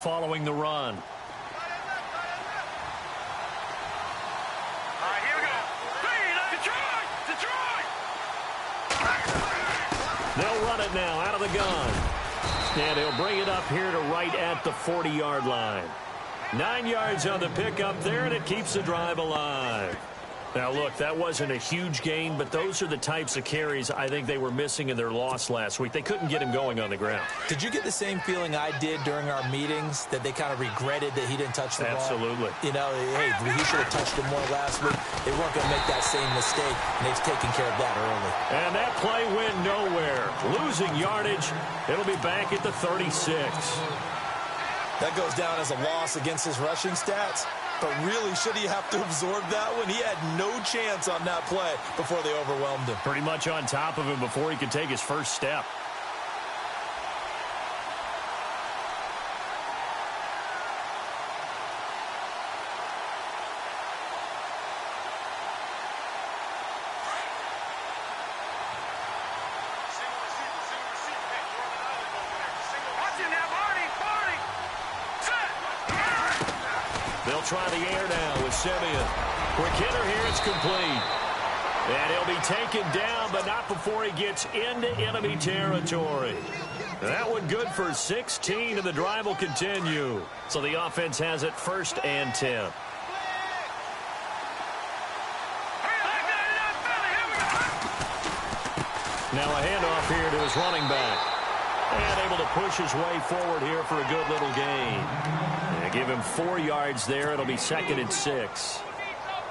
following the run. Here we go. Detroit! They'll run it now out of the gun. And he'll bring it up here to right at the 40-yard line. 9 yards on the pickup there, and it keeps the drive alive. Now, look, that wasn't a huge gain, but those are the types of carries I think they were missing in their loss last week. They couldn't get him going on the ground. Did you get the same feeling I did during our meetings, that they kind of regretted that he didn't touch the ball? Absolutely. You know, hey, he should have touched it more last week. They weren't going to make that same mistake, and they've taken care of that early. And that play went nowhere. Losing yardage, it'll be back at the 36. That goes down as a loss against his rushing stats. But really, should he have to absorb that one? He had no chance on that play before they overwhelmed him. Pretty much on top of him before he could take his first step. They'll try the air now with Simeon. Quick hitter here, it's complete. And he'll be taken down, but not before he gets into enemy territory. That one good for 16, and the drive will continue. So the offense has it 1st and 10. Now a handoff here to his running back. And able to push his way forward here for a good little gain. And give him 4 yards there. It'll be 2nd and 6.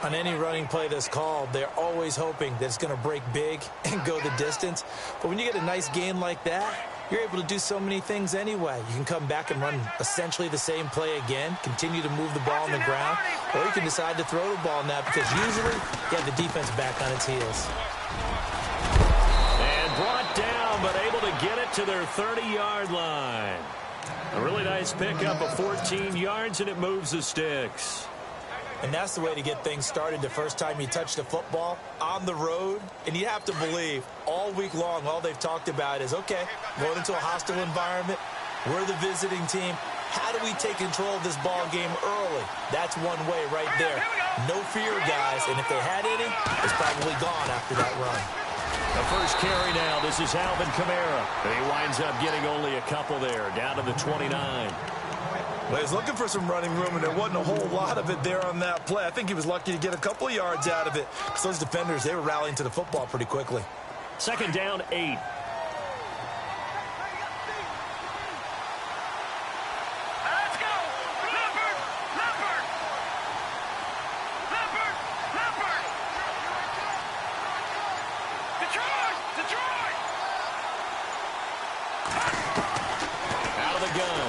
On any running play that's called, they're always hoping that it's going to break big and go the distance. But when you get a nice gain like that, you're able to do so many things anyway. You can come back and run essentially the same play again, continue to move the ball on the ground, or you can decide to throw the ball now because usually you have the defense back on its heels. Brought down, but able to get it to their 30-yard line. A really nice pickup of 14 yards, and it moves the sticks. And that's the way to get things started the first time you touch the football on the road. And you have to believe all week long, all they've talked about is, okay, going into a hostile environment, we're the visiting team. How do we take control of this ball game early? That's one way right there. No fear, guys. And if they had any, it's probably gone after that run. The first carry now. This is Alvin Kamara. He winds up getting only a couple there, down to the 29. Well, he's looking for some running room, and there wasn't a whole lot of it there on that play. I think he was lucky to get a couple of yards out of it, because those defenders, they were rallying to the football pretty quickly. 2nd down, 8.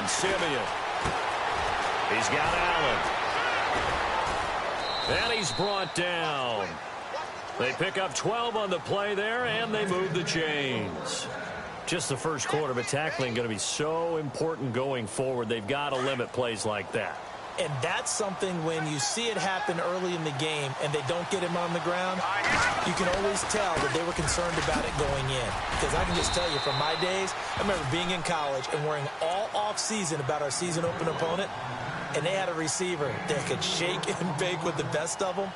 Simeon. He's got Allen. And he's brought down. They pick up 12 on the play there, and they move the chains. Just the first quarter, but tackling going to be so important going forward. They've got to limit plays like that. And that's something when you see it happen early in the game and they don't get him on the ground, you can always tell that they were concerned about it going in. Because I can just tell you from my days, I remember being in college and worrying all off-season about our season open opponent, and they had a receiver that could shake and bake with the best of them.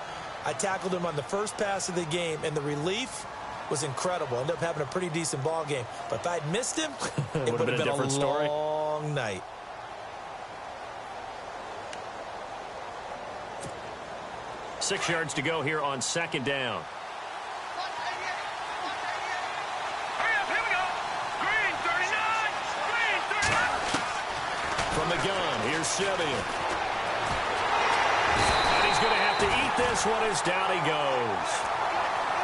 I tackled him on the first pass of the game, and the relief was incredible. Ended up having a pretty decent ball game. But if I'd missed him, it would have been a long night. Six yards to go here on 2nd down. From the gun, here's Simeon. And he's going to have to eat this one as down he goes.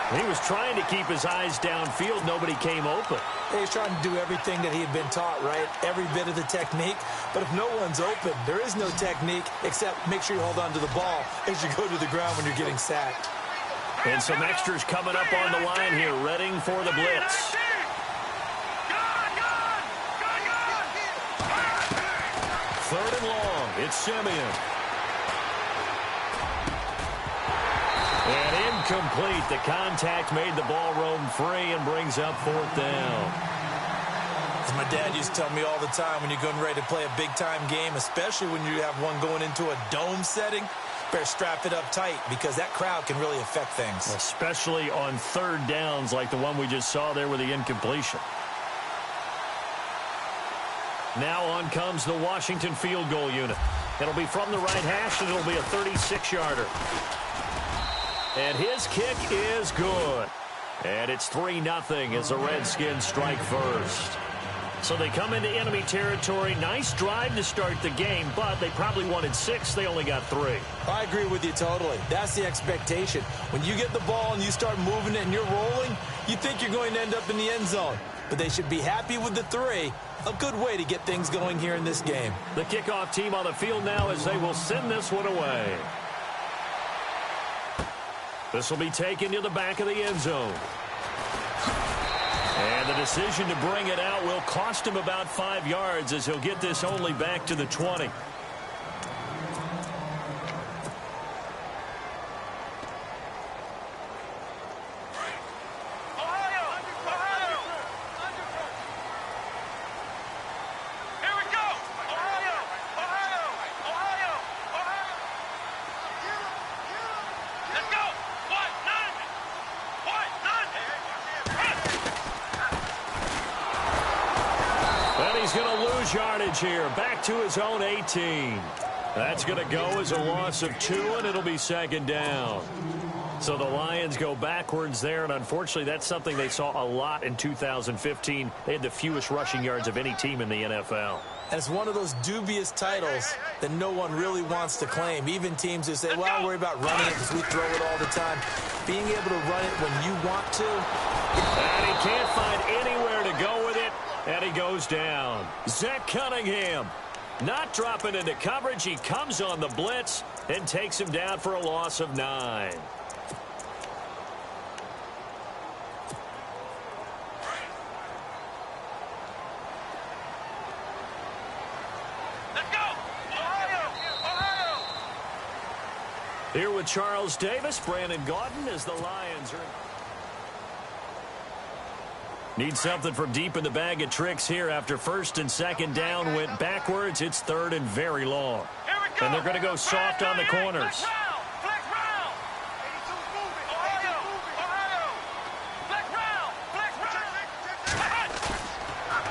He was trying to keep his eyes downfield. Nobody came open. He's trying to do everything that he had been taught, right? Every bit of the technique. But if no one's open, there is no technique except make sure you hold on to the ball as you go to the ground when you're getting sacked. And some extras coming up on the line here, readying for the blitz. Third and long. It's Simeon. And incomplete. The contact made the ball roam free and brings up 4th down. As my dad used to tell me all the time, when you're getting ready to play a big-time game, especially when you have one going into a dome setting, better strap it up tight because that crowd can really affect things. Especially on third downs like the one we just saw there with the incompletion. Now on comes the Washington field goal unit. It'll be from the right hash, and it'll be a 36-yarder. And his kick is good. And it's 3-0 as the Redskins strike first. So they come into enemy territory. Nice drive to start the game, but they probably wanted 6. They only got 3. I agree with you totally. That's the expectation. When you get the ball and you start moving it and you're rolling, you think you're going to end up in the end zone. But they should be happy with the 3. A good way to get things going here in this game. The kickoff team on the field now as they will send this one away. This will be taken to the back of the end zone. And the decision to bring it out will cost him about 5 yards as he'll get this only back to the 20. He's going to lose yardage here. Back to his own 18. That's going to go as a loss of 2, and it'll be second down. So the Lions go backwards there, and unfortunately that's something they saw a lot in 2015. They had the fewest rushing yards of any team in the NFL. And it's one of those dubious titles that no one really wants to claim. Even teams who say, well, I don't worry about running it because we throw it all the time. Being able to run it when you want to. And he can't find anywhere to go with it. And he goes down. Zach Cunningham not dropping into coverage. He comes on the blitz and takes him down for a loss of 9. Let's go! Ohio! Ohio! Here with Charles Davis, Brandon Gaudin as the Lions are... Need something from deep in the bag of tricks here after first and second down went backwards. It's third and very long. And they're going to go soft on the corners.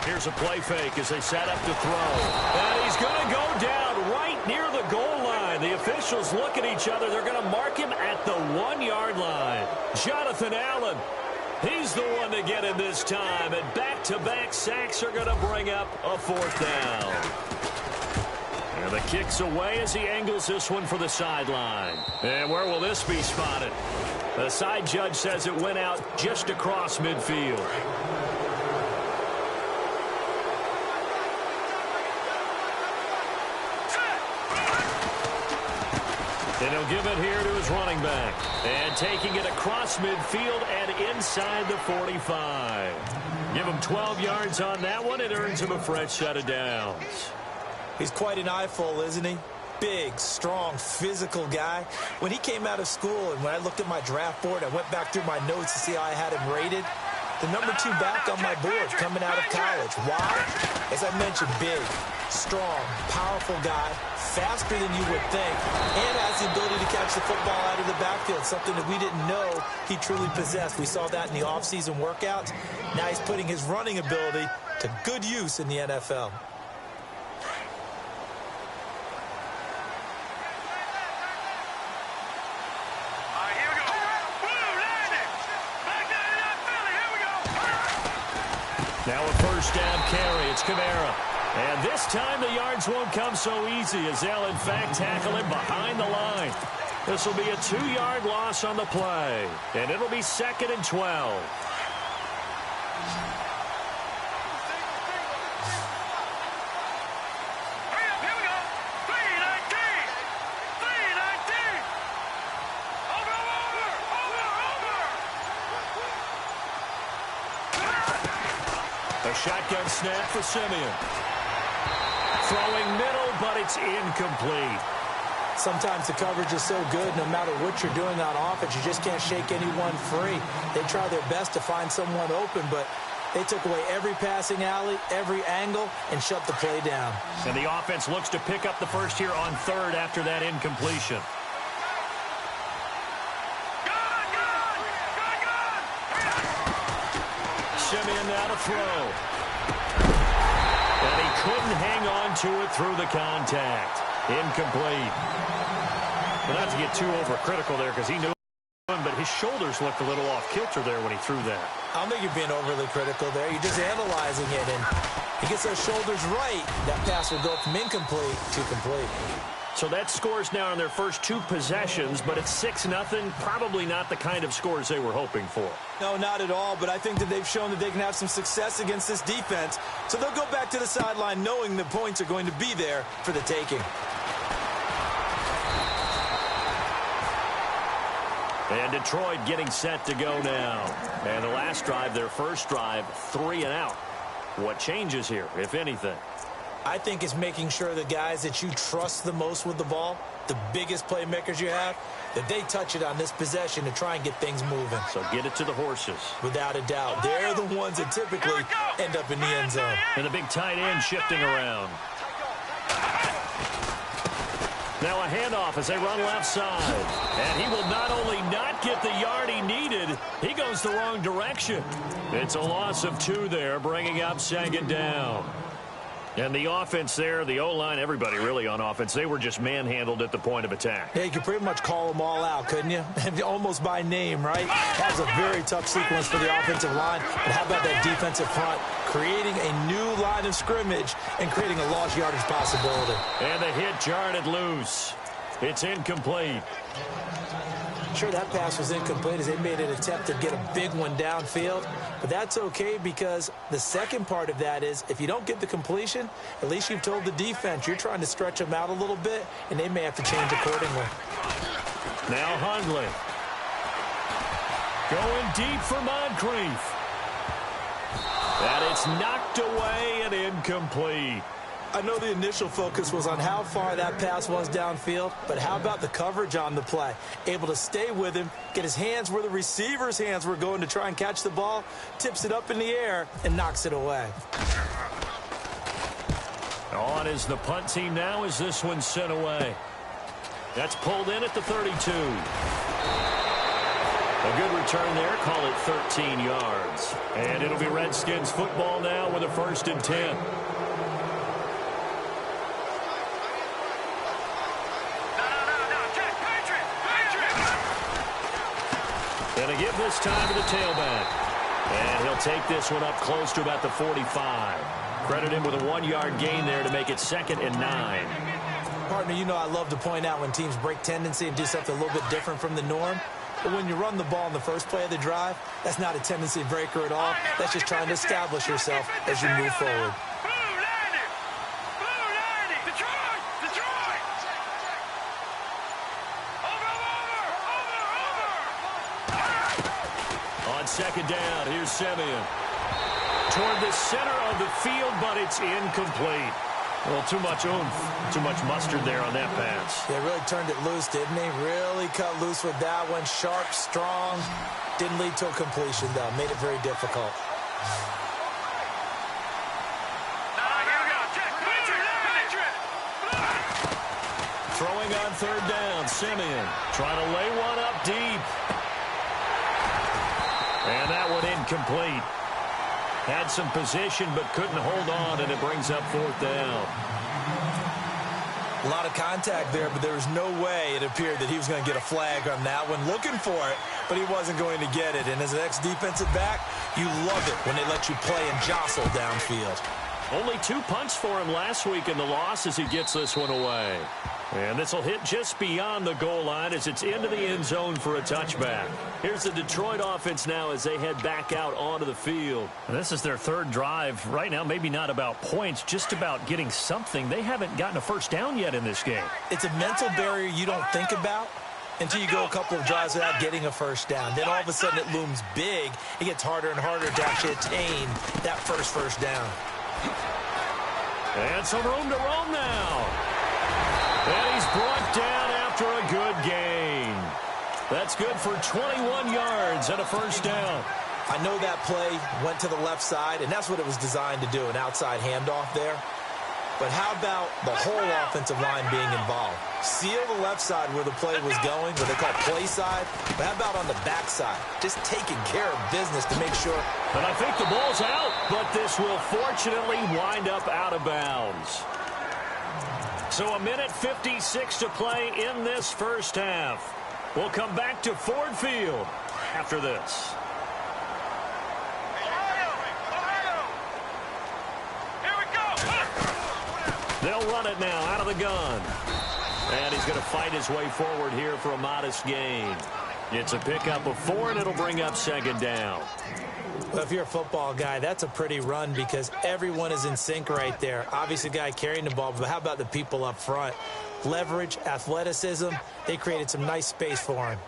Here's a play fake as they set up to throw. And he's going to go down right near the goal line. The officials look at each other. They're going to mark him at the 1-yard line. Jonathan Allen. He's the one to get it this time, and back-to-back sacks are going to bring up a 4th down. And the kick's away as he angles this one for the sideline. And where will this be spotted? The side judge says it went out just across midfield. And he'll give it here to his running back. And taking it across midfield and inside the 45. Give him 12 yards on that one. It earns him a fresh set of downs. He's quite an eyeful, isn't he? Big, strong, physical guy. When he came out of school and when I looked at my draft board, I went back through my notes to see how I had him rated. The number 2 back on my board coming out of college. Why? As I mentioned, big, strong, powerful guy, faster than you would think, and has the ability to catch the football out of the backfield, something that we didn't know he truly possessed. We saw that in the offseason workouts. Now he's putting his running ability to good use in the NFL. Now a first down carry. It's Kamara. And this time the yards won't come so easy as they'll, in fact, tackle him behind the line. This will be a 2-yard loss on the play. And it'll be 2nd and 12. A shotgun snap for Simeon. Throwing middle, but it's incomplete. Sometimes the coverage is so good, no matter what you're doing on offense, you just can't shake anyone free. They try their best to find someone open, but They took away every passing alley, every angle, and shut the play down. And the offense looks to pick up the first here on third after that incompletion. Simeon now to throw. And he couldn't hang on to it through the contact. Incomplete. Well, not to get too overcritical there because he knew him, but his shoulders looked a little off kilter there when he threw that. I don't think you're being overly critical there. You're just analyzing it, and he gets those shoulders right. That pass will go from incomplete to complete. So that scores now on their first two possessions, but it's 6-0. Probably not the kind of scores they were hoping for. No, not at all, but I think that they've shown that they can have some success against this defense. So they'll go back to the sideline knowing the points are going to be there for the taking. And Detroit getting set to go now. And the last drive, their first drive, 3 and out. What changes here, if anything? I think it's making sure the guys that you trust the most with the ball, the biggest playmakers you have, that they touch it on this possession to try and get things moving. So get it to the horses. Without a doubt. They're the ones that typically end up in the end zone. And the big tight end shifting around. Now a handoff as they run left side. And he will not only not get the yard he needed, he goes the wrong direction. It's a loss of 2 there, bringing up second down. And the offense there, the O-line, everybody really on offense, they were just manhandled at the point of attack. Yeah, you could pretty much call them all out, couldn't you? Almost by name, right? That was a very tough sequence for the offensive line. But how about that defensive front creating a new line of scrimmage and creating a lost yardage possibility? And the hit jarred it loose. It's incomplete. Sure, that pass was incomplete as they made an attempt to get a big one downfield. But that's okay because the second part of that is if you don't get the completion, at least you've told the defense you're trying to stretch them out a little bit, and they may have to change accordingly. Now Hundley. Going deep for Moncrief. And it's knocked away and incomplete. I know the initial focus was on how far that pass was downfield, but how about the coverage on the play? Able to stay with him, get his hands where the receiver's hands were going to try and catch the ball, tips it up in the air, and knocks it away. On is the punt team now as this one's sent away. That's pulled in at the 32. A good return there, call it 13 yards. And it'll be Redskins football now with a 1st and 10. And a give this time to the tailback. And he'll take this one up close to about the 45. Credit him with a 1-yard gain there to make it 2nd and 9. Partner, you know I love to point out when teams break tendency and do something a little bit different from the norm. But when you run the ball in the first play of the drive, that's not a tendency breaker at all. That's just trying to establish yourself as you move forward. Second down, here's Simeon. Toward the center of the field, but it's incomplete. Well, too much oomph, too much mustard there on that pass. They really turned it loose, didn't they? Really cut loose with that one. Sharp, strong. Didn't lead to a completion, though. Made it very difficult. Throwing on 3rd down, Simeon trying to lay one up deep. And that one incomplete. Had some position but couldn't hold on, and it brings up 4th down. A lot of contact there, but there was no way it appeared that he was going to get a flag on that one. Looking for it, but he wasn't going to get it. And as an ex-defensive back, you love it when they let you play and jostle downfield. Only 2 punts for him last week in the loss as he gets this one away. And this will hit just beyond the goal line as it's into the end zone for a touchback. Here's the Detroit offense now as they head back out onto the field. And this is their 3rd drive. Right now, maybe not about points, just about getting something. They haven't gotten a first down yet in this game. It's a mental barrier you don't think about until you go a couple of drives without getting a first down. Then all of a sudden it looms big. It gets harder and harder to actually attain that first down. And some room to roam now. And he's brought down after a good gain. That's good for 21 yards and a first down. I know that play went to the left side, and that's what it was designed to do, an outside handoff there. But how about the whole offensive line being involved? Seal the left side where the play was going, what they call play side. But how about on the back side? Just taking care of business to make sure. But I think the ball's out, but this will fortunately wind up out of bounds. So a minute 56 to play in this first half. We'll come back to Ford Field after this. They'll run it now out of the gun. And he's going to fight his way forward here for a modest gain. It's a pickup of 4, and it'll bring up second down. Well, if you're a football guy, that's a pretty run because everyone is in sync right there. Obviously, the guy carrying the ball, but how about the people up front? Leverage, athleticism, they created some nice space for him.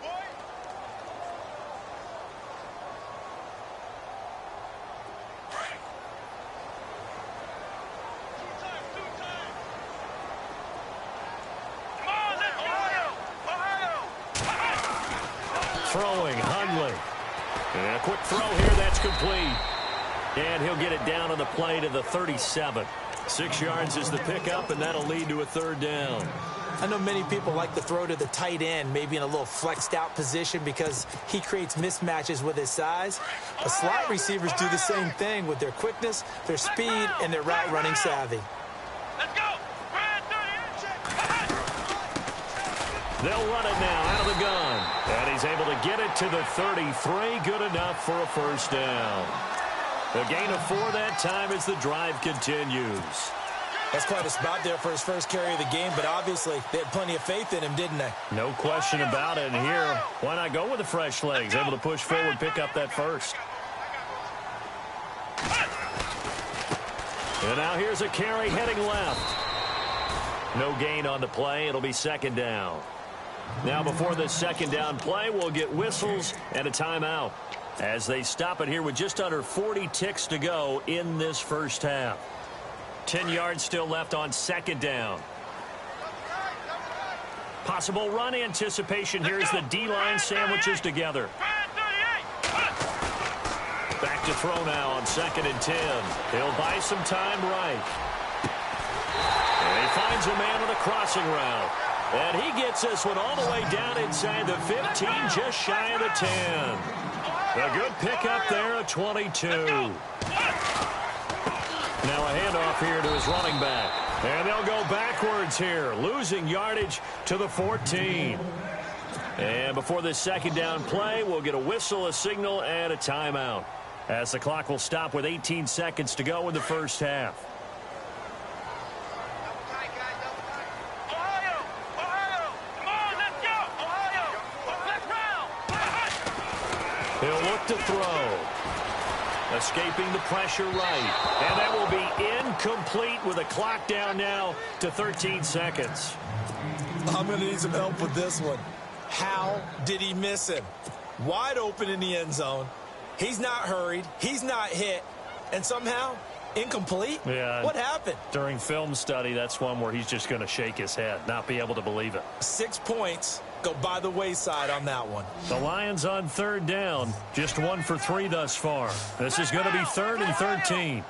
Throwing, Hundley. And a quick throw here, that's complete. And he'll get it down on the play to the 37. 6 yards is the pickup, and that'll lead to a third down. I know many people like to throw to the tight end, maybe in a little flexed out position because he creates mismatches with his size. But slot receivers do the same thing with their quickness, their speed, and their route running savvy. Let's go! They'll run it now out of the gun. And he's able to get it to the 33. Good enough for a first down. A gain of 4 that time as the drive continues. That's quite a spot there for his first carry of the game, but obviously they had plenty of faith in him, didn't they? No question about it. And here, why not go with the fresh legs? Able to push forward, pick up that first. And now here's a carry heading left. No gain on the play. It'll be second down. Now before this second down play, we'll get whistles and a timeout as they stop it here with just under 40 ticks to go in this first half. 10 yards still left on second down. Possible run anticipation here as the D-line sandwiches together. Back to throw now on 2nd and 10. He'll buy some time right. And he finds a man with a crossing route. And he gets this one all the way down inside the 15, just shy of the 10. A good pickup there at 22. Now a handoff here to his running back. And they'll go backwards here, losing yardage to the 14. And before this second down play, we'll get a whistle, a signal, and a timeout, as the clock will stop with 18 seconds to go in the first half. He'll look to throw. Escaping the pressure right. And that will be incomplete with a clock down now to 13 seconds. I'm going to need some help with this one. How did he miss him? Wide open in the end zone. He's not hurried. He's not hit. And somehow, incomplete? Yeah. What happened? During film study, that's one where he's just going to shake his head, not be able to believe it. 6 points go by the wayside on that one. The Lions on third down, just 1 for 3 thus far. This is going to be 3rd and 13.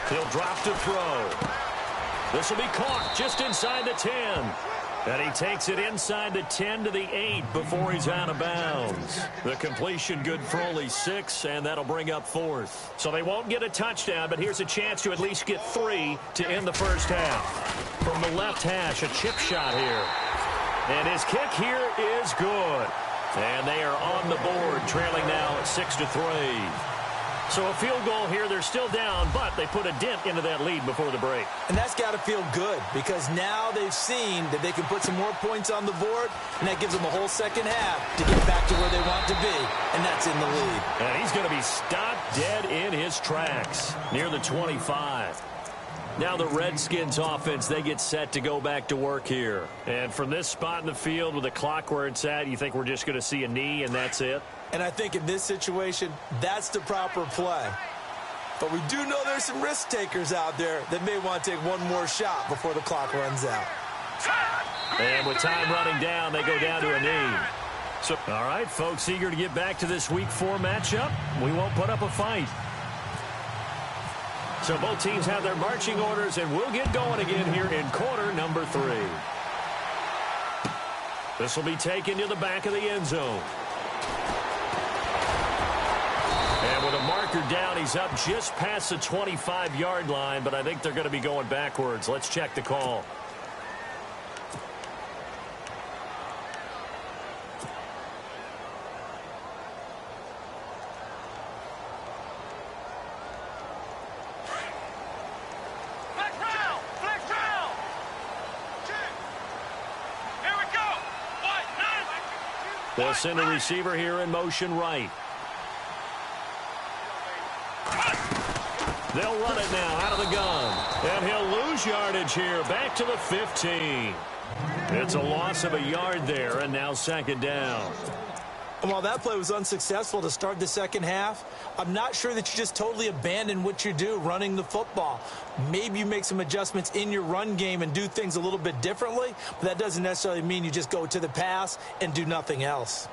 He'll drop to throw. This will be caught just inside the 10. And he takes it inside the 10 to the 8 before he's out of bounds. The completion good for only 6, and that'll bring up 4th. So they won't get a touchdown, but here's a chance to at least get 3 to end the first half. From the left hash, a chip shot here. And his kick here is good. And they are on the board, trailing now at 6-3. So a field goal here, they're still down, but they put a dent into that lead before the break. And that's got to feel good because now they've seen that they can put some more points on the board, and that gives them a whole second half to get back to where they want to be, and that's in the lead. And he's going to be stopped dead in his tracks near the 25. Now the Redskins offense, they get set to go back to work here. And from this spot in the field with the clock where it's at, you think we're just going to see a knee and that's it? And I think in this situation, that's the proper play. But we do know there's some risk takers out there that may want to take one more shot before the clock runs out. And with time running down, they go down to a knee. All right, folks, eager to get back to this Week 4 matchup. We won't put up a fight. So both teams have their marching orders, and we'll get going again here in quarter number 3. This will be taken to the back of the end zone. And with a marker down, he's up just past the 25-yard line, but I think they're going to be going backwards. Let's check the call. They'll send a receiver here in motion right. They'll run it now out of the gun. And he'll lose yardage here back to the 15. It's a loss of a yard there, and now second down. And while that play was unsuccessful to start the second half, I'm not sure that you just totally abandon what you do running the football. Maybe you make some adjustments in your run game and do things a little bit differently, but that doesn't necessarily mean you just go to the pass and do nothing else.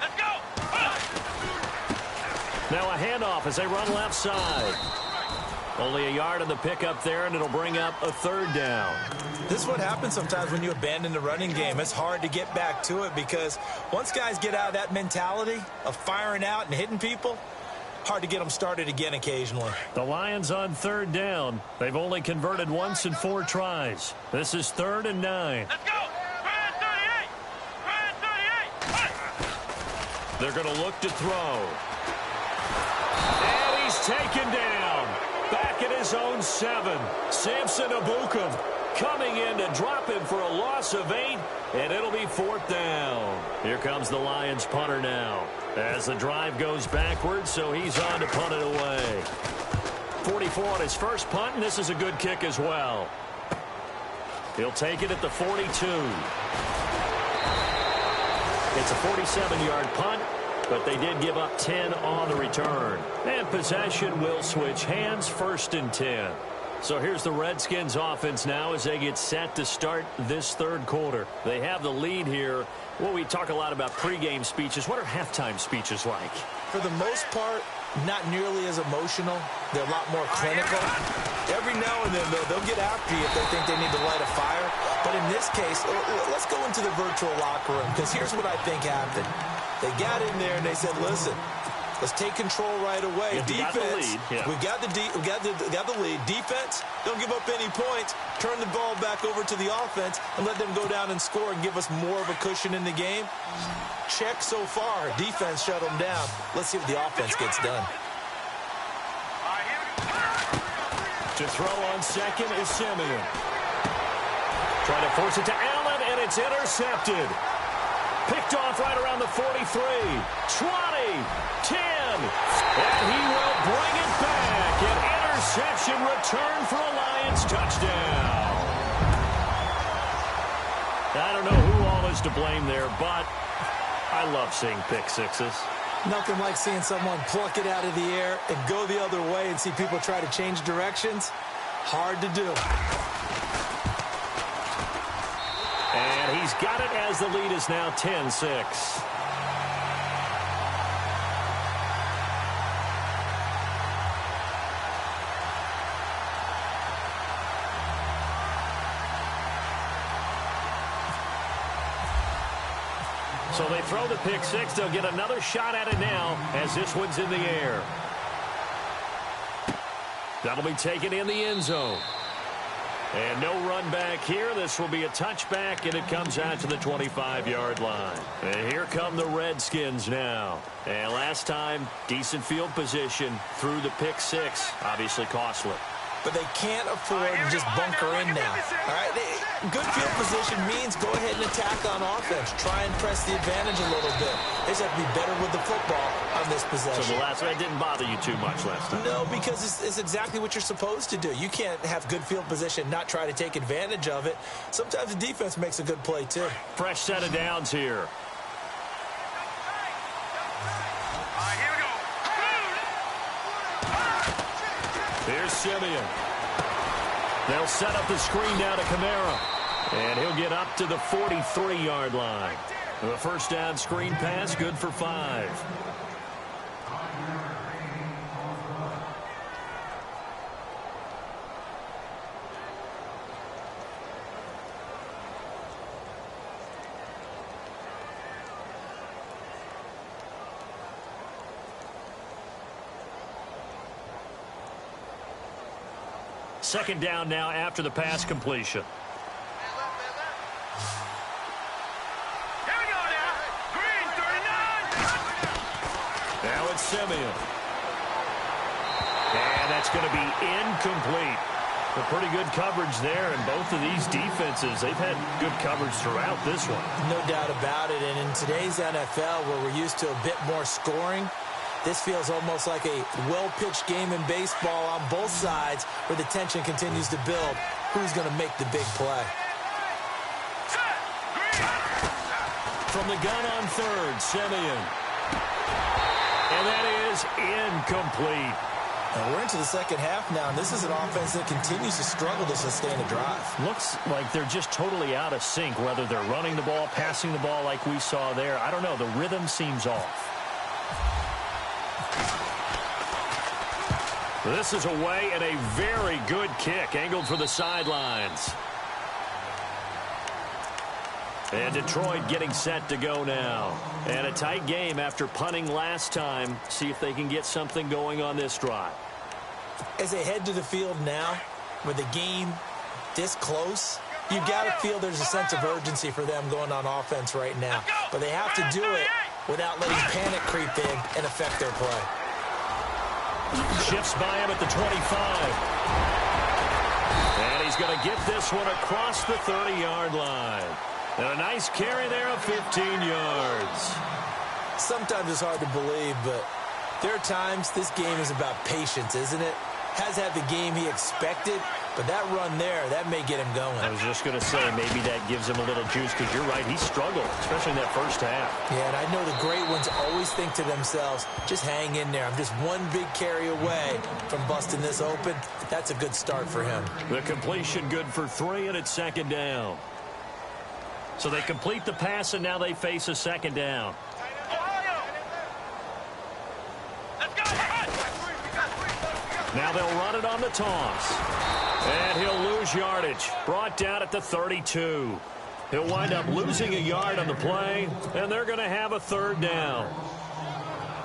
Let's go! Now a handoff as they run left side. Only a yard on the pickup there, and it'll bring up a third down. This is what happens sometimes when you abandon the running game. It's hard to get back to it because once guys get out of that mentality of firing out and hitting people, hard to get them started again occasionally. The Lions on third down. They've only converted once in 4 tries. This is 3rd and 9. Let's go! Ryan 38! Ryan 38! They're going to look to throw. And he's taken down. Back at his own 7. Samson Abukum coming in to drop him for a loss of 8, and it'll be 4th down. Here comes the Lions punter now as the drive goes backwards, so he's on to punt it away. 44 on his first punt, and this is a good kick as well. He'll take it at the 42. It's a 47-yard punt, but they did give up 10 on the return. And possession will switch hands, 1st and 10. So here's the Redskins offense now as they get set to start this third quarter. They have the lead here. Well, we talk a lot about pregame speeches. What are halftime speeches like? For the most part, not nearly as emotional. They're a lot more clinical. Every now and then, though, they'll get after you if they think they need to light a fire. But in this case, let's go into the virtual locker room, because here's what I think happened. They got in there and they said, listen, let's take control right away. Defense, we got the lead. Defense, don't give up any points. Turn the ball back over to the offense and let them go down and score and give us more of a cushion in the game. Check so far. Defense shut them down. Let's see what the offense gets done. To throw on second is Simeon. Trying to force it to Allen, and it's intercepted. Picked off right around the 43, 20, 10, and he will bring it back. An interception return for a Lions touchdown. I don't know who all is to blame there, but I love seeing pick sixes. Nothing like seeing someone pluck it out of the air and go the other way and see people try to change directions. Hard to do. And he's got it as the lead is now 10-6. So they throw the pick six. They'll get another shot at it now as this one's in the air. That'll be taken in the end zone. And no run back here. This will be a touchback, and it comes out to the 25-yard line. And here come the Redskins now. And last time, decent field position through the pick six. Obviously costly. But they can't afford to just bunker in now. All right, good field position means go ahead and attack on offense. Try and press the advantage a little bit. They just have to be better with the football on this possession. So the last one didn't bother you too much last time? No, because it's exactly what you're supposed to do. You can't have good field position, not try to take advantage of it. Sometimes the defense makes a good play, too. Fresh set of downs here. Here's Simeon. They'll set up the screen down to Kamara. And he'll get up to the 43-yard line. The first down screen pass, good for 5. Second down now after the pass completion. Here we go now. Green 39. Now it's Simeon. And that's going to be incomplete. A pretty good coverage there, and both of these defenses, they've had good coverage throughout this one. No doubt about it, and in today's NFL, where we're used to a bit more scoring, this feels almost like a well-pitched game in baseball on both sides where the tension continues to build. Who's going to make the big play? From the gun on third, Simeon. And that is incomplete. And we're into the second half now, and this is an offense that continues to struggle to sustain a drive. Looks like they're just totally out of sync, whether they're running the ball, passing the ball like we saw there. I don't know. The rhythm seems off. This is away and a very good kick, angled for the sidelines. And Detroit getting set to go now. And a tight game after punting last time. See if they can get something going on this drive. As they head to the field now, with the game this close, you've got to feel there's a sense of urgency for them going on offense right now. But they have to do it without letting panic creep in and affect their play. Shifts by him at the 25. And he's going to get this one across the 30-yard line. And a nice carry there of 15 yards. Sometimes it's hard to believe, but there are times this game is about patience, isn't it? Has had the game he expected, but that run there, that may get him going. I was just going to say, maybe that gives him a little juice, because you're right, he struggled, especially in that first half. Yeah, and I know the great ones always think to themselves, just hang in there. I'm just one big carry away from busting this open. That's a good start for him. The completion good for 3, and it's second down. So they complete the pass, and now they face a second down. Now they'll run it on the toss. And he'll lose yardage. Brought down at the 32. He'll wind up losing a yard on the play, and they're going to have a third down.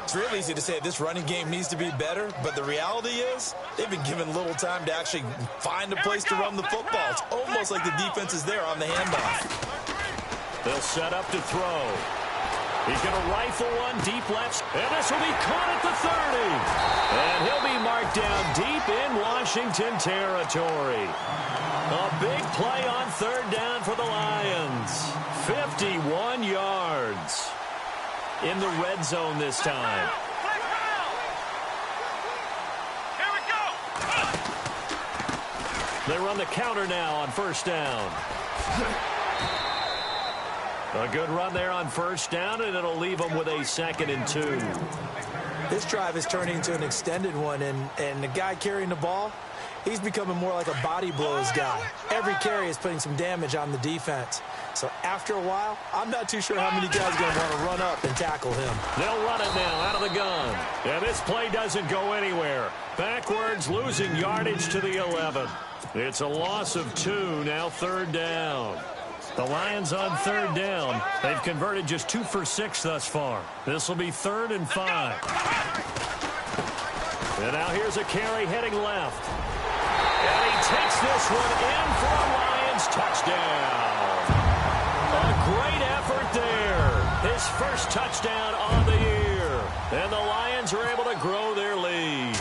It's real easy to say this running game needs to be better, but the reality is they've been given little time to actually find a place to run the football. It's almost like the defense is there on the handoff. They'll set up to throw. He's going to rifle one deep left, and this will be caught at the 30. And he'll be marked down deep in Washington territory. A big play on third down for the Lions. 51 yards. In the red zone this time. Here we go. They run the counter now on first down. A good run there on first down, and it'll leave them with a 2nd and 2. This drive is turning into an extended one, and the guy carrying the ball, he's becoming more like a body blows guy. Every carry is putting some damage on the defense. So after a while, I'm not too sure how many guys are going to want to run up and tackle him. They'll run it now out of the gun. And this play doesn't go anywhere. Backwards, losing yardage to the 11. It's a loss of 2, now third down. The Lions on third down. They've converted just 2 for 6 thus far. This will be 3rd and 5. And now here's a carry heading left. And he takes this one in for a Lions touchdown. A great effort there. His first touchdown on the year. And the Lions are able to grow their lead.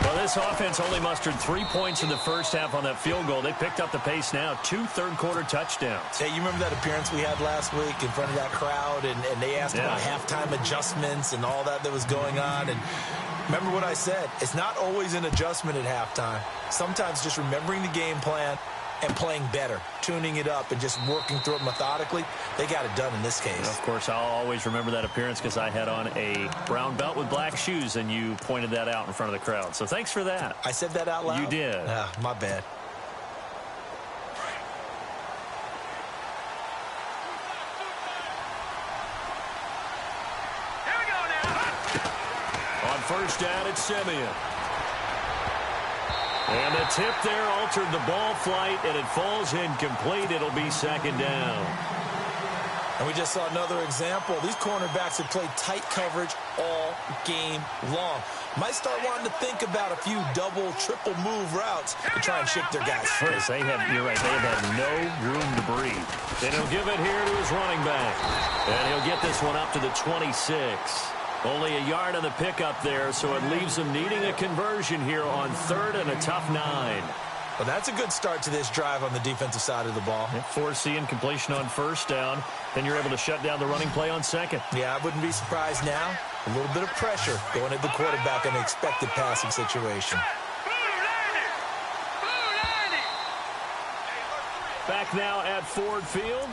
Well, this offense only mustered 3 points in the first half on that field goal. They picked up the pace now. 2 third-quarter touchdowns. Hey, you remember that appearance we had last week in front of that crowd, and they asked about halftime adjustments and all that was going on, and remember what I said. It's not always an adjustment at halftime. Sometimes just remembering the game plan, and playing better, tuning it up and just working through it methodically. They got it done in this case. Of course, I'll always remember that appearance because I had on a brown belt with black shoes, and you pointed that out in front of the crowd. So thanks for that. I said that out loud? You did. My bad. Here we go now. On first down, it's Simeon. And the tip there altered the ball flight, and it falls incomplete. It'll be second down. And we just saw another example. These cornerbacks have played tight coverage all game long. Might start wanting to think about a few double, triple move routes to try and shake their guys free. Yes, you're right, they have had no room to breathe. And he'll give it here to his running back. And he'll get this one up to the 26. Only a yard on the pickup there, so it leaves him needing a conversion here on third and a tough 9. Well, that's a good start to this drive on the defensive side of the ball. Foreseeing completion on first down. Then you're able to shut down the running play on second. Yeah, I wouldn't be surprised now. A little bit of pressure going at the quarterback in an expected passing situation. Back now at Ford Field.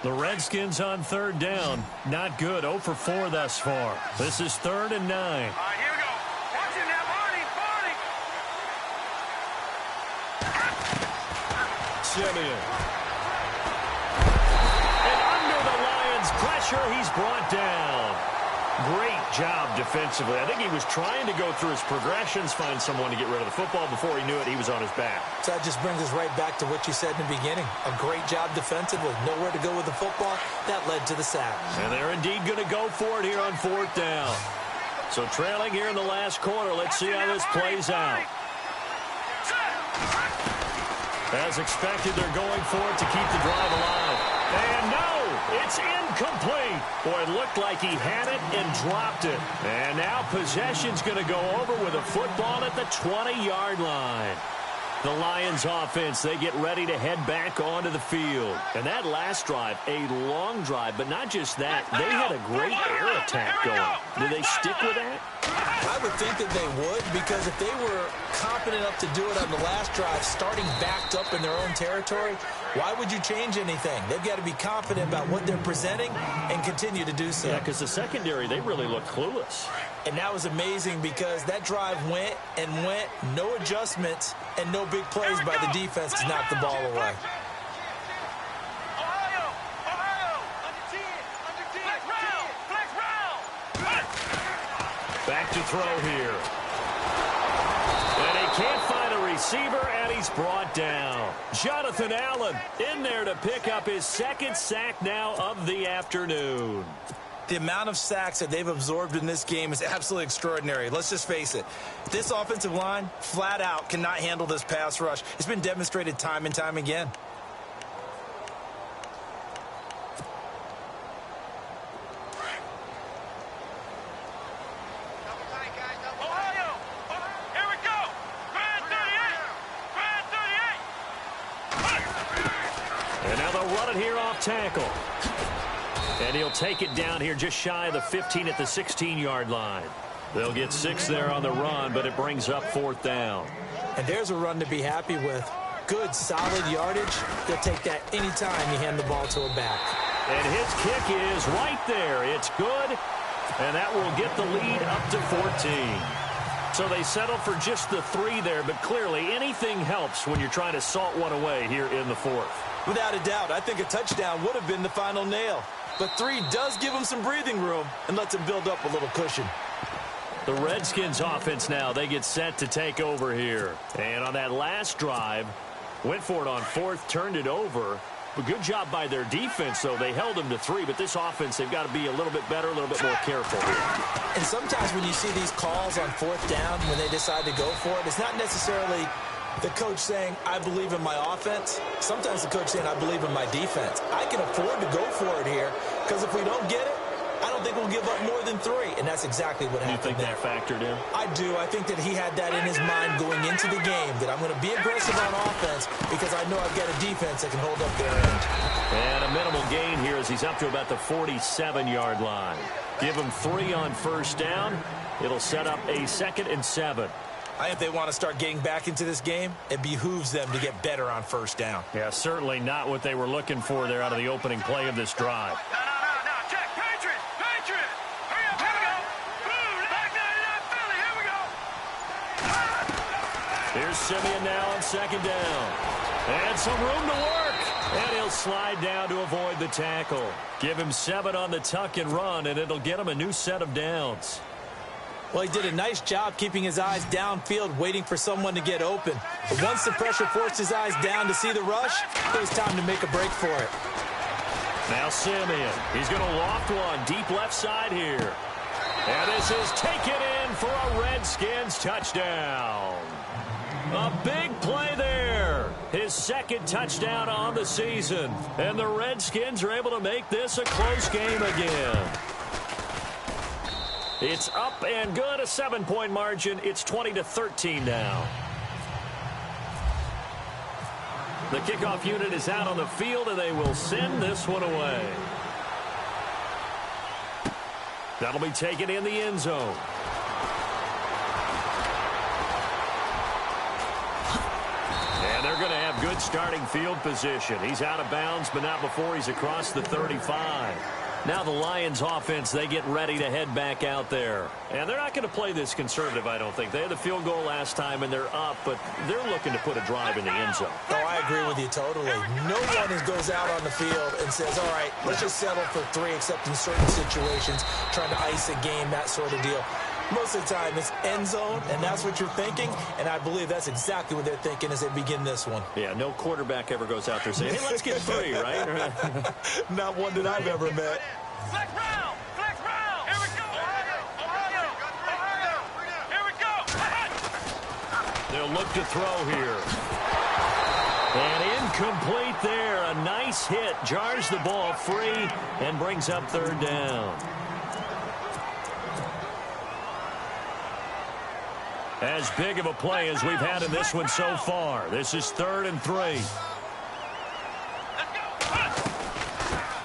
The Redskins on third down. Not good. 0 for 4 thus far. This is third and 9. All right, here we go. Watch it now, Barney. Simeon. And under the Lions' pressure, he's brought down. Great job defensively. I think he was trying to go through his progressions, find someone to get rid of the football. Before he knew it, he was on his back. So that just brings us right back to what you said in the beginning. A great job defensively. Nowhere to go with the football. That led to the sack. And they're indeed going to go for it here on fourth down. So trailing here in the last quarter. Let's see how this plays out. As expected, they're going for it to keep the drive alive. And no, it's incomplete. Boy, it looked like he had it and dropped it. And now possession's going to go over with a football at the 20-yard line. The Lions offense, they get ready to head back onto the field. And that last drive, a long drive, but not just that. They had a great air attack going. Do they stick with that? I would think that they would, because if they were confident enough to do it on the last drive, starting backed up in their own territory, why would you change anything? They've got to be confident about what they're presenting and continue to do so. Yeah, because the secondary, they really look clueless. And that was amazing because that drive went and went, no adjustments, and no big plays by the defense to knock the ball away. Back to throw here. And he can't find a receiver, and he's brought down. Jonathan Allen in there to pick up his second sack now of the afternoon. The amount of sacks that they've absorbed in this game is absolutely extraordinary. Let's just face it. This offensive line, flat out, cannot handle this pass rush. It's been demonstrated time and time again. And now they'll run it here off tackle. And he'll take it down here just shy of the 15 at the 16-yard line. They'll get 6 there on the run, but it brings up fourth down. And there's a run to be happy with. Good, solid yardage. They'll take that anytime you hand the ball to a back. And his kick is right there. It's good, and that will get the lead up to 14. So they settle for just the 3 there, but clearly anything helps when you're trying to salt one away here in the fourth. Without a doubt, I think a touchdown would have been the final nail. But 3 does give them some breathing room and lets them build up a little cushion. The Redskins offense now, they get set to take over here. And on that last drive, went for it on fourth, turned it over. A good job by their defense, though. They held them to 3, but this offense, they've got to be a little bit better, a little bit more careful here. And sometimes when you see these calls on fourth down, when they decide to go for it, it's not necessarily the coach saying, I believe in my offense. Sometimes the coach saying, I believe in my defense. I can afford to go for it here because if we don't get it, I don't think we'll give up more than 3, and that's exactly what happened. You think there. that factored in? I do. I think that he had that in his mind going into the game, that I'm going to be aggressive on offense because I know I've got a defense that can hold up their end. And a minimal gain here as he's up to about the 47-yard line. Give him 3 on first down. It'll set up a 2nd and 7. I think they want to start getting back into this game. It behooves them to get better on first down. Yeah, certainly not what they were looking for there out of the opening play of this drive. No. Check. Patriots. Hurry up. Here we go. Blue. Back 99 Philly. Here we go. Here's Simeon now on 2nd down. And some room to work. And he'll slide down to avoid the tackle. Give him 7 on the tuck and run, and it'll get him a new set of downs. Well, he did a nice job keeping his eyes downfield, waiting for someone to get open. But once the pressure forced his eyes down to see the rush, it was time to make a break for it. Now Simeon. He's going to loft one deep left side here. And this is taken in for a Redskins touchdown. A big play there. His 2nd touchdown on the season. And the Redskins are able to make this a close game again. It's up and good, a 7-point margin. It's 20-13 now. The kickoff unit is out on the field, and they will send this one away. That'll be taken in the end zone. And they're going to have good starting field position. He's out of bounds, but not before he's across the 35. Now the Lions offense, they get ready to head back out there. And they're not going to play this conservative, I don't think. They had the field goal last time, and they're up, but they're looking to put a drive in the end zone. Oh, I agree with you totally. No one goes out on the field and says, all right, let's just settle for 3, except in certain situations, trying to ice a game, that sort of deal. Most of the time, it's end zone, and that's what you're thinking, and I believe that's exactly what they're thinking as they begin this one. Yeah, no quarterback ever goes out there saying, hey, let's get 3, right? Not one that I've ever met. Flex round. Here we go. Ohio. Here we go. They'll look to throw here. And incomplete there. A nice hit. Jars the ball free and brings up 3rd down. As big of a play as we've had in this one so far. This is 3rd and 3.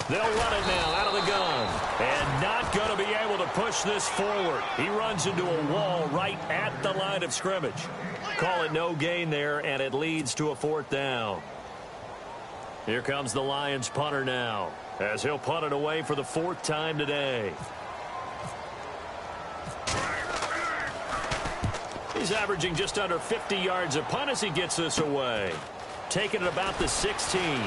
They'll run it now out of the gun. And not going to be able to push this forward. He runs into a wall right at the line of scrimmage. Call it no gain there, and it leads to a 4th down. Here comes the Lions punter now, as he'll punt it away for the 4th time today. He's averaging just under 50 yards a punt as he gets this away. Taking it about the 16.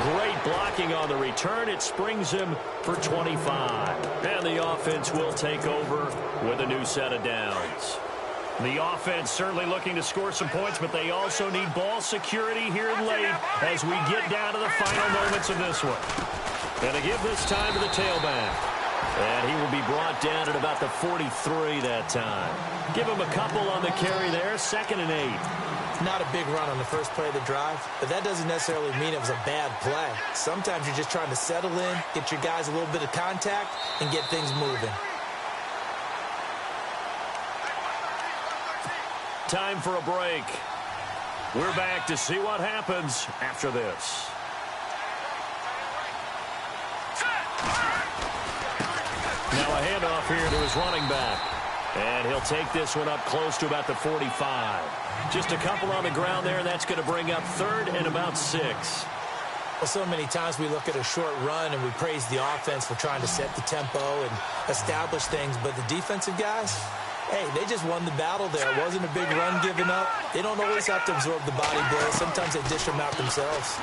Great blocking on the return. It springs him for 25. And the offense will take over with a new set of downs. The offense certainly looking to score some points, but they also need ball security here late as we get down to the final moments of this one. And to give this time to the tailback. And he will be brought down at about the 43 that time. Give him a couple on the carry there. 2nd and 8. Not a big run on the first play of the drive, but that doesn't necessarily mean it was a bad play. Sometimes you're just trying to settle in, get your guys a little bit of contact, and get things moving. Time for a break. We're back to see what happens after this. Now a handoff here to his running back. And he'll take this one up close to about the 45. Just a couple on the ground there, and that's going to bring up 3rd and about 6. Well, so many times we look at a short run and we praise the offense for trying to set the tempo and establish things, but the defensive guys, hey, they just won the battle there. It wasn't a big run given up. They don't always have to absorb the body blows. Sometimes they dish them out themselves.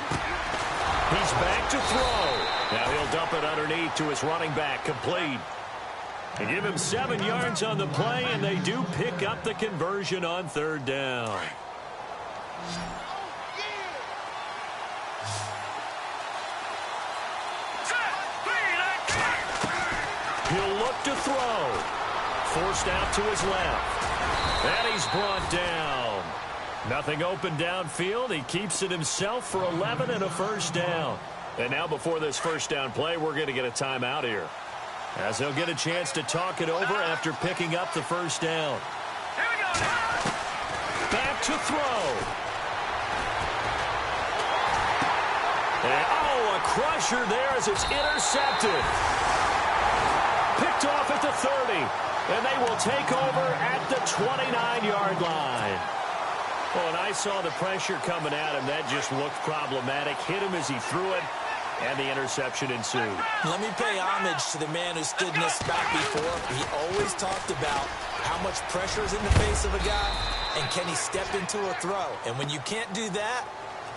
He's back to throw. Now he'll dump it underneath to his running back, complete. They give him 7 yards on the play, and they do pick up the conversion on 3rd down. He'll look to throw. Forced out to his left. And he's brought down. Nothing open downfield. He keeps it himself for 11 and a 1st down. And now before this first down play, we're going to get a timeout here, as they'll get a chance to talk it over after picking up the first down. Here we go now. Back to throw. And, oh, a crusher there as it's intercepted. Picked off at the 30, and they will take over at the 29-yard line. Oh, and I saw the pressure coming at him. That just looked problematic. Hit him as he threw it, and the interception ensued. Let me pay homage to the man who stood in this spot before. He always talked about how much pressure is in the face of a guy, and can he step into a throw. And when you can't do that,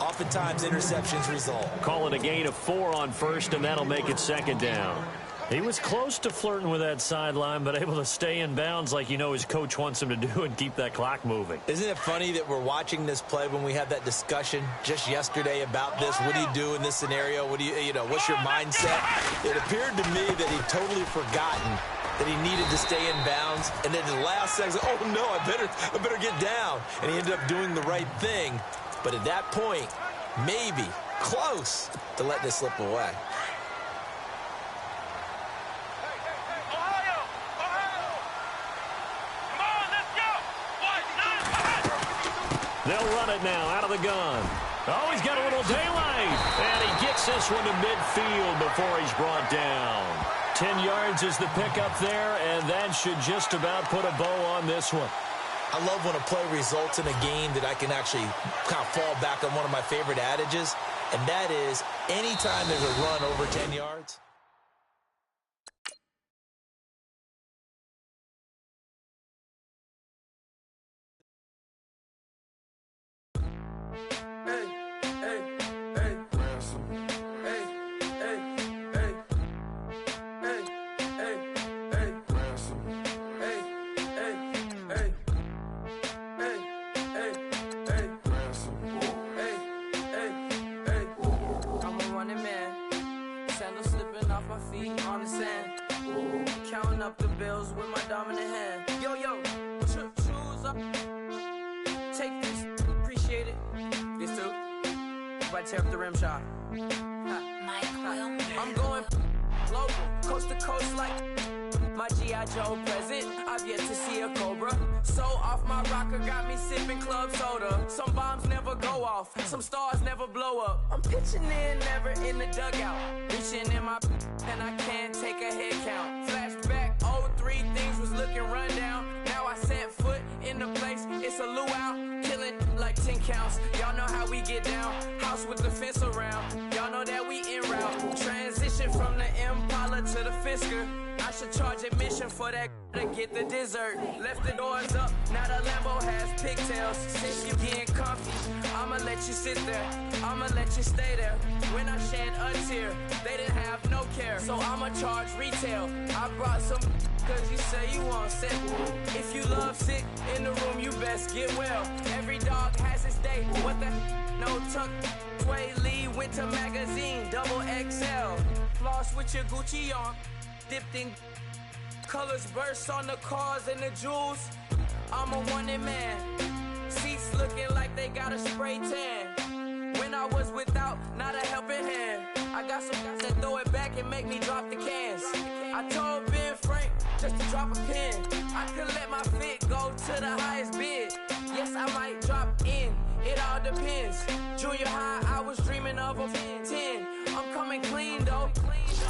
oftentimes interceptions result. Call it a gain of 4 on first, and that'll make it second down. He was close to flirting with that sideline, but able to stay in bounds like you know his coach wants him to do and keep that clock moving. Isn't it funny that we're watching this play when we had that discussion just yesterday about this? What do you do in this scenario? What do you know, what's your mindset? It appeared to me that he'd totally forgotten that he needed to stay in bounds, and then the last second, oh no, I better get down. And he ended up doing the right thing. But at that point, maybe close to letting it slip away. They'll run it now out of the gun. Oh, he's got a little daylight. And he gets this one to midfield before he's brought down. 10 yards is the pickup there, and that should just about put a bow on this one. I love when a play results in a game that I can actually kind of fall back on one of my favorite adages, and that is anytime there's a run over 10 yards, tear up the rim shot. I'm going global, coast to coast like my G.I. Joe present. I've yet to see a Cobra. So off my rocker got me sipping club soda. Some bombs never go off, some stars never blow up. I'm pitching in, never in the dugout. Reaching in my and I can't take a head count. Flashback, 03, things was looking run down. Now I set foot in the place, it's a luau. Killing like 10 counts, y'all know how we get down. House with the fence around, y'all know that we en route. Transition from the Impala to the Fisker. I should charge admission for that to get the dessert. Left the doors up, now the Lambo has pigtails. Since you getting comfy, I'ma let you sit there, I'ma let you stay there. When I shed a tear, they didn't have no care, so I'ma charge retail. I brought some cause you say you want set. If you love sick in the room, you best get well. Every dog has its day, what the no tuck. Sway Lee, Winter Magazine, double XL. Floss with your Gucci on, dipped in colors burst on the cars and the jewels. I'm a wanted man, seats looking like they got a spray tan. When I was without, not a helping hand. I got some guys that throw it back and make me drop the cans. I told Ben Frank just to drop a pin. I could let my fit go to the highest bid. Yes, I might drop in, it all depends. Junior high, I was dreaming of a 10. I'm coming clean though,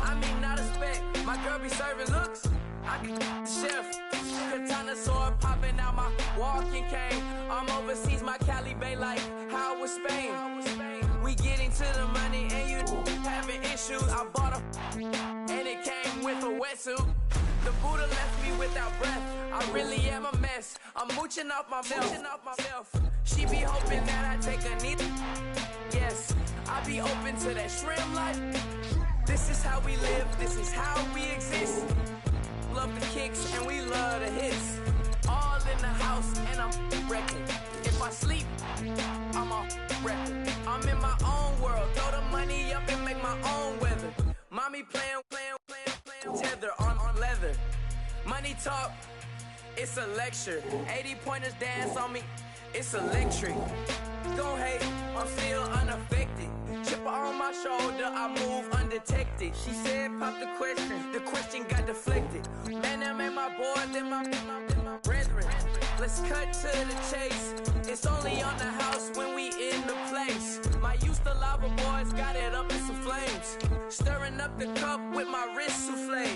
I mean not a spec. My girl be serving looks, I can chef. Katana sword popping out my walking cane. I'm overseas, my Cali Bay like how was Spain. We getting to the money and you having issues. I bought a and it came with a wetsuit. The Buddha left me without breath. I really am a mess. I'm mooching off myself. She be hoping that I take a knee. Yes, I be open to that shrimp life. This is how we live. This is how we exist. Love the kicks and we love the hits. All in the house and I'm wrecking. If I sleep, I'm a wrecking. I'm in my own world. Throw the money up and make my own weather. Mommy playing tether on leather. Money talk, it's a lecture. 80 pointers dance on me, it's electric. Don't hate, I'm still unaffected. Chipper on my shoulder, I move undetected. She said, pop the question got deflected. Man, I made my boys, then my brethren. Let's cut to the chase. It's only on the house when we in the place. My used to lava boys got it up in some flames. Stirring up the cup with my wrist souffle.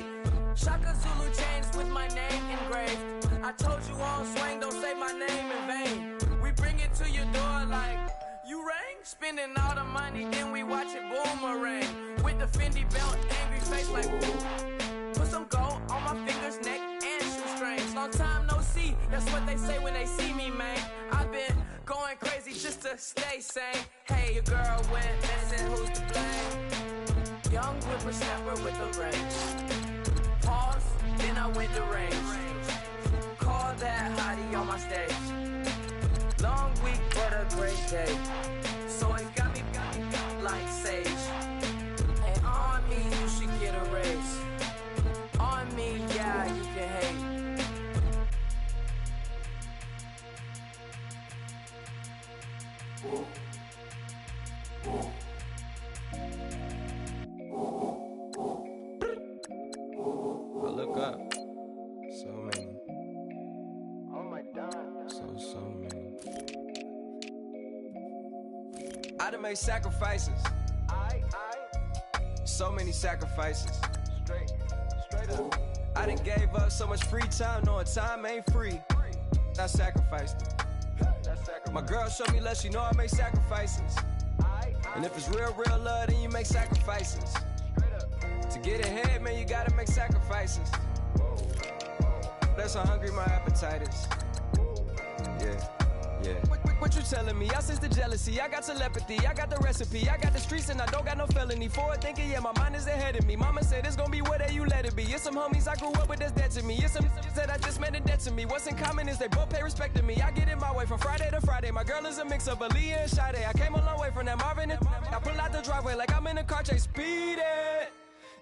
Shaka Zulu chains with my name engraved. I told you on swing, don't say my name in vain. We bring it to your door like, you rang? Spending all the money, then we watch it boomerang. With the Fendi belt, angry face like, put some gold on my fingers, neck, and shoestrings. Long time no see, that's what they say when they see me, man. I've been going crazy just to stay sane. Hey, your girl went missing, who's to blame? Young whippersnapper with the range. Pause, then I went to range. Call that hottie on my stage. Long week, but a great day. So it got me like sage. And on me, you should get a raise. On me, yeah, you can hate. I look up. So many. Oh my God. So many. I done made sacrifices. So many sacrifices. Straight up. I done gave up so much free time, knowing time ain't free. I sacrificed it. My girl showed me love, she know I make sacrifices. And if it's real love, then you make sacrifices. To get ahead, man, you gotta make sacrifices. That's how hungry my appetite is. Yeah. What you telling me? I sense the jealousy, I got telepathy, I got the recipe, I got the streets and I don't got no felony. Forward thinking, yeah, my mind is ahead of me. Mama said it's gonna be whatever you let it be. It's some homies I grew up with that's dead to me. It's some that I just met and dead to me. What's in common is they both pay respect to me. I get in my way from Friday to Friday. My girl is a mix of Aaliyah and Sade. I came a long way from that Marvin and I pull out the driveway like I'm in a car chase speeding.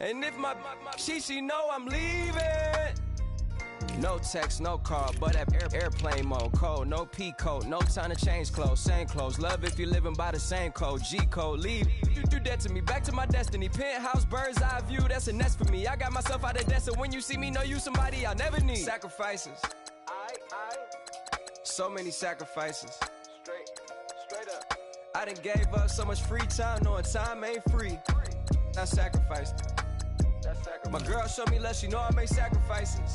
And if my she know I'm leaving. No text, no call, but at airplane mode. Code, no P code, no time to change clothes. Same clothes, love if you living by the same code. G code, leave. You do that to me, back to my destiny. Penthouse, bird's eye view, that's a nest for me. I got myself out of debt, so when you see me, know you somebody I'll never need. Sacrifices. So many sacrifices. Straight up. I done gave up so much free time, knowing time ain't free. I sacrificed it. My girl showed me love, she know I make sacrifices.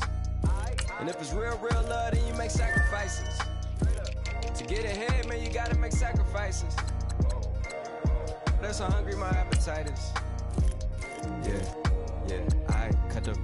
And if it's real love, then you make sacrifices. To get ahead, man, you gotta make sacrifices. That's how hungry my appetite is. Yeah. I cut the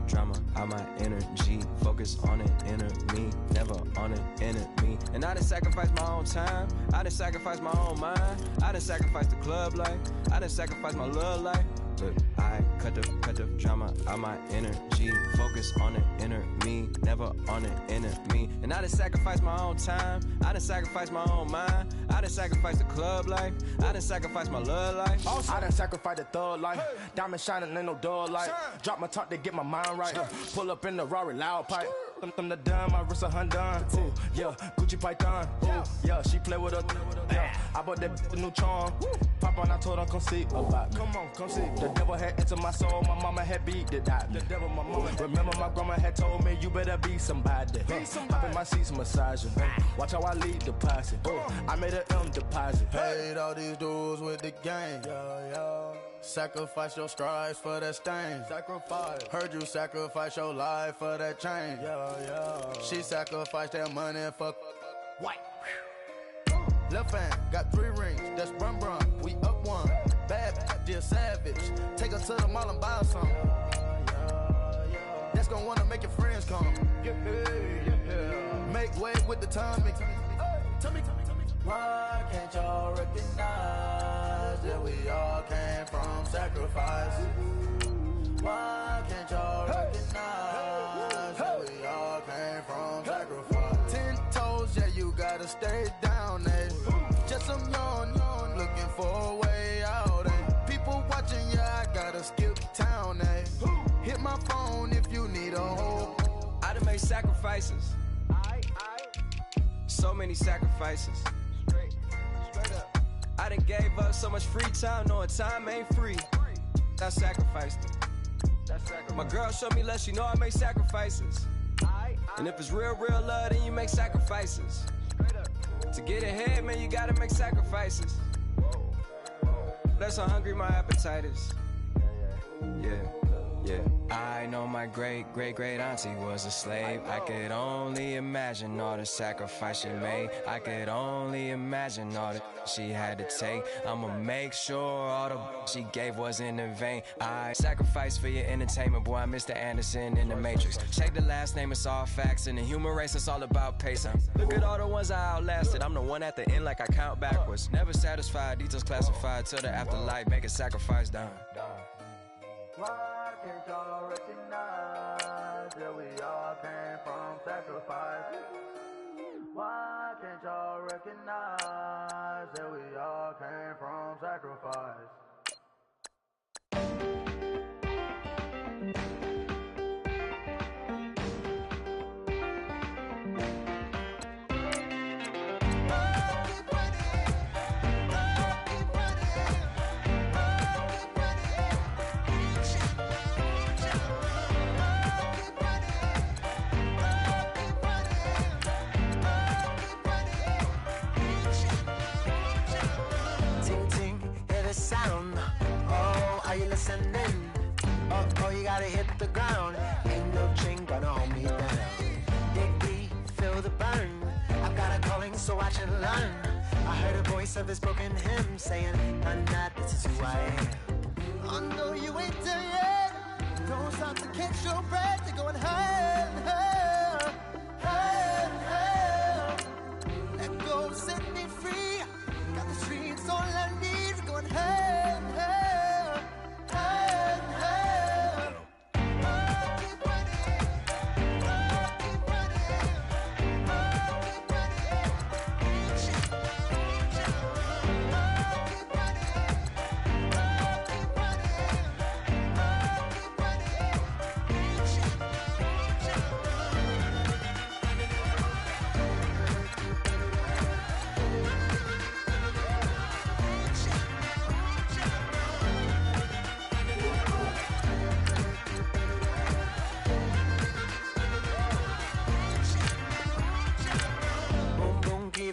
drama out my energy. Focus on it, inner me, never on it, enemy. And I done sacrificed my own time. I done sacrificed my own mind. I done sacrificed the club life. I done sacrificed my love life. But I cut the drama out my energy. Focus on it, inner me, never on it, enemy. And I done sacrificed my own time. I done sacrificed my own mind. I done sacrificed the club life. I done sacrificed my love life. I done sacrificed the thug life. Diamond shining, ain't no dull light. Drop my top to get my mind right. Pull up in the Rari loud pipe. Them the dime, my wrist a Hyundai. Ooh, yeah, Gucci Python. Ooh, yeah, she play with her. Yeah, I bought that new charm. Pop on, I told her come see about. Come on, come see. The devil had entered my soul. My mama had beat it out. The devil, my mama. Remember my grandma had told me you better be somebody. Hop in my seats, massaging. Watch how I lead the posse. I made an M deposit. Paid all these dudes with the game. Sacrifice your strides for that stain. Sacrifice. Heard you sacrifice your life for that change. She sacrificed that money for white. Left hand got 3 rings. That's brum brum. We up one. Bad, dear savage. Take her to the mall and buy her some. That's gonna wanna make your friends come. Make way with the timing. Tell me. Why can't y'all recognize that we all came from sacrifice? Why can't y'all recognize that we all came from sacrifice? 10 toes, yeah, you gotta stay down, eh? Just some yawn, looking for a way out, eh? People watching, yeah, I gotta skip town, eh? Hit my phone if you need a hold. I done made sacrifices. So many sacrifices. I I done gave up so much free time, knowing time ain't free. I sacrificed it. My girl showed me love, she know I make sacrifices. And if it's real love, then you make sacrifices. To get ahead, man, you gotta make sacrifices. That's how hungry my appetite is. Yeah. I know my great auntie was a slave. I could only imagine all the sacrifice she made. I could only imagine all that she had to take. I'ma make sure all the she gave wasn't in vain. I sacrifice for your entertainment, boy. I'm Mr. Anderson in the Matrix. Check the last name, it's all facts. In the human race, it's all about pacing. Look at all the ones I outlasted. I'm the one at the end like I count backwards. Never satisfied, details classified till the afterlife. Make a sacrifice done. Why can't y'all recognize that we all came from sacrifice? Why can't y'all recognize that we all came from sacrifice? Sound. Oh, are you listening? Oh, you gotta hit the ground. Ain't no chain gonna hold me down. Dig deep, feel the burn. I've got a calling, so watch and learn. I heard a voice of this broken hymn saying, nah, this is who I am. I know you ain't there yet. Don't stop to catch your breath. You're going higher and higher, higher and higher. Let go, set me free. Got the streets all I need. Going higher and higher, higher and higher. Keep running, keep running, keep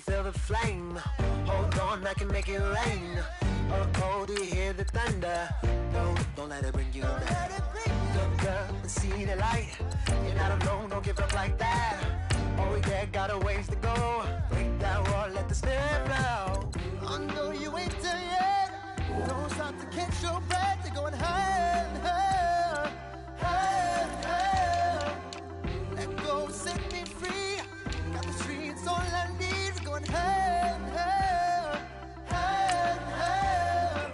Feel the flame, hold on, I can make it rain. Oh, do you hear the thunder? Don't let it bring you down. Look up and see the light. You're not alone, don't give up like that. Oh yeah, got a ways to go. Break that wall, let the spirit flow. I know you ain't there yet. Don't stop to catch your breath. You're going higher and higher, higher and higher. Let go, set me free. Got the streets all I need. Going higher and higher, higher and higher.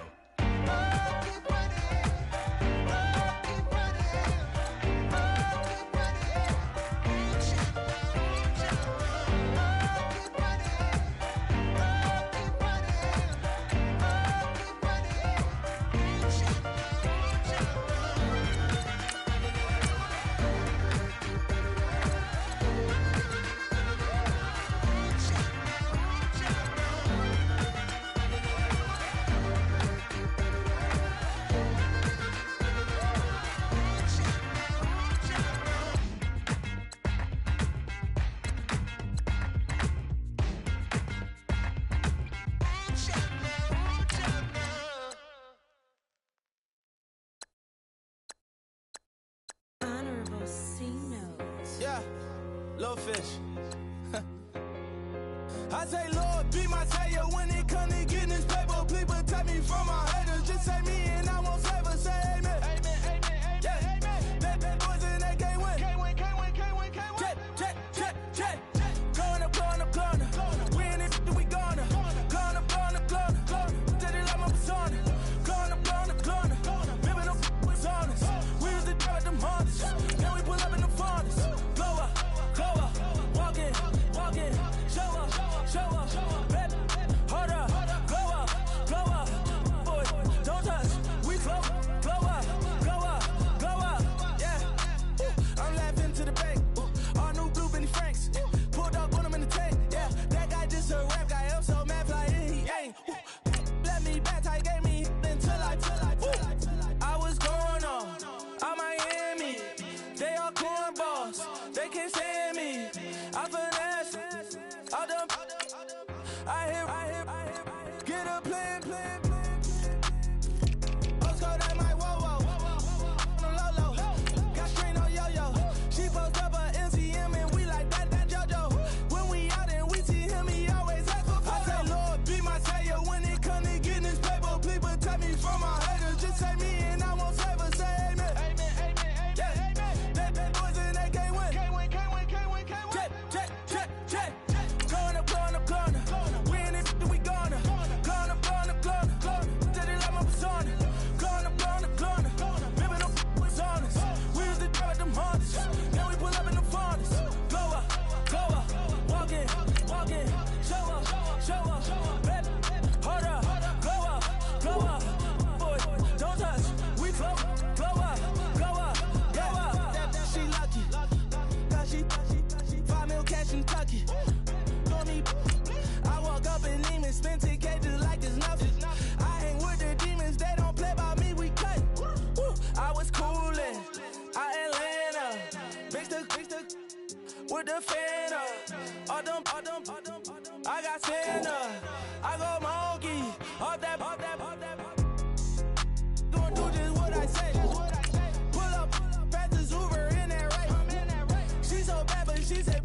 Keep running, keep running, keep Little fish. I say, Lord, be my savior when it comes to getting this paper. Please protect me from my haters. Just say me and I won't favor. Say amen. Amen, amen, amen, yeah. Amen. That boys and they can't win. Can't win, can't win, can't win, can't win. Check. Going up. Win it, we gonna. Going up. Did it like my persona. Going up. Ripping them was honest. We was the drug them hardest. Then we pull up in the furnace. Glow up. Walking. Show up. Baby, hold up. Glow up. Boy, just say me and I won't save us. Say amen. Yeah. Bad boys and they can't win. Jet. Going up. We in it, we gonna. Going up. Did it like my persona. Going up. Remember them was honest. We used to drive at them Hondas. Now we pull up in the Fondas. Go up. Walk in. Show up. Baby, hold up. Go up. Boy, don't touch. We flow up. She lucky. Cause she 5 mil cash in Tucky. Know me. I walk up in Neiman, spend 10K just like it's nothing. I hang with the demons, they don't play by me, we cut. I was coolin', Atlanta. Mixed with the fan up. All them, I got Santa. I go monkey. All that. Gonna do just what I say. Pull up, fast Uber in that race. She so bad, but she said.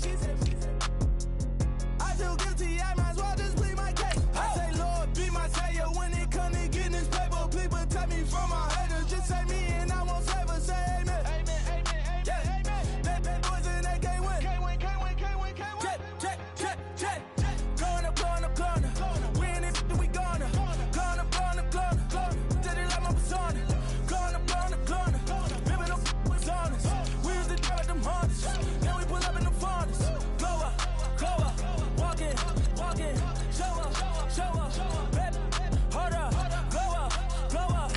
I feel guilty, I might as well just plead my case. I say, Lord, be my savior when it come to getting this paper. Please protect me from my haters. Just say me and I won't save us. Say amen. Yeah. Bad boys and they can't win. Jet. Going up. We in it, we gonna. Going up. Did it like my persona. Going up. Remember them was honest. We used to drive at them Hondas. Now we pull up in the Fondas. Go up. Walk in. Show up. Baby, hold up. Go up.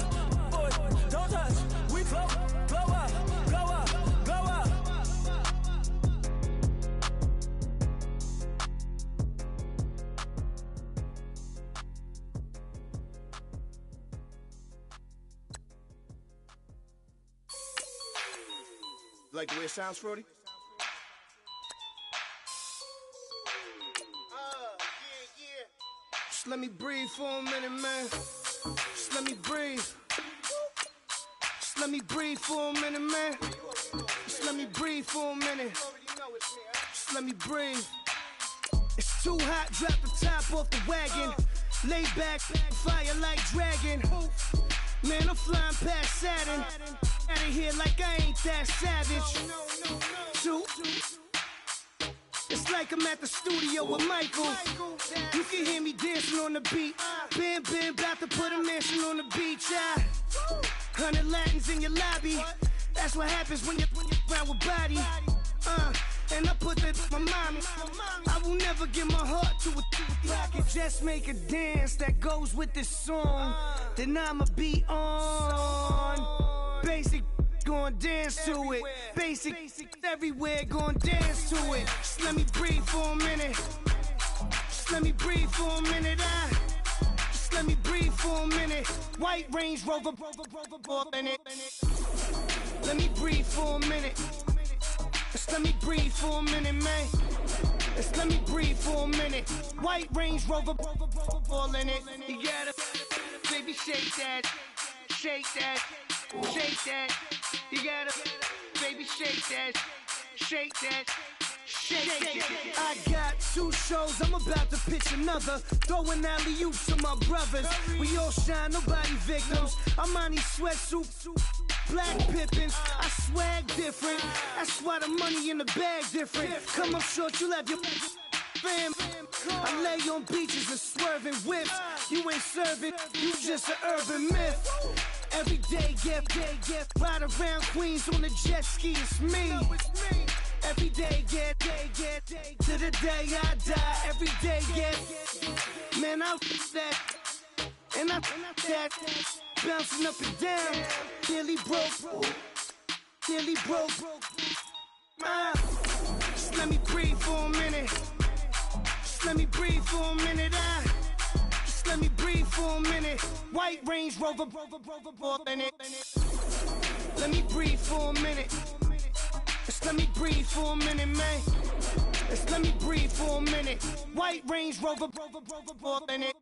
Boy, don't touch. We flow up. Like the way it sounds, Frody? Just let me breathe for a minute, man. Just let me breathe. Just let me breathe for a minute, man. Just let me breathe for a minute. Just let me breathe. It's too hot, drop the top off the wagon. Lay back, fire like dragon. Man, I'm flying past Saturn. Out of here like I ain't that savage. Two. It's like I'm at the studio with Michael. You can hear me dancing on the beat. Bam, about to put a mansion on the beach. 100 Latins in your lobby. That's what happens when you're around with body. And I put that in my mommy. I will never give my heart to a I can just make a dance that goes with this song. Then I'ma be on. Basic, gon' dance to it. Basic, everywhere, gon' dance to it. Just let me breathe for a minute. Just let me breathe for a minute. Just let me breathe for a minute. White Range Rover, in it. Let me breathe for a minute. Just let me breathe for a minute, man. Just let me breathe for a minute. White Range Rover, all in it. You gotta, baby, shake that. You gotta, baby, shake that. I got 2 shows, I'm about to pitch another. Throwing alley-oops to my brothers. We all shine, nobody victims. I'm on these sweatsuits, black Pippins. I swag different. That's why the money in the bag different. Come up short, you'll have your fam. I lay on beaches and swerving whips. You ain't serving, you just an urban myth. Every day, get ride around Queens on the jet ski, it's me. Every day, get to the day I die. Every day, get man, I that and I that bouncing up and down. Nearly broke. Just let me breathe for a minute. Just let me breathe for a minute. Just let me breathe for a minute. White Range Rover, in it. Let me breathe for a minute. Just let me breathe for a minute, man. Just let me breathe for a minute. White Range Rover, in it.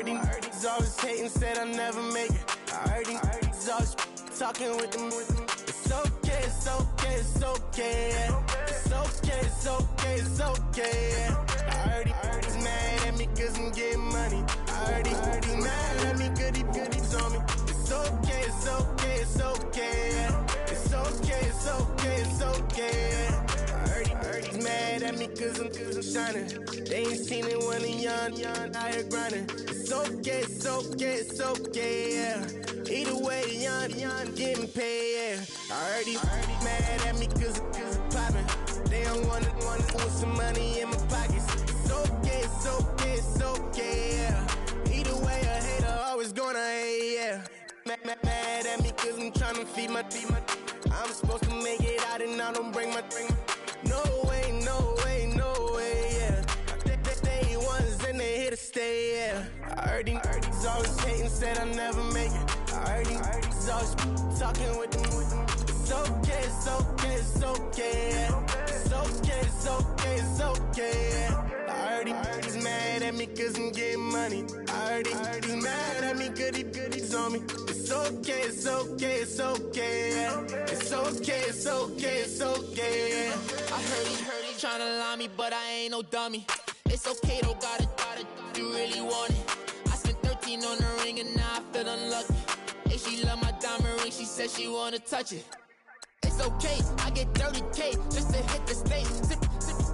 heard these always hating, said I'll never make it. I heard these always talking with them. It's okay, it's okay, it's okay, yeah. It's okay, it's okay, it's okay, yeah. I heard he's mad at me cause I'm getting money. I heard he's mad at me cause he's on me. It's okay, it's okay, it's okay, yeah. It's okay, it's okay, it's okay, yeah. I heard he's mad at me cause I'm shining. They ain't seen it when I'm young, out here grinding. It's okay, it's okay, it's okay, yeah. Either way, young, getting paid, yeah. I heard he's mad at me cause I'm popping. They don't wanna put some money in my pockets. It's okay, it's okay, it's okay, yeah. Either way, a hater always gonna hate, yeah. Mad at me cause I'm tryna feed my I'm supposed to make it out and I don't bring my No way, no way, no way, yeah. They ones and they here to stay, yeah. I heard these always hating, said I'll never make it. I heard these always talking with them. It's okay, it's okay, it's okay, yeah. It's okay, it's okay, it's okay, yeah. I heard he's mad at me cause I'm getting money. I heard he's mad at me cause he's on me. It's okay, it's okay, it's okay, yeah. It's okay, it's okay, it's okay, yeah. I heard he tryna lie me, but I ain't no dummy. It's okay though, got it, you really want it. I spent 13 on the ring and now I feel unlucky. Hey, she love my diamond ring, she said she wanna touch it. It's okay, I get 30K just to hit the stage. Sip,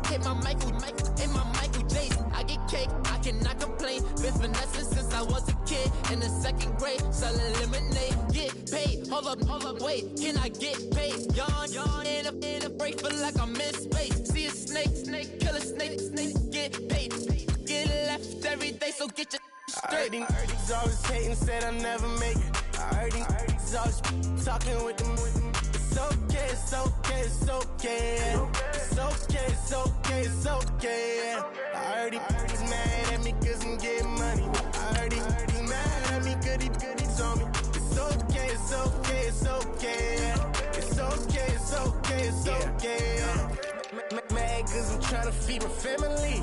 hit my Michael, in my Michael J's. I get cake, I cannot complain. Been finessing since I was a kid. In the second grade, selling lemonade. Get paid, hold up, wait, can I get paid? Yawn, in a break, feel like I'm in space. See a snake, kill a snake, get paid. Get left every day, so get your straight. I heard he's always hating, said I'll never make it. I heard he's always talking with them. It's okay, it's okay, it's okay, yeah. It's okay, it's okay, it's okay, yeah. I heard he's mad at me cause I'm getting money. I heard he's mad at me cause he's on me. It's okay, it's okay, it's okay, yeah. It's okay, it's okay, it's okay, yeah. Mad cause I'm tryna feed my family.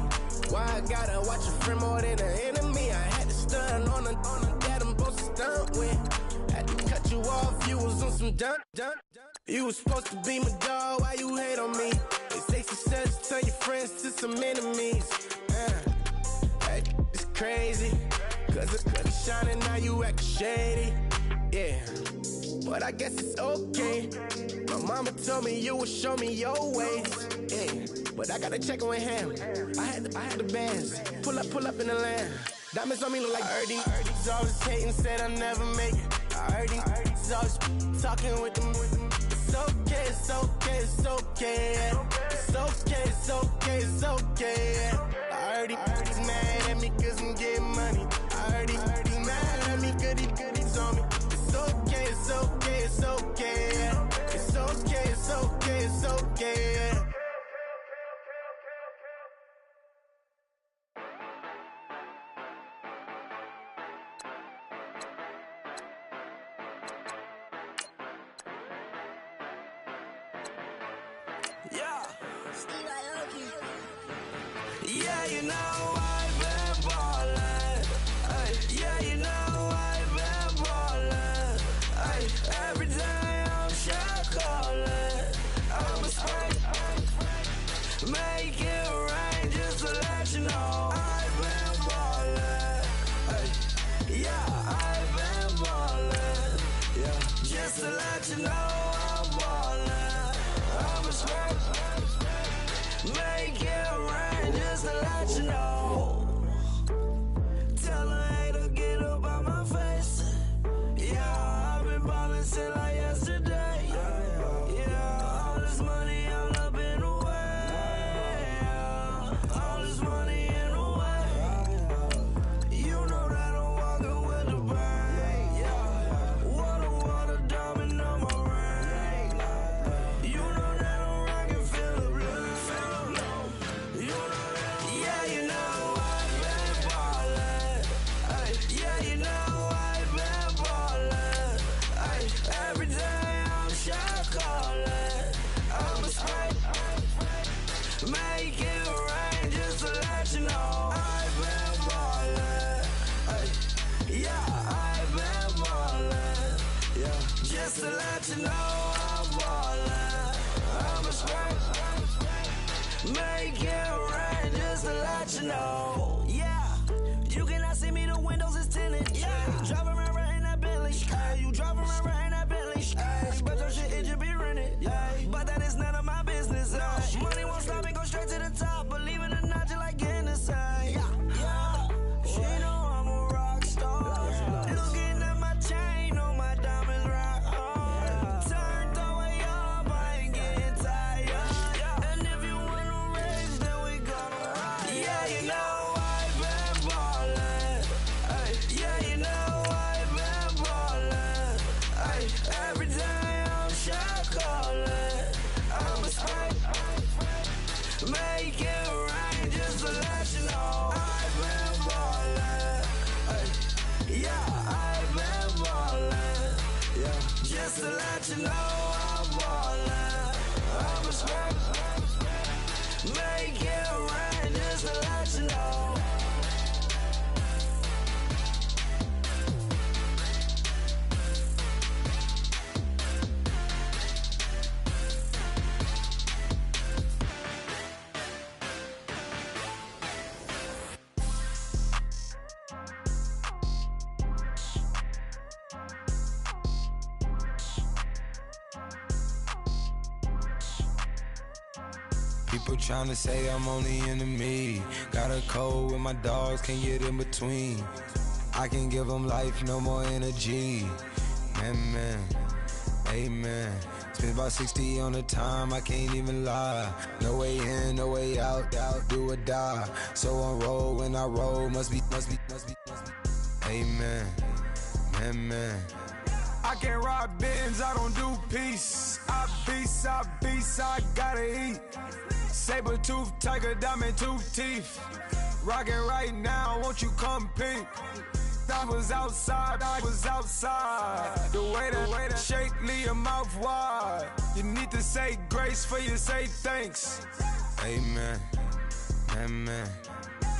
Why I gotta watch a friend more than an enemy? I had to stun on a that I'm supposed to stunt with. Had to cut you off, you was on some dun. You was supposed to be my dog, why you hate on me? They say success, turn your friends to some enemies. Hey, it's crazy, cause it's shining, now you acting shady. Yeah, but I guess it's okay. My mama told me you would show me your ways. Yeah, but I gotta check with him. I had the bands. Pull up in the land. Diamonds on me look like Erdy. He's always hating, said I'll never make it. I heard he's always talking with them. It's okay, it's okay, it's okay, yeah. It's okay, it's okay, it's okay, yeah. I heard he's mad at me cause I'm getting money. I heard he's mad at me cause he's on me. It's okay, it's okay, it's okay, yeah. It's okay, it's okay, it's okay, yeah. Yeah, you know I've been ballin'. Ay, yeah, you know I've been ballin'. Ay, every day I'm shot callin'. I'm a spray, make it rain just to let you know I've been ballin'. Ay, yeah, I've been ballin'. Yeah, just to let you know I'm ballin'. I'm a spray, make it rain just to let you know. Tell a hater get up on my face. Yeah, I've been ballin' since like yesterday. Yeah, all this money all up in the way. All this money in the way. You know that I'm walking with the bang. Yeah, water, diamond on my ring. You know that I'm rockin', feel the blood. You know that, yeah, you know I've been ballin'. Ay, yeah, you know I've been ballin'. Ay, every day I'm shot callin'. I'm a spray, make it rain just to let you know I've been ballin'. Ay, Make it rain just to let you know. Yeah, you cannot see me, the windows is tinted. Yeah, driving around right in that Bentley. Hey, you driving around right in that Bentley. Hey, but your shit, it just be rented. Hey, but that is none of my business. Hey, money won't stop me, go straight to the top. Believe it or not, just like getting the same. Yeah, she know I'm a rock star. Looking at my chain on my diamonds right hard. Turned the way up, I ain't getting tired. And if you wanna race, then we gonna ride. Yeah, you know I've been ballin'. Ay, yeah, you know I've been ballin'. Ay, every day I'm shot callin'. I'm a spray. Make it rain just to let you know I've been ballin'. Ay, yeah, I've been ballin'. Yeah, just to let you know I'm ballin'. I'm a spray. Make it rain just to let you know. People tryna say I'm only enemy. Got a code with my dogs, can't get in between. I can give them life, no more energy. Amen, amen. Spent about 60 on the time, I can't even lie. No way in, no way out, do or die. So on roll, when I roll, must be. Amen, amen. I can't ride Benz, I don't do peace. I beast, I gotta eat. Saber tooth, tiger, diamond tooth teeth. Rockin' right now, won't you come peep? I was outside. The way that shake, leave your mouth wide. You need to say grace for you say thanks. Amen, amen.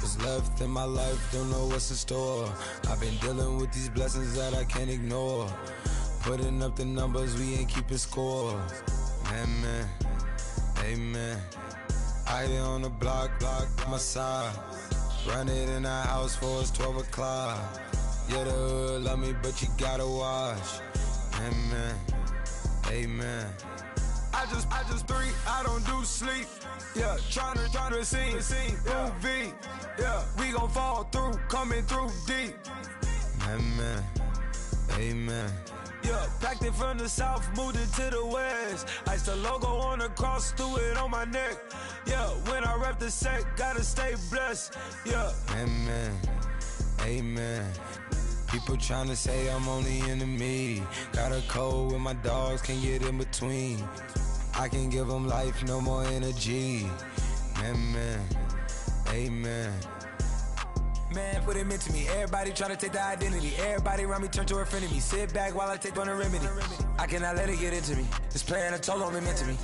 What's left in my life, don't know what's in store. I've been dealing with these blessings that I can't ignore. Putting up the numbers, we ain't keeping score. Amen, amen. I be on the block, my side. Run it in the house for it's 12 o'clock. Yeah, the hood love me, but you gotta watch. Amen, amen. I just three, I don't do sleep. Yeah, tryna see movie. Yeah, we gon' fall through, coming through deep. Amen, amen. Yeah, packed it from the south, moved it to the west. Iced the logo on the cross, threw it on my neck. Yeah, when I rep the set, gotta stay blessed. Yeah. Amen, amen. People tryna say I'm only enemy. Got a code with my dogs, can't get in between. I can give them life, no more energy. Amen, amen. Man, what it meant to me. Everybody trying to take the identity. Everybody around me turn to a friend of me. Sit back while I take on the remedy. I cannot let it get into me. This playing a toll on me, meant to me.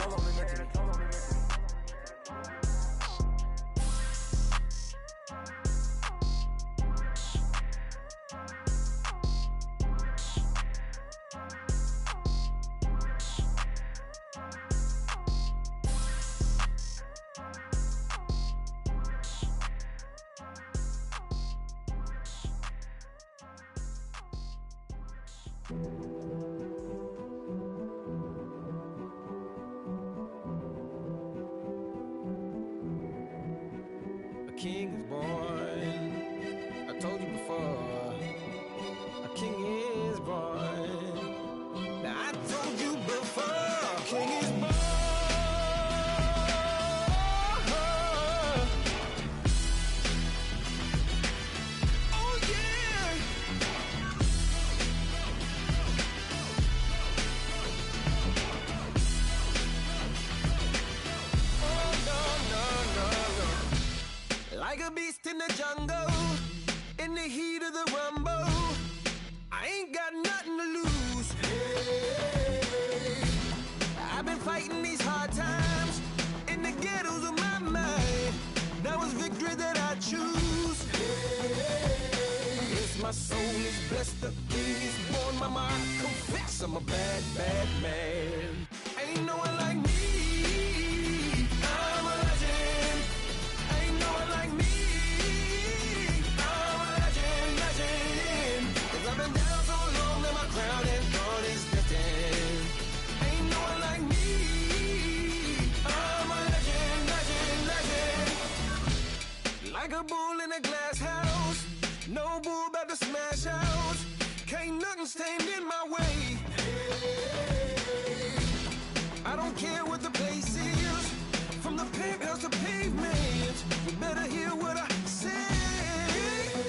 A king is born. I told you before. A king is born. Now I told you before. A king is born. Oh yeah. Like a beast in the jungle, in the heat of the rumble, I ain't got nothing to lose. Hey, I've been fighting these hard times in the ghettos of my mind. Now it's victory that I choose. Hey, yes, my soul is blessed, the king is born. Mama, I confess I'm a bad, bad man. Ain't no one like me. I'm a legend. a bull in a glass house. No bull about to smash out. Can't nothing stand in my way. I don't care what the place is. From the penthouse to pavement, you better hear what I say.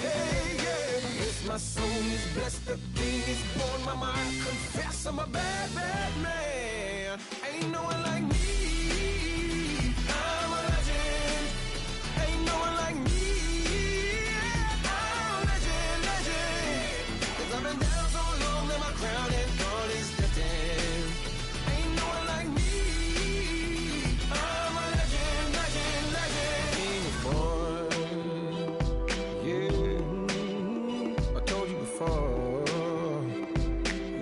Hey, yeah. If my soul is blessed, the king is born. My mind confess I'm a bad, bad man. Ain't no one like me. I'm a legend. Ain't no one like me. I'm a legend, legend. 'Cause I've been down so long that my crown and God is destined. Ain't no one like me. I'm a legend, legend, legend. King is born. Yeah, I told you before.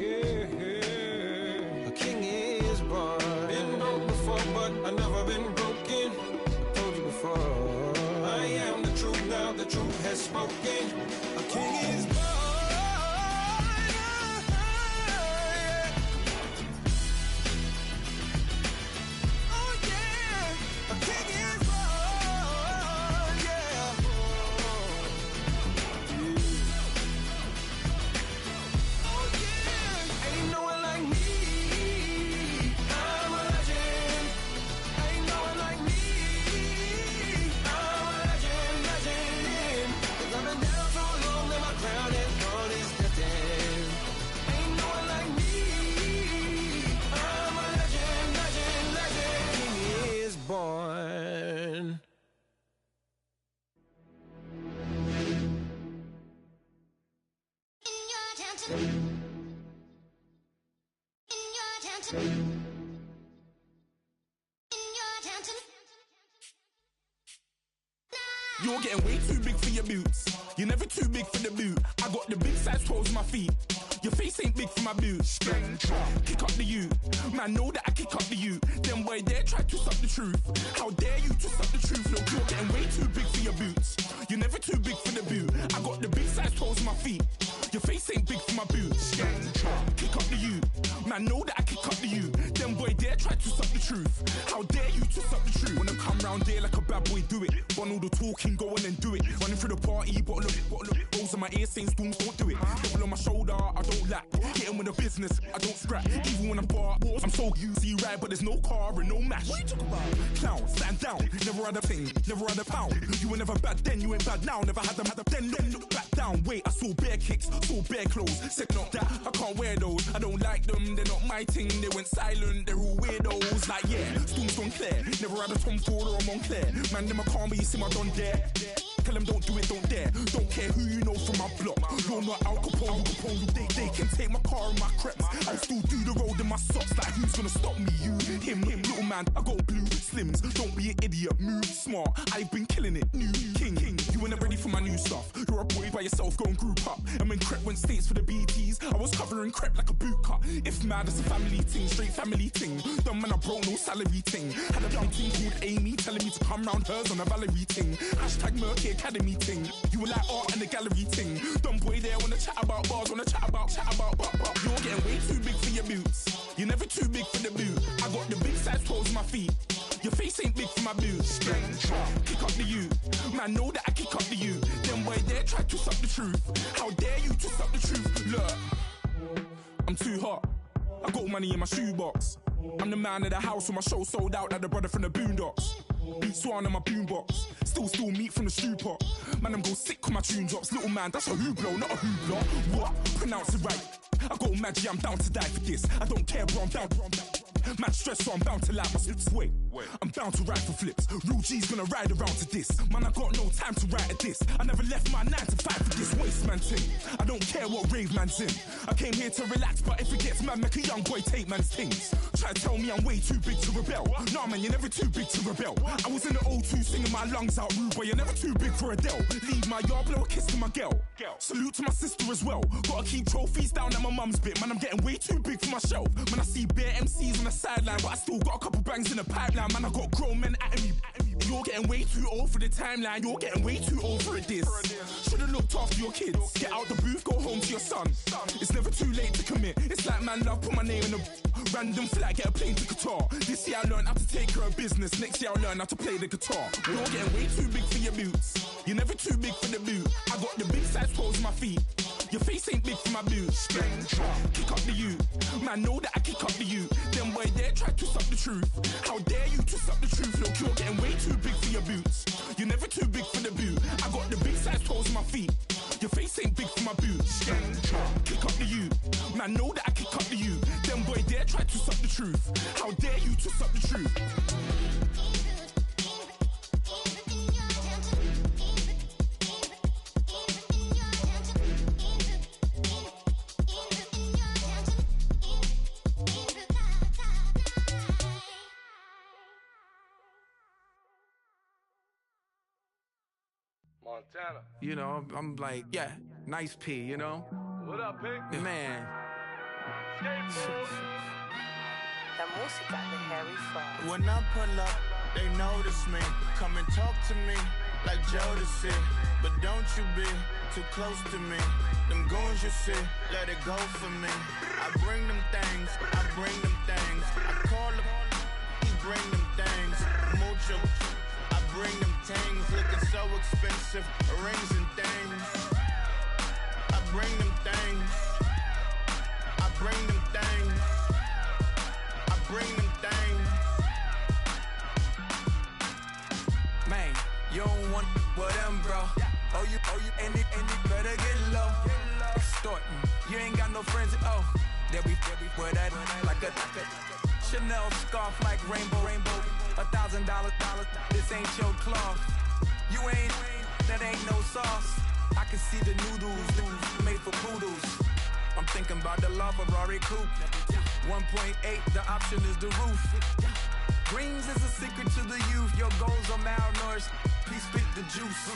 Yeah, a king is born. Been broke before, but I've never been broken. I told you before. I am the truth now, the truth has spoken. A king is born. Oh yeah, a king is born. Yeah. Oh yeah, ain't no one like me. I'm a legend. Ain't no one like me. I'm a legend, legend. 'Cause I've been down so long that my crown and God is destined. Ain't no one like me. I'm a legend, legend, legend. King is born. You're getting way too big for your boots. You're never too big for the boot. I got the big size toes on my feet. Your face ain't big for my boots. Kick up the you. Man, know that I kick up the you. Them boy there try to suck the truth. How dare you to suck the truth? Look, you're getting way too big for your boots. You're never too big for the boot. I got the big size toes on my feet. Your face ain't big for my boots. Kick up the you. Man, know that I kick up the you. Them boy there try to suck the truth. How dare you to suck the truth? When I come round there like a bad boy, do it. Want all the talking, go on and do it. Running through the party, bottle up. Rolls on my ear saying storms, don't do it. Double on my shoulder, I don't lack. Getting with the business, I don't scrap. Even when I'm bar, I'm so easy right, but there's no car and no match. What you talking about? Clown, stand down. Never had a thing, never had a pound. You were never bad then, you ain't bad now. Never had them, then look back down. Wait, I saw bare kicks, saw bare clothes. Said not that, I can't wear those. I don't like them, they're not my thing. They went silent, they're all weirdos. Like yeah, storms don't clear. Never had a Tom Ford or a Montclair. Man, them I can't, but you see my don dare. Tell them don't do it, don't dare. Don't care who you know from my block. You're not Al Capone, they can take my car and my crepes. I'll still do the road in my socks. Like who's gonna stop me? You, him, little man. I got blue slims. Don't be an idiot, move smart. I've been killing it, new king. You weren't ready for my new stuff. You're a boy by yourself, go and group up. And when Crep went states for the BTs, I was covering Crep like a boot cut. If mad, it's a family thing, straight family thing. Dumb man, I broke no salary thing. Had a young thing called Amy telling me to come round hers on a Valerie thing. Hashtag Murky Academy thing. You were like art and the gallery thing. Dumb boy there wanna chat about bars, wanna chat about. You're getting way too big for your boots. You're never too big for the boot. I got the big size toes on my feet. Your face ain't big for my boots. Kick up the you. Man, know that I kick up the you. Them boy there try to suck the truth. How dare you to suck the truth? Look, I'm too hot. I got money in my shoebox. I'm the man of the house when my show sold out like the brother from the Boondocks. Beat Swan in my boombox. Still meat from the stew pot. Man, I'm go sick when my tune drops. Little man, that's a hooplo, not a hoopla. What? Pronounce it right. I go Maggie, I'm down to die for this. I don't care, bro, I'm down. Man stressed, so I'm bound to like my slips. Wait, I'm bound to ride for flips. Real G's gonna ride around to this. Man, I got no time to write at this. I never left my 9 to 5 for this waste man thing. I don't care what rave man's in. I came here to relax, but if it gets mad, make a young boy take man's things. Try to tell me I'm way too big to rebel. Nah, man, you're never too big to rebel. I was in the O2 singing my lungs out rude, but you're never too big for Adele. Leave my yard, blow a kiss to my girl. Salute to my sister as well. Gotta keep trophies down at my mum's bit. Man, I'm getting way too big for my shelf. Man, I see bare MCs on the sideline, but I still got a couple bangs in the pipeline. Man, I got grown men at me. You're getting way too old for the timeline. You're getting way too old for a diss. Should've looked after your kids. Get out the booth, go home to your son. It's never too late to commit. It's like man love, put my name in the Random flight, get a plane to Qatar. This year I learned how to take care of business. Next year I'll learn how to play the guitar. You're getting way too big for your boots. You're never too big for the boot. I got the big size toes on my feet. Your face ain't big for my boots. Kick up the you. Man, know that I kick up the you. Them boy there try to twist up the truth. How dare you twist up the truth? Look, you're getting way too big for your boots. You're never too big for the boot. I got the big size toes on my feet. Your face ain't big for my boots. Kick up the you. Man, know that I kick up the you. Them boy there try to twist up the truth. How dare you twist up the truth? Montana. You know, I'm like, yeah, nice P, you know? What up, Pink? Man. La música de Harry Fraud. When I pull up, they notice me. Come and talk to me like Jodeci. But don't you be too close to me. Them goons you see, let it go for me. I bring them things, I bring them things. I call them, he bring them things. Mucho, I bring them things. Looking so expensive, rings and things. I bring them things. I bring them things. I bring them things. Man, you don't want with them, bro. Oh, you, and it better get low. Extorting, you ain't got no friends. Oh, there we wear that like a Chanel scarf like rainbow. $1,000, this ain't your cloth. You ain't, that ain't no sauce. I can see the noodles made for poodles. I'm thinking about the LaFerrari coupe. 1.8, the option is the roof. Greens is a secret to the youth. Your goals are malnourished. Please spit the juice.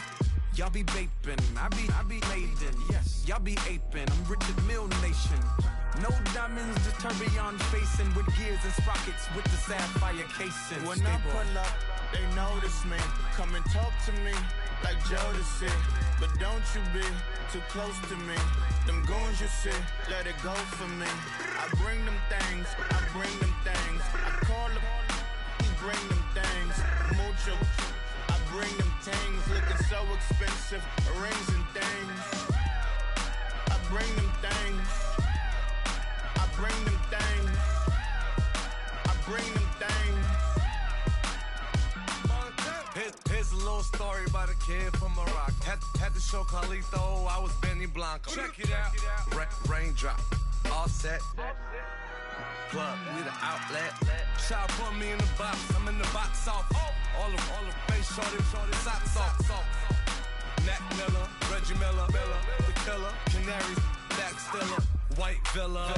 Y'all be vaping, I be laden. Yes, y'all be aping. I'm Richard Mill Nation. No diamonds, just tourbillon facing with gears and sprockets with the sapphire casing. When I pull up, they notice me. Come and talk to me like Jodeci. But don't you be too close to me. Them goons you see, let it go for me. I bring them things, I bring them things. I call them, he bring them things. Mucho, I bring them things. Looking so expensive, rings and things. I bring them things. I bring them things. I bring them things. Here's a little story about a kid from Morocco. Had to show Carlito I was Benny Blanco. Check it out. Raindrop, all set. Plug, we the outlet. Child put me in the box, I'm in the box off. All the face shorty, socks off. Nat Miller, Reggie Miller, the killer, Canaries, back stiller, white villa,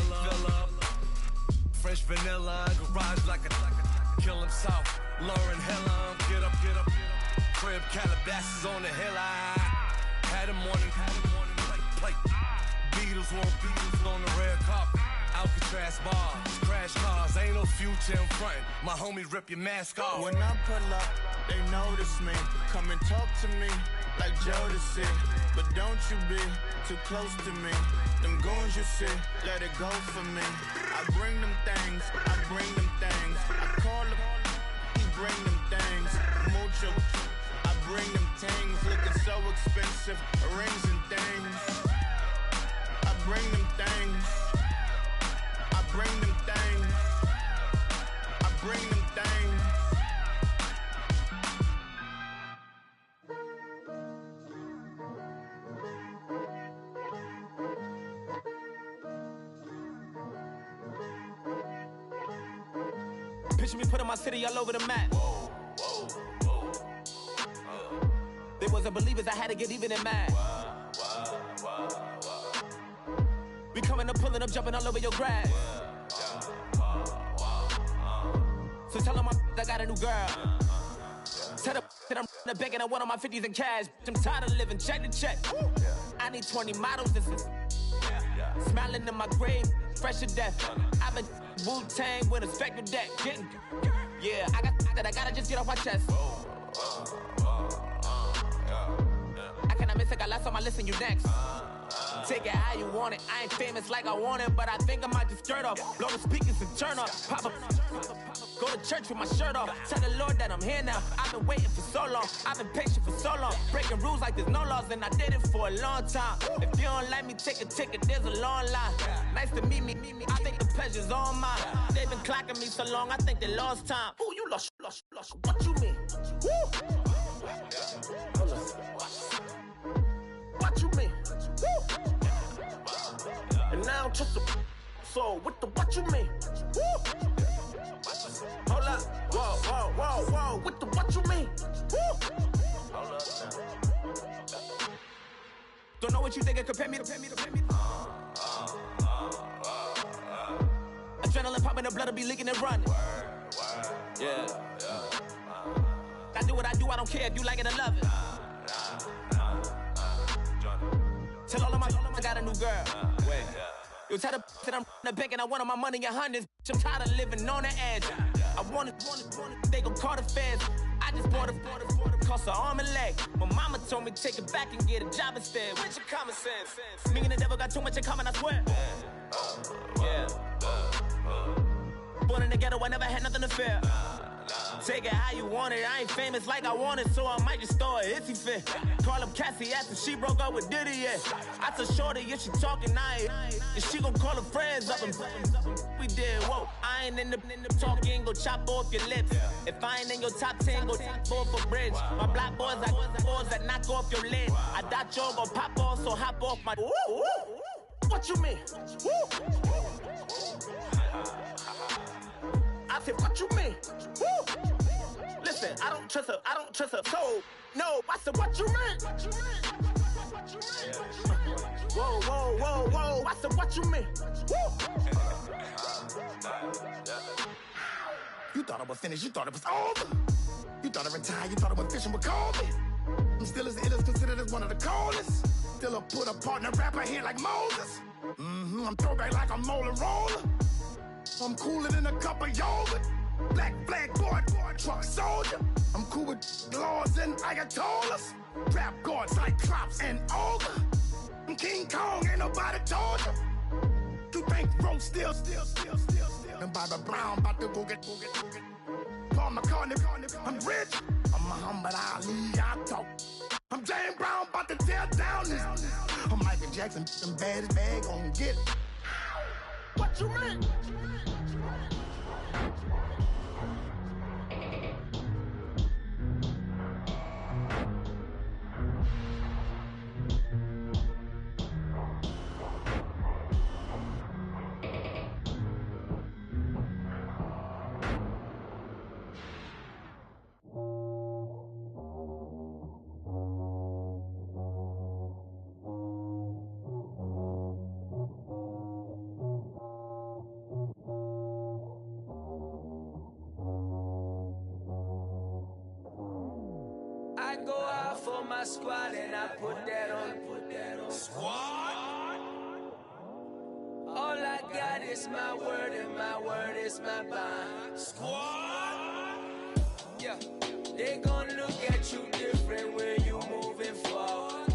fresh vanilla, garage like a kill him south. Lauren Hiller, get up. Crib Calabasas on the hill. I had him morning, plate. Beatles on the red carpet. Alcatraz bars, crash cars, ain't no future in front. My homies rip your mask off. When I pull up, they notice me. Come and talk to me like Jodeci. But don't you be too close to me. Them goons you see, let it go for me. I bring them things, I bring them things. I call them, he bring them things. Mucho, I bring them things. Looking so expensive, rings and things. I bring them things. I bring them things. I bring them things. Picture me putting my city all over the map. They wasn't believers, I had to get even in mad. We coming up, pulling up, jumping all over your grass. So tell them I got a new girl. Tell them that I'm begging, I want all my 50s in cash. I'm tired of living check to check. I need 20 models, this is smiling in my grave, fresh to death. I've been Wu-Tang with a spectral deck. Yeah, I gotta just get off my chest. I cannot miss it, got lots on my list and you next. Take it how you want it. I ain't famous like I want it, but I think I might just skirt off. Blow the speakers and turn up. Pop up. Go to church with my shirt off. Tell the Lord that I'm here now. I've been waiting for so long. I've been patient for so long. Breaking rules like there's no laws, and I did it for a long time. If you don't like me, take a ticket. There's a long line. Nice to meet me. I think the pleasure's all mine. They've been clocking me so long, I think they lost time. Ooh, you lost. What you mean? Woo! What you mean? Woo! And now I'm just a so what you mean? Woo! Hold up. Whoa. What you mean? Woo! Hold up now. Don't know what you think it compare me to. Adrenaline popping, the blood will be leaking and running. Yeah. I do what I do, I don't care if you like it or love it. Tell all of my I got a new girl. Wait. You tell the that I'm the bank and I want all my money in hundreds. I'm tired of living on the edge. I want it, they gon' call the feds. I just bought a cost an arm and leg. My mama told me take it back and get a job instead. Where's your common sense? Me and the devil got too much in common, I swear. Yeah. Born in the ghetto, I never had nothing to fear. Take it how you want it. I ain't famous like I want it, so I might just throw a hissy fit. Call up Cassie after she broke up with Diddy, yeah. I told Shorty if she talking, and she gon' call her friends up and we did, whoa. I ain't in the talking, go chop off your lips. If I ain't in your top 10, go top 4 for bridge. My black boys like boys that knock off your lid. I thought y'all gon' pop off, so hop off my. What you mean? I said, what you mean? Woo! Listen, I don't trust her, so, no, I said, what you mean? Whoa, I said, what you mean? Woo! You thought I was finished, you thought it was over. You thought I retired, you thought I went fishing with Kobe. I'm still as ill as considered as one of the coldest. Still a put a partner rapper here like Moses. I'm throwback like a molar roller. I'm cooler than a cup of yogurt. Black flag boy, truck soldier. I'm cool with laws and ayatollahs. Trap guards like Klops and Olga. I'm King Kong, ain't nobody told you. You think Rose still. And Bobby Brown about to go get. Paul McCartney, I'm rich. I'm Muhammad Ali, I talk. I'm James Brown, about to tear down this. I'm Michael Jackson, them bad as bad gon' get it. What you mean? I go out for my squad and I put that on. Squad? All I got is my word and my word is my bond. Squad? Yeah. They gon' look at you different when you moving forward.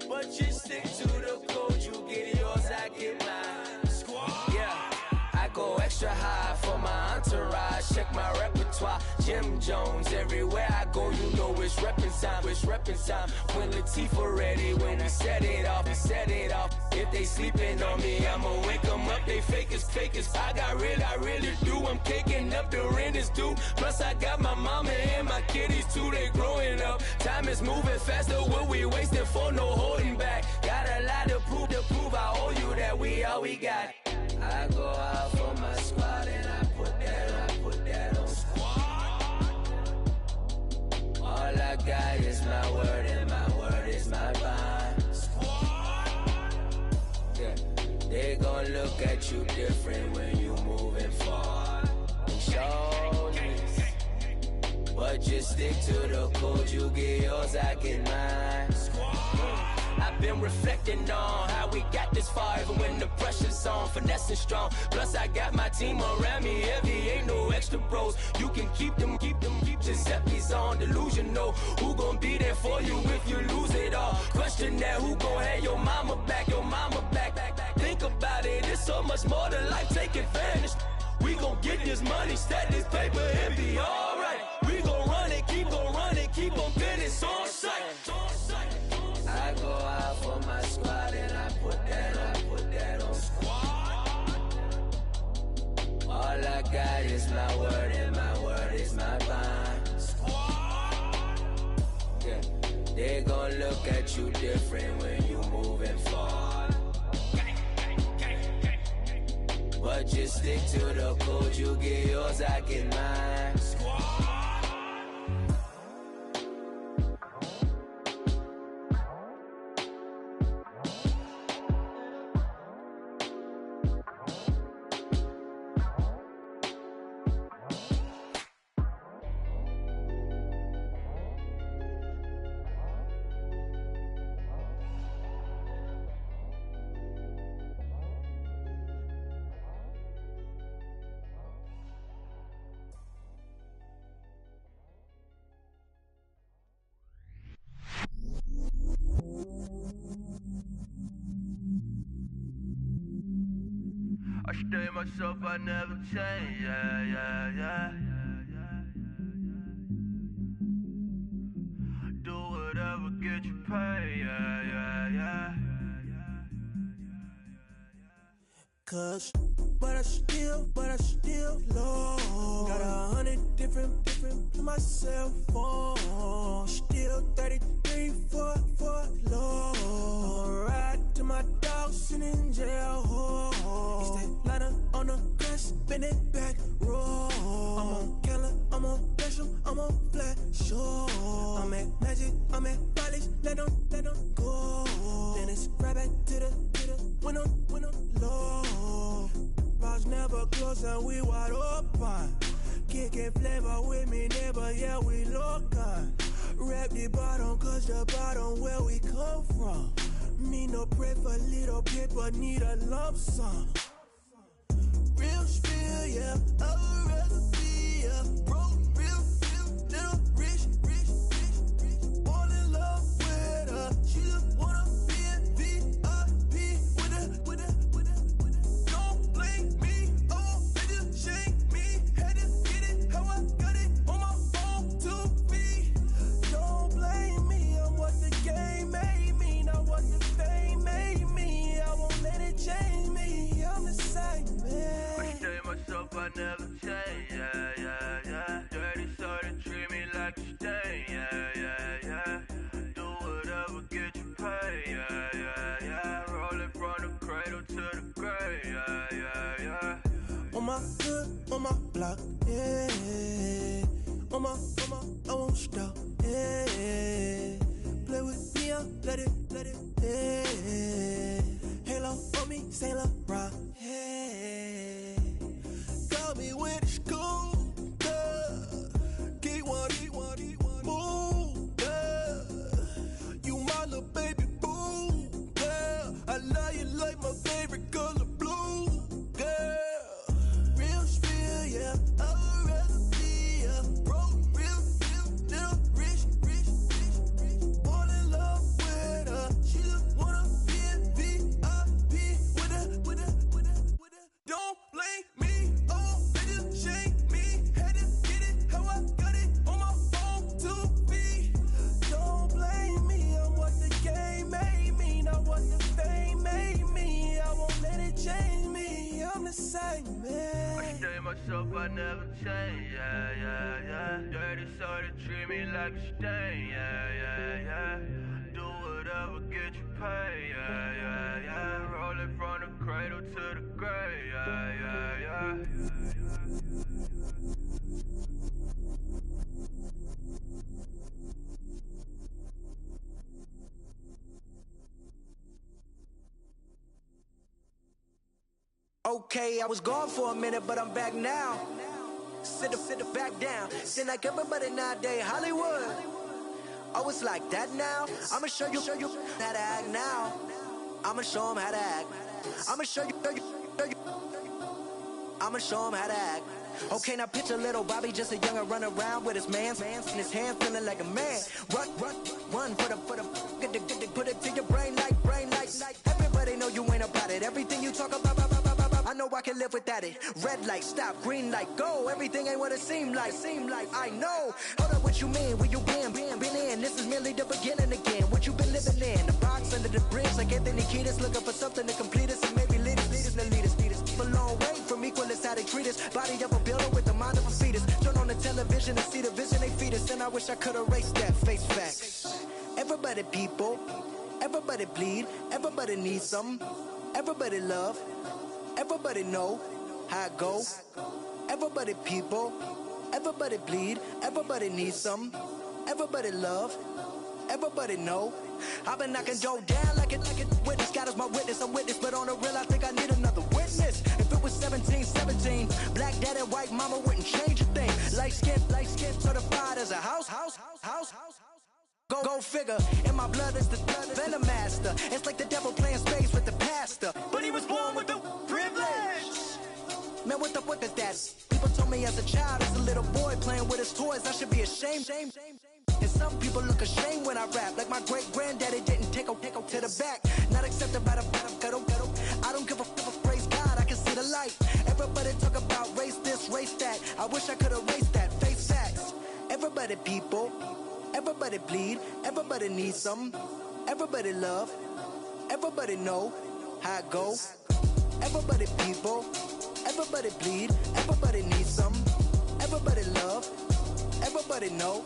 But you stick to the code, you get yours, I get mine. Squad? Yeah. I go extra high for my entourage. Check my repertoire. Jim Jones, everywhere I go, you know it's reppin' time. When Latifah ready, when we set it off. If they sleeping on me, I'ma wake them up. They fakers. I really do. I'm kicking up the rent is due. Plus I got my mama and my kiddies too. They growing up. Time is moving faster. What we wasting for? No holding back. Got a lot to prove. I owe you that we all we got. I go out for my squad and I put that on. All I got is my word and my word is my bond. Yeah. They gon' look at you different when you moving forward. Show this. But just stick to the code, you get yours, I get mine. I've been reflecting on how we got this far, even when the pressure's on, finessing strong. Plus I got my team around me heavy, ain't no extra bros. You can keep them, Giuseppe's on delusional. Who gon' be there for you if you lose it all? Question that, who gon' have your mama back, your mama back? Think about it, it's so much more to life, take advantage. We gon' get this money, stack this paper, and be alright. We gon' run it, keep on business on sight. I go out for my squad and I put that on squad. All I got is my word and my word is my bond. Squad. Yeah, they gon' look at you different when you moving forward. But just stick to the code, you get yours, I get mine. Squad. I stay myself, I never change, yeah. Do whatever, get you paid, yeah. Cause, but I still low. Got 100 different to my cell phone. Still 33 for low. I'ma ride to my dog sitting in jail. He's that liner on the grass, spin it back, roll. I'm on Keller, I'm on Besham, I'm on Flat Shore. I'm at Magic, I'm at College, let them go. Then it's right back to the when I'm low. Bars never close and we wide open. Kicking flavor with me, neighbor, yeah, we local. Rap the bottom, cause the bottom where we come from. Me no pray for little paper, need a lump sum. Real spill, yeah, I would rather be a broke, real, little rich. All in love with her, she just wanna be in VIP with her. Don't blame me, oh, they just shame me. Had to get it, how I got it on my phone to be. Don't blame me, I'm what the game made me, not what the fame made me. I won't let it change me, I'm the same man. I stay myself, I never change, yeah. Dirty sort of treat me like a stain, yeah. Do whatever, get you paid, yeah. Rolling from the cradle to the grave, yeah. On my hood, on my block, yeah. On my, I won't stop, yeah. Play with me, I'll let it, yeah. Halo on me, Saint Laurent, yeah. Got me with the school, Keep one, move, You my little baby boo, girl. I love you like my favorite color blue, girl. Real spill, yeah, I would rather be a broke, real, little rich. All in love with her, she just wanna be in VIP with her. Don't blame me, oh, they just shame me. Had to get it, how I got it on my phone to be. Don't blame me, I'm what the game made me, not what the fame made me. I won't let it change me, I'm the same man. I stay myself, I never change, yeah. Dirty sort of treat me like a stain, yeah. Do whatever, get you paid, yeah. Rolling from the cradle to the grave, yeah. Okay, I was gone for a minute, but I'm back now. Sit back down. Then like everybody nowadays, Hollywood. Oh, it's like that now? I'ma show you how to act now. I'ma show 'em how to act. I'ma show you. I'ma show 'em how to act. Okay, now picture little Bobby, just a younger run around with his man's in his hand, feeling like a man. Run for the put it to your brain like. Everybody know you ain't about it. Everything you talk about, I know I can live without it. Red light, stop, green light, go. Everything ain't what it seem like. I know. Hold up, what you mean? Where you been in? This is merely the beginning again. What you been living in? The box under the bridge, like Anthony Kiedis, looking for something to complete us and maybe lead us. A long way from equal is how they treat us. Body of a builder with the mind of a fetus. Turn on the television and see the vision they feed us. And I wish I could erase that face facts. Everybody people, everybody bleed, everybody needs some, everybody love, everybody know how it go. Everybody people, everybody bleed, everybody needs some, everybody love, everybody know. I've been knocking Joe down like it witness. God is my witness, I'm witness, but on the real I think I need another witness. If it was 17, black dad and white mama wouldn't change a thing. Light skin, certified as a house. Go figure, in my blood is the venom master. It's like the devil playing space with the pastor. But he was born with the privilege. Man, what the fuck is that? People told me as a child, as a little boy playing with his toys, I should be ashamed. And some people look ashamed when I rap, like my great granddaddy didn't take to the back. Not accepted by the ghetto. I don't give a praise God, I can see the light. Everybody talk about race this, race that. I wish I could erase that. Face facts. Everybody people, everybody bleed, everybody needs some, everybody love, everybody know how it go. Everybody people, everybody bleed, everybody needs some, everybody love, everybody know.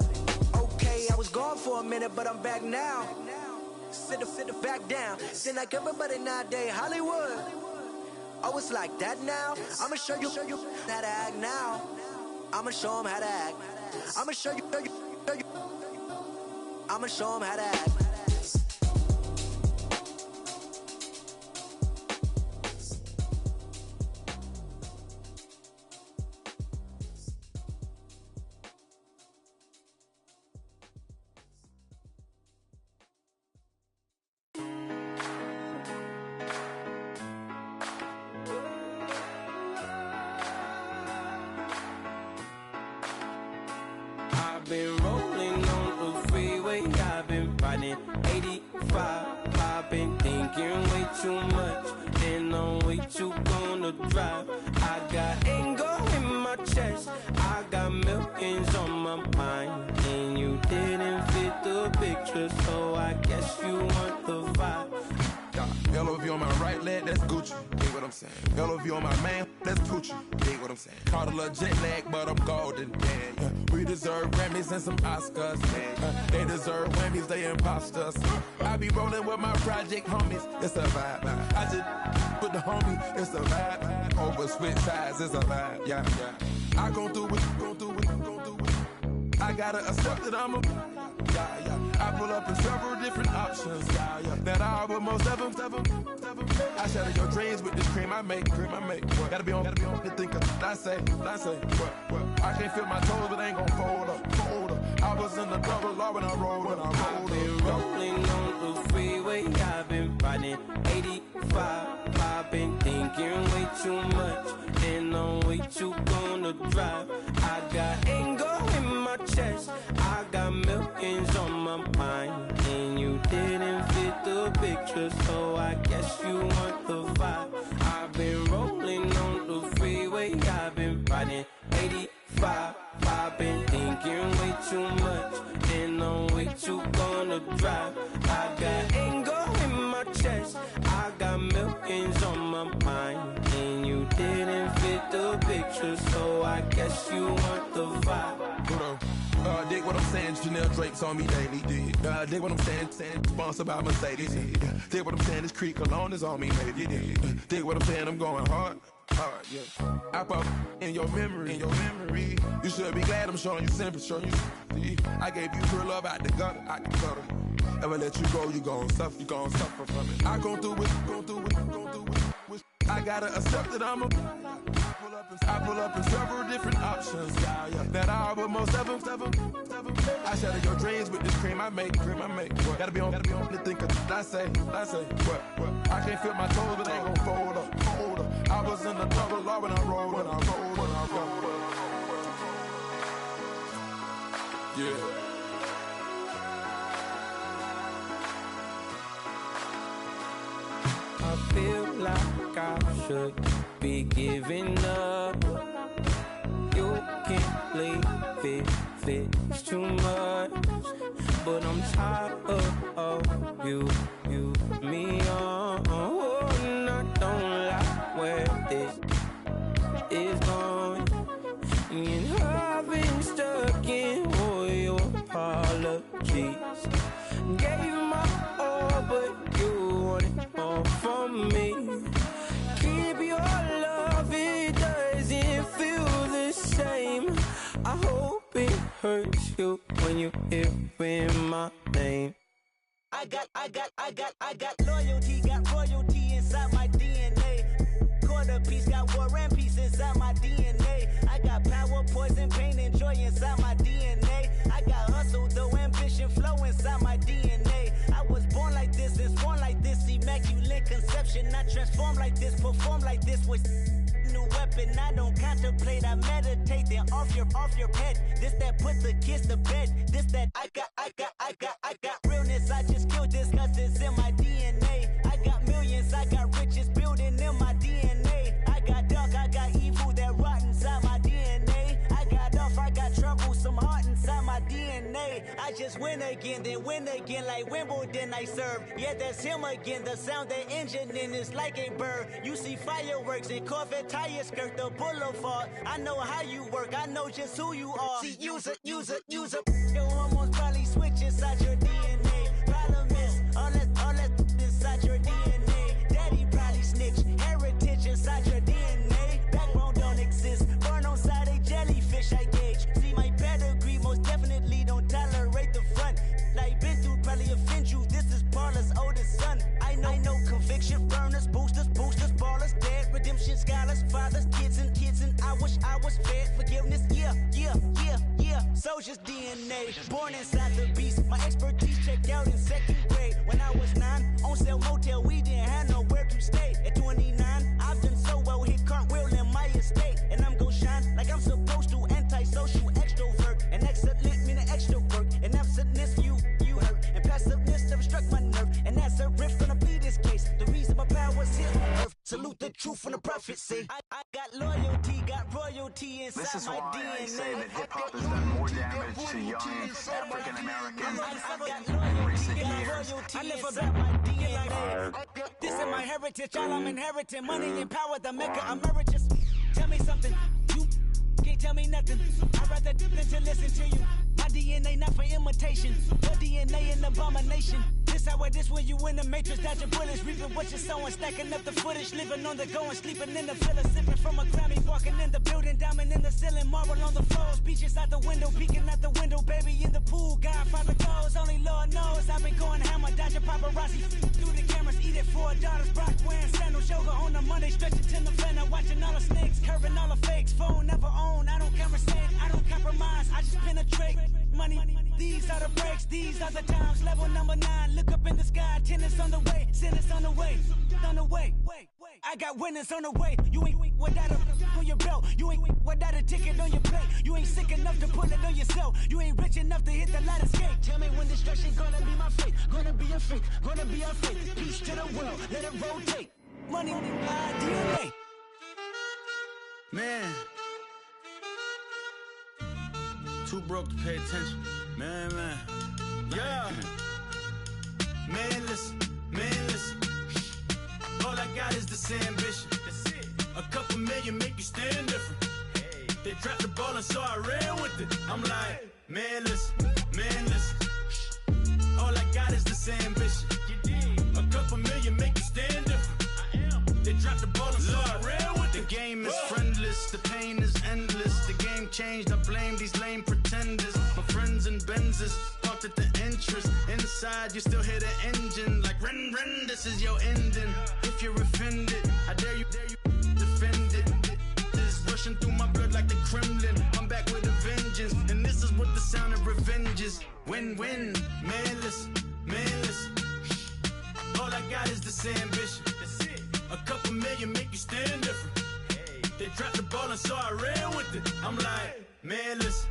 Okay, I was gone for a minute, but I'm back now. Sit the back down. Seem like everybody nowadays Hollywood. Oh, it's like that now. I'ma show you how to act now. I'ma show them how to act. I'ma show you. I'ma show them how to act. I've been rolling on the freeway, I've been riding 85. I've been thinking way too much, and I'm way too gonna drive. I got anger in my chest, I got millions on my mind, and you didn't fit the picture, so I guess you want the vibe. LOV on my right leg, that's Gucci. Dig what I'm saying? LOV on my man, that's Poochie. Dig what I'm saying? Caught a little jet lag, but I'm golden. Yeah. We deserve Grammys and some Oscars. They deserve Whammies, they imposters. I be rolling with my project homies, it's a vibe. I just put the homie, it's a vibe. Over switch sides, it's a vibe. Yeah. I gon' do it. I gotta accept that I'm a. I pull up in several different options. That I will most ever. I shatter your dreams with this cream I make. Gotta be on the thinker. I say. What? I can't feel my toes, but ain't gon' fold up. I was in the double law when I rolled. I've been rolling on the freeway, I've been riding 85. I've been thinking way too much, and I'm way too gonna drive. I got anger in my chest, I got millions on my mind, and you didn't fit the picture, so I guess you want the vibe. I've been rolling on the freeway, I've been riding 85. I've been thinking way too much, and I'm way too gonna drive. I got anger in my chest, I got millions on my mind, and you didn't fit the picture, so I guess you want the vibe. Dig what I'm saying, Chanel drapes on me daily. Dig what I'm saying, sponsored by Mercedes. Dig what I'm saying, this Creek Cologne is on me, baby. Dig what I'm saying, I'm going hard, yeah. I pop in your memory. You should be glad I'm showing you sympathy. I gave you real love out the gutter, I can gutter. Ever let you go, you gon' suffer from it. I gon' do it. I gotta accept that I'm a. I pull up in several different options. That I will most ever. I shatter your dreams with this cream I make. What? Gotta be on the thinker. I say. What? I can't feel my toes, but they gon' fold up. I was in the double law when I rolled. Yeah. I feel like I should be giving up. You can't leave it's too much. But I'm tired of you, me on. Oh, and I don't like where this is going. And I've been stuck in all your apologies. Gave my all, but you wanted more from me. Keep your love, it doesn't feel the same. I hope it hurts you when you hear my name. I got loyalty, got royalty inside my DNA. Quarter piece, got war and peace inside my DNA. I got power, poison, pain, and joy inside my DNA. I got hustle, though, ambition, flow inside my DNA. I was born like this, and born like this, immaculate conception. I transform like this, perform like this with new weapon. I don't contemplate, I meditate. Then off your head. This that put the kids to bed. This that I got realness. I just killed this cause it's in my DNA. I got millions, I got riches building in my DNA. I got dark, I got evil that rot inside my DNA. I got off, I got trouble, some heart inside my DNA. I just win again, then win again like Wimbledon I serve. Yeah, that's him again. The sound that engine in is like a bird. You see fireworks and Corvette tires skirt the boulevard. I know how you work, I know just who you are. See, use it. Your hormones probably switch inside your DNA. Problem is, all that inside your DNA. Daddy probably snitch, heritage inside your DNA. Backbone don't exist, burn on side a jellyfish I gauge. See my pedigree, most definitely don't tolerate the front. Like been through, probably offend you. This is Paula's oldest son. I know conviction, burners, boosters, ballers, dead, redemption, scholars, fathers, kids, and I wish I was fed. Forgiveness, yeah. Soldier's DNA, born inside the beast. My expertise checked out in second grade. When I was 9, on sale motel, we didn't have nowhere to stay. At 29, I've done so well, hit cartwheel in my estate. And I'm gon' shine like I'm supposed to, antisocial extrovert. And excellent meaning extra work. And absentness, you hurt. And passiveness never struck my nerve. And that's a riff gonna be this case. The reason my power's here on earth. Salute the truth from the prophecy. I got loyalty, got royalty inside this is my why DNA. I say that hip-hop has done more damage to young African Americans in recent years. I live about my DNA. This is my heritage, all I'm inheriting. Money and power, the maker emeritus. Tell me something, you can't tell me nothing. I'd rather than to listen to you. My DNA not for imitation. Your DNA an abomination. This where you in the matrix, dodging bullets, reaping what you're sowing, stacking up the footage, living on the go and sleeping in the villa, sipping from a Grammy, walking in the building, diamond in the ceiling, marble on the floors, beaches out the window, peeking out the window, baby in the pool, Godfather goes, only Lord knows, I've been going hammer, dodging paparazzi, through the cameras, eat it 4 daughters, Brock wearing sandals, yoga on a Monday, stretching to November, watching all the snakes, curving all the fakes, phone never own, I don't conversate, I don't compromise, I just penetrate, money, these are the breaks, these are the times, level number 9, look up in the sky, tennis on the way, sinners on the way, I got winners on the way. You ain't without a on your belt. You ain't without a ticket on your plate. You ain't sick enough to pull it on yourself. You ain't rich enough to hit the ladder skate. Tell me when destruction gonna be my fate. Gonna be a fate, gonna be a fate. Peace to the world, let it rotate. Money, DNA. Man, too broke to pay attention. Man. Yeah. Man, listen. All I got is this ambition. A couple million make you stand different. They dropped the ball and so I ran with it. I'm like, man, listen. All I got is this ambition. A couple million make you stand different. They dropped the ball and so I ran with it. The game is friendless, the pain is endless. The game changed, I blame these lame pretenders. My friends and Benzes parked at the entrance. Inside, you still hear the engine. Like, ren, this is your ending. If you're offended, I dare you defend it. This is rushing through my blood like the Kremlin. I'm back with a vengeance. And this is what the sound of revenge is. Win-win. Man, listen. All I got is this ambition. A couple million make you stand different. They dropped the ball and so I ran with it. I'm like, man, listen.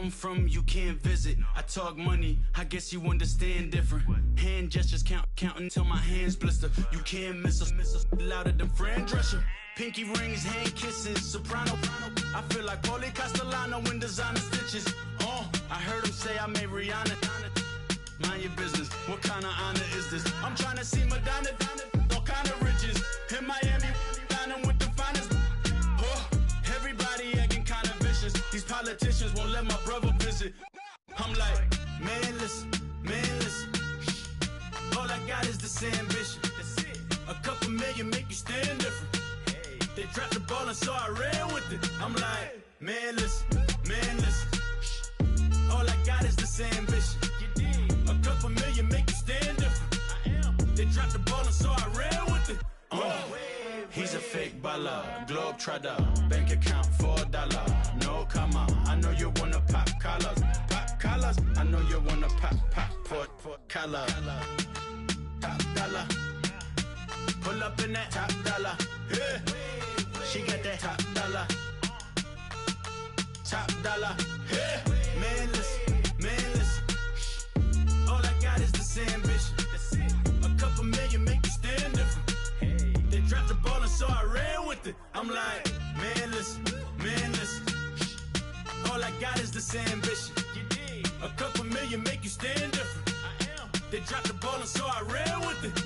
I'm from, you can't visit. I talk money, I guess you understand different. Hand gestures count until my hands blister. You can't miss us louder than Fran Drescher. Pinky rings, hand kisses, soprano. I feel like Paulie Castellano in designer stitches. I heard him say I made Rihanna. Mind your business, what kind of honor is this? I'm trying to see Madonna, all kind of riches. In Miami, dining with the finest. Everybody acting kind of vicious. These politicians won't let my brother visit. I'm like, man, listen. All I got is this ambition. A couple million make you stand different. They dropped the ball and so I ran with it. I'm like, man, listen. All I got is this ambition. A couple million make you stand different. They dropped the ball and so I ran with it. He's a fake baller, globe trotter, bank account $4, no comma. I know you wanna pop collars. I know you wanna pop collar. Top dollar, pull up in that top dollar. Yeah. She got that top dollar. Yeah. Man, listen. All I got is this ambition. A couple million make you stand different. They dropped the ball and so I ran with it. I'm like, man, listen. All I got is this ambition. A couple million make you stand different. They dropped the ball and so I ran with it.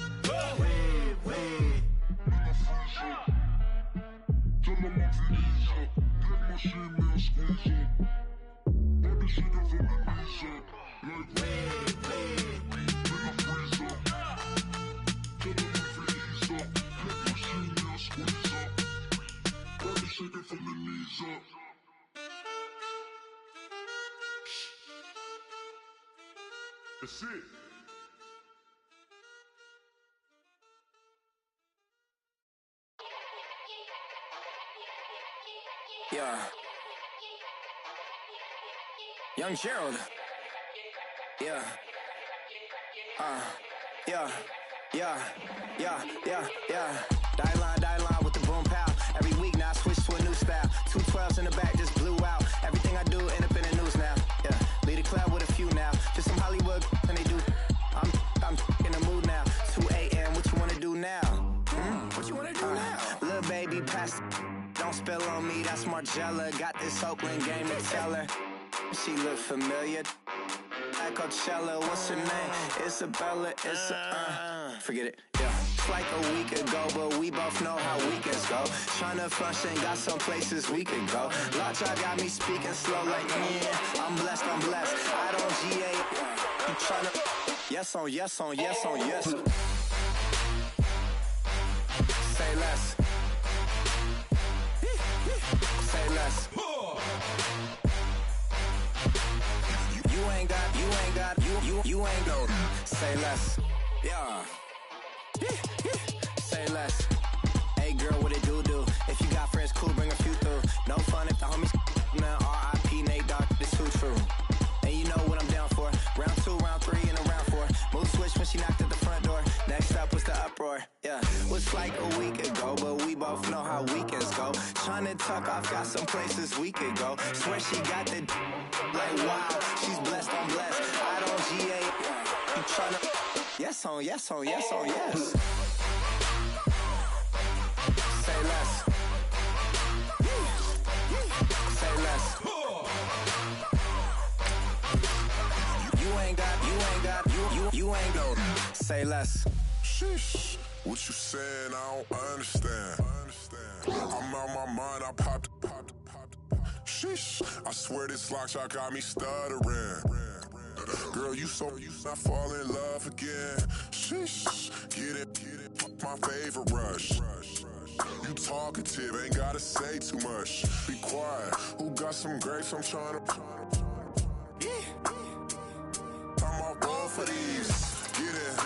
That's it. Yeah. Young Gerald. Yeah. Die line with the boom pow. Every week now I switch to a new style. 212s in the back just blew out. Everything I do end up in the news now. Yeah. Lead a club with a few now. Just some Hollywood and they do. I'm in the mood now. 2 a.m. What you wanna do now? What you wanna do now? Little baby pass. Don't spill on me, that's Margella. Got this Oakland game to tell her. She look familiar. At Coachella, what's her name? Isabella, forget it, yeah. It's like a week ago, but we both know how weekends go. Tryna function, got some places we could go. Lockjaw got me speaking slow like, yeah, I'm blessed. I don't GA. You tryna, yes on yes. Say less. Say less. You ain't got, say less. Yeah. Say less. Hey girl, what it do? If you got friends, cool, bring a few through. No fun if the homies, man, R.I.P. Nate Dogg, this too true. And you know what I'm down for. Round 2, round 3, and a round 4. Move switch when she knocked at the front door. Next up was the uproar. Yeah, was like a week ago, but we both know how weekends go. Tryna tuck off, got some places we could go. Swear she got the like wow, she's blessed, I'm blessed. I don't GA. You tryna yes on yes. Say less. Say less. You ain't got, say less. Sheesh. What you saying? I don't understand. I'm out my mind. I popped. Sheesh. I swear this lockjaw got me stuttering. Girl, you not fall in love again. Sheesh. Get it. My favorite rush. You talkative, ain't gotta say too much. Be quiet. Who got some grapes? I'm trying to. I'm all ball for these. Get it.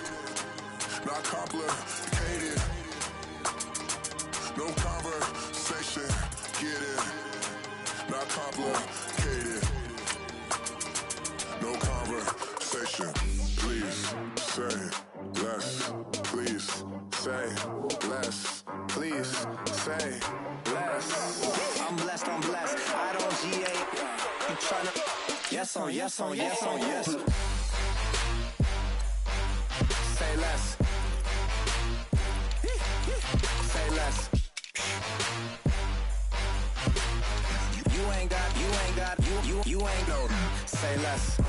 Not complicated. No conversation. Get it. Not complicated. No conversation. Please say less. Please say less. Please say less. I'm blessed. I don't GA. You tryna Yes on yes on yes on yes. Say less. Say less. You ain't no. Say less.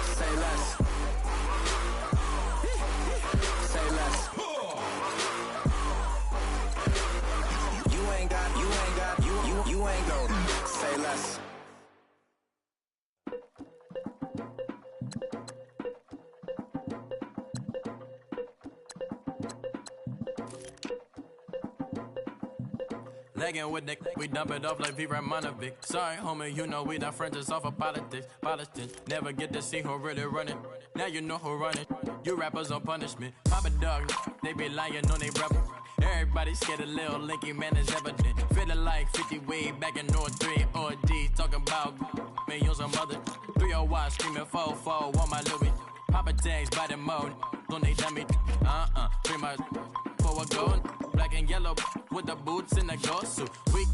Say less. Say less. You ain't no. Say less. Lagging with Nick, we dump it off like V. Ramonovic. Sorry, homie, you know we not friends, it's off of politics. Politics, never get to see who really running. Now you know who running. You rappers on punishment. Papa dog, they be lying on they rebel. Everybody scared a little linky, man, is evident. Feeling like 50 way back in North 3 or D. Talking about me on some other 301 screaming 4-4 on my Louis. Papa tags by the mode, on they dummy. Free my for a gold. Black and yellow with the boots and the ghost suit. We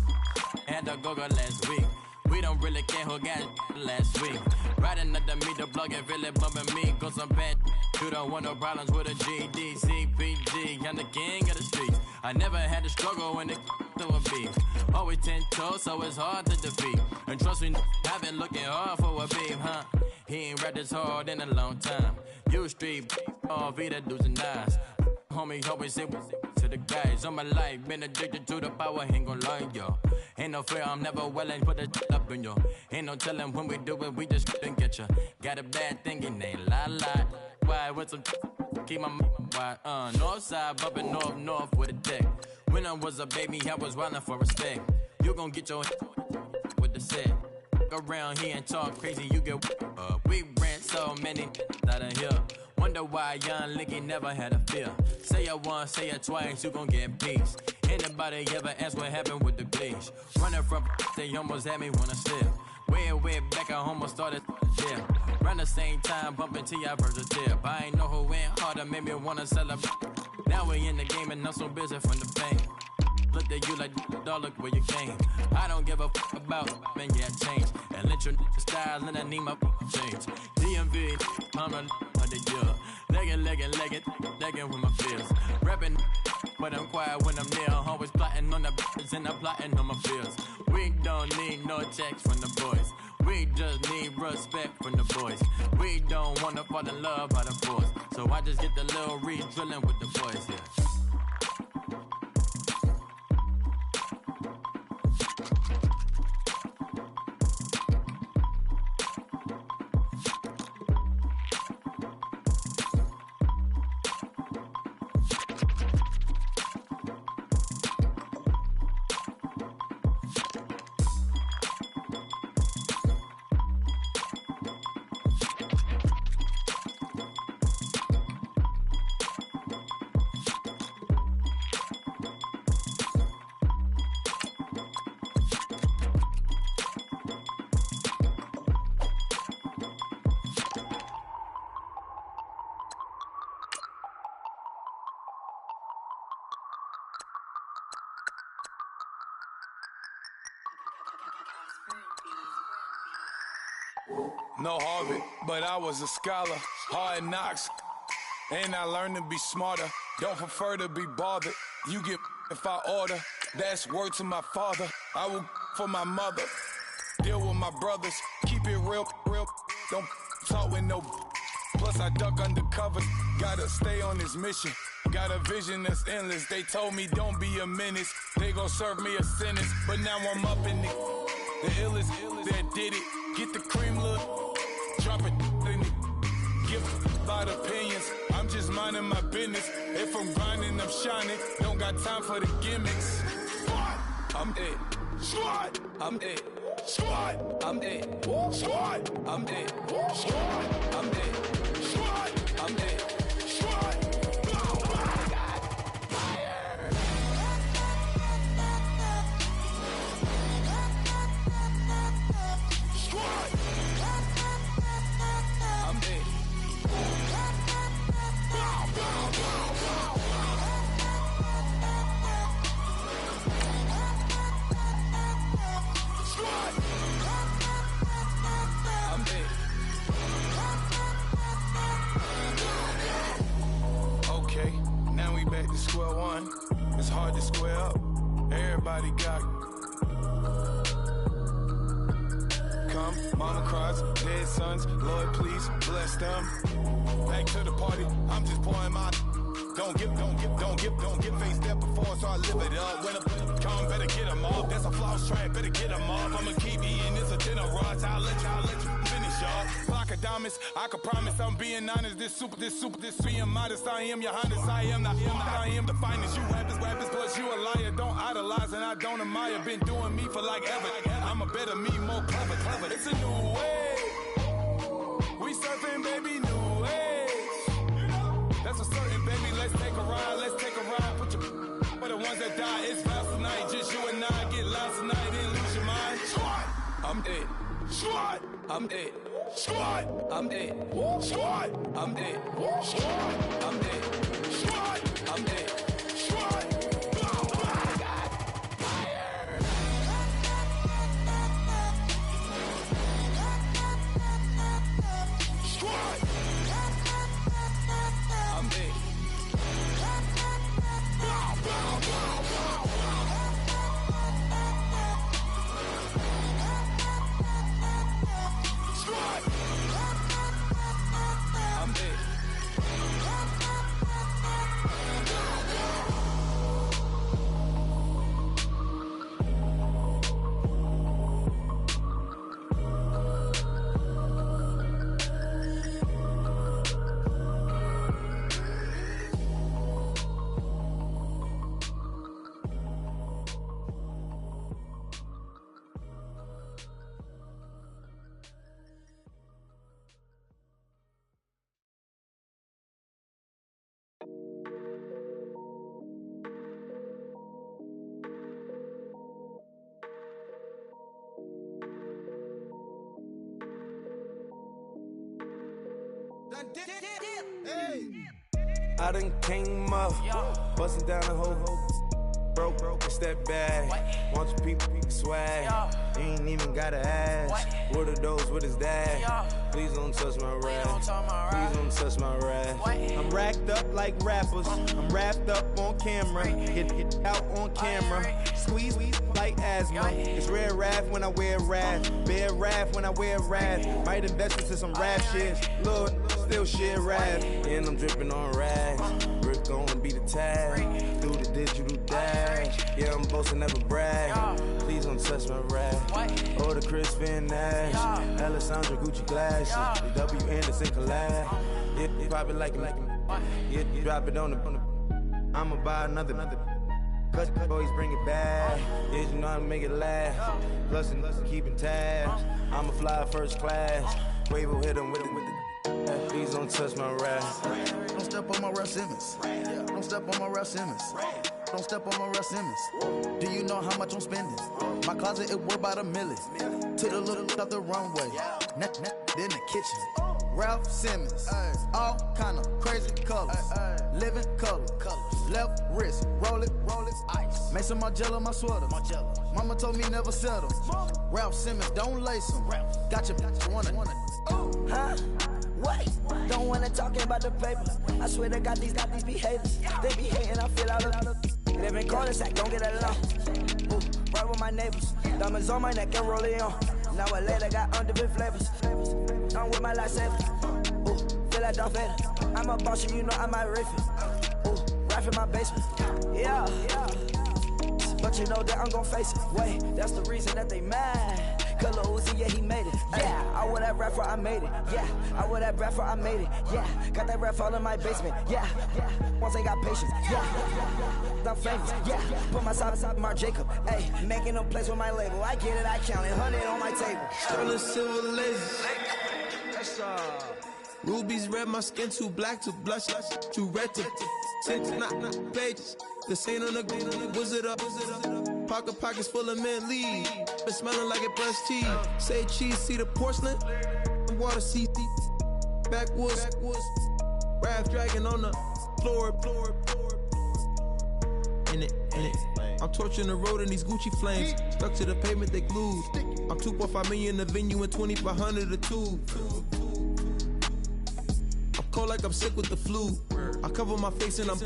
had a go-go last week. We don't really care who got it last week. Riding under me, the plug and really bumping me. Go some bad. You don't want no problems with a GD, CPG. I'm the king of the streets. I never had to struggle when it to a beef. Always 10 toes, so it's hard to defeat. And trust me, I've been looking hard for a beef, huh? He ain't rapped this hard in a long time. You street, all Vita dudes and eyes. Homie, always say to the guys on my life, been addicted to the power, ain't gon' lie, yo. Ain't no fear, I'm never willing, put the up in yo. Ain't no telling when we do it, we just couldn't get ya. Got a bad thing, it ain't lie. Why, with some keep my wide, north side, bumping north with a deck. When I was a baby, I was wildin' for respect. You gon' get your with the set. Around here and talk crazy, you get we ran so many out of here. Wonder why young Licky never had a fear. Say it once, say it twice, you gon' get peace. Anybody ever ask what happened with the bleach? Running from they almost had me wanna slip. Way back, I almost started yeah. Around the same time, bumping till I burst a tip. I ain't know who went harder, made me wanna celebrate. Now we in the game and I'm so busy from the pain. Looked at you like, dog, look where you came. I don't give a about, man, yeah, change. And let your style and I need my change. DMV, I'm a year. Legging with my fears. Rapping, but I'm quiet when I'm near. Always plotting on the bitches and I'm plotting on my fears. We don't need no checks from the boys. We just need respect from the boys. We don't wanna fall in love by the force. So I just get the little re-drilling with the boys, yeah. No Harvard, but I was a scholar. Hard knocks, and I learned to be smarter. Don't prefer to be bothered. You get if I order. That's word to my father. I will for my mother. Deal with my brothers. Keep it real. Don't talk with no. Plus I duck undercover. Gotta stay on this mission. Got a vision that's endless. They told me don't be a menace. They gon' serve me a sentence. But now I'm up in it. The illest that did it. Get the cream look. Drop it in it. Give a lot of opinions. I'm just minding my business. If I'm grinding, I'm shining. Don't got time for the gimmicks. I'm it. Squad. I'm it. Squad. I'm it. Squad. I'm it. Squad. I'm it. Squad. I'm it. Squad. to square one. It's hard to square up. Everybody got come, mama cries, dead sons. Lord, please bless them. Back to the party. I'm just pouring my. Don't get faced up before, so I live it up. When a come, better get them off. That's a floss track, better get them off. I'ma keep eating this a dinner rush. I'll let you finish, y'all. Block of diamonds, I can promise I'm being honest. This being modest. I am your highness. I am the finest. You rappers, plus you a liar. Don't idolize and I don't admire. Been doing me for like ever. I'm a better me, more clever. It's a new way. We surfing, baby, new way. That's a certain, baby. Let's take a ride. Put your for the ones that die. It's fast tonight. Just you and I get lost tonight. Then lose your mind. Squad, I'm dead. Squad, I'm dead. Squad, I'm dead. Squad, I'm dead. Squad, I'm dead. Squad, I'm dead. Squad. I done came up, bustin' down the whole broke, step back. Want your people swag, you ain't even gotta ask. What are those, what is that? Please don't touch my rap, please don't touch my rap. I'm racked up like rappers, I'm wrapped up on camera. Get out on camera, squeeze like asthma. It's rare wrath when I wear wrath, bare wrath when I wear wrath. Might invest into some rap shit, Lord, still shit rap. And I'm dripping on rags, Rick gonna be the tag. Do the digital dash, yeah, I'm boasting, never brag. Please don't touch my rap. Or the Chris Van Nash, Alessandra Gucci glasses, the W Anderson collab. Yeah, you pop it like it. Yeah, you drop it on the. I'ma buy another. Cut, boys bring it back. Yeah, you know how to make it laugh. Plus and keeping tabs. I'ma fly first class. Wave will hit him with the. Please don't touch my rap. Don't step on my Ralph Simmons. Don't step on my Ralph Simmons. Don't step on my Ralph Simmons. Do you know how much I'm spending? My closet, it worth about $1 million. To the little of the runway. Then the kitchen. Ralph Simmons. All kind of crazy colors. Living color. Left wrist. Roll it. Ice. Mason Margiela, my sweater. Mama told me never settle. Ralph Simmons, don't lace him. Got your wanna. Huh? What? Don't wanna talk about the paper. I swear to God, these be haters. They be hating, I feel out of. Live in cul-de-sac, don't get along. Ooh, right with my neighbors. Diamonds on my neck and rolling on. Now I later got underbit flavors. I'm with my lifesaver. Ooh, feel like Darth Vader. I'm a boss, you know I might riff it. Ooh, right in my basement. Yeah. But you know that I'm gon' face it. Wait, that's the reason that they mad. Color Uzi, yeah, he made it. Yeah, I wear that rap for I made it. Yeah, I wear that rap for I made it. Yeah, got that rap all in my basement. Yeah, once I got patience. Yeah, I'm famous. Yeah, put my side beside Mark Jacob. Hey, making no place with my label. I get it, I count it. 100 on my table. Sterling silver laser. Rubies red, my skin too black to blush, too red to six, not pages. This ain't on the wizard up. Pockets full of mint leaves. Been smelling like it brushed teeth. Say cheese, see the porcelain. Water, see backwoods. Raft dragging on the floor. In it. I'm torching the road in these Gucci flames. Stuck to the pavement, they glued. I'm 2.5 million the venue and 2,500 the tube. cold like I'm sick with the flu. I cover my face and I'm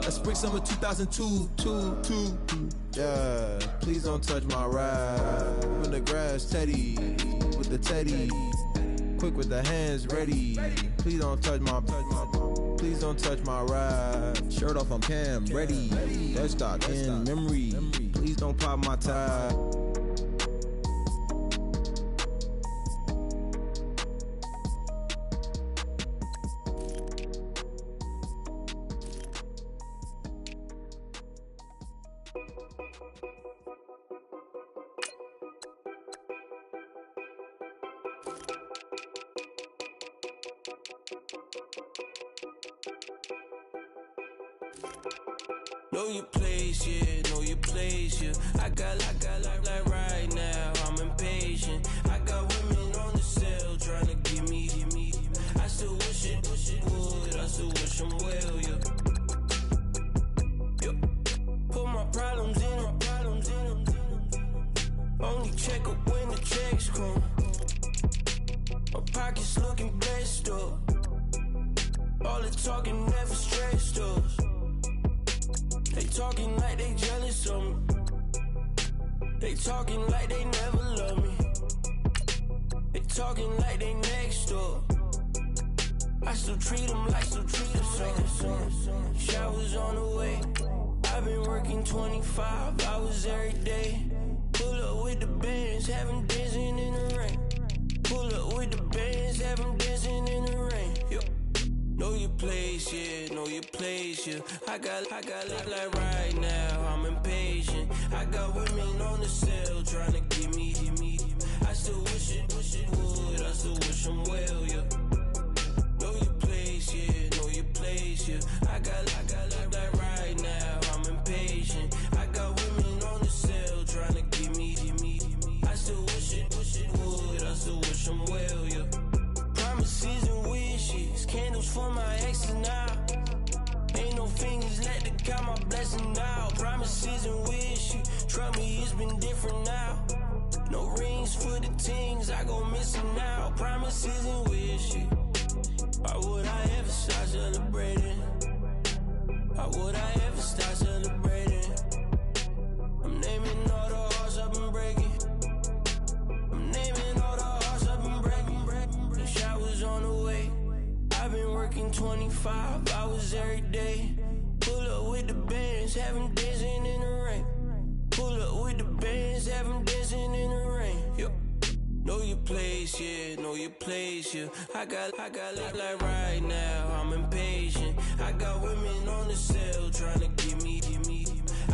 that's spring summer 2002. Yeah, please don't touch my ride. From the grass, Teddy, with the Teddy. Quick with the hands ready. Please don't touch my ride. Shirt off, I'm Cam, ready. Dead stock in memory. Please don't pop my tie. Know your place, yeah, know your place, yeah. I got like right now, I'm impatient. I got women on the cell trying to give me. I still wish it would, I still wish I'm well, yeah. Put my problems in. Only check up when the checks come. My pockets looking blessed up. All the talking never stressed us. They talking like they jealous of me. They talking like they never love me. They talking like they next door. I still treat them like son. Showers on the way. I've been working 25 hours every day. Pull up with the bands, have them dancing in the rain. Pull up with the bands, have them dancing in the rain. Yo. Know your place, yeah, know your place, yeah. I got like right now, I'm impatient. I got women on the cell trying to give me. I still wish it would, I still wish I'm well, yeah. Know your place, yeah, know your place, yeah. I got like right now, I'm impatient. I got women on the cell trying to give me. I still wish it would, I still wish I'm well, yeah. Promises and wishes, candles for my exes now. Ain't no fingers, let the count my blessing now. Promises and wishes, trust me, it's been different now. No rings for the things I go missing now. Promises and wishes, why would I ever start celebrating? Why would I ever start celebrating? I'm naming all the hearts I've been breaking. I'm naming all the hearts I've been breaking. The showers on the way. I've been working 25 hours every day. Pull up with the bands, have them dancing in the rain. Pull up with the bands, have them dancing in the rain. Yo. Know your place, yeah, know your place, yeah. I got like right now, I'm impatient. I got women on the cell trying to give me.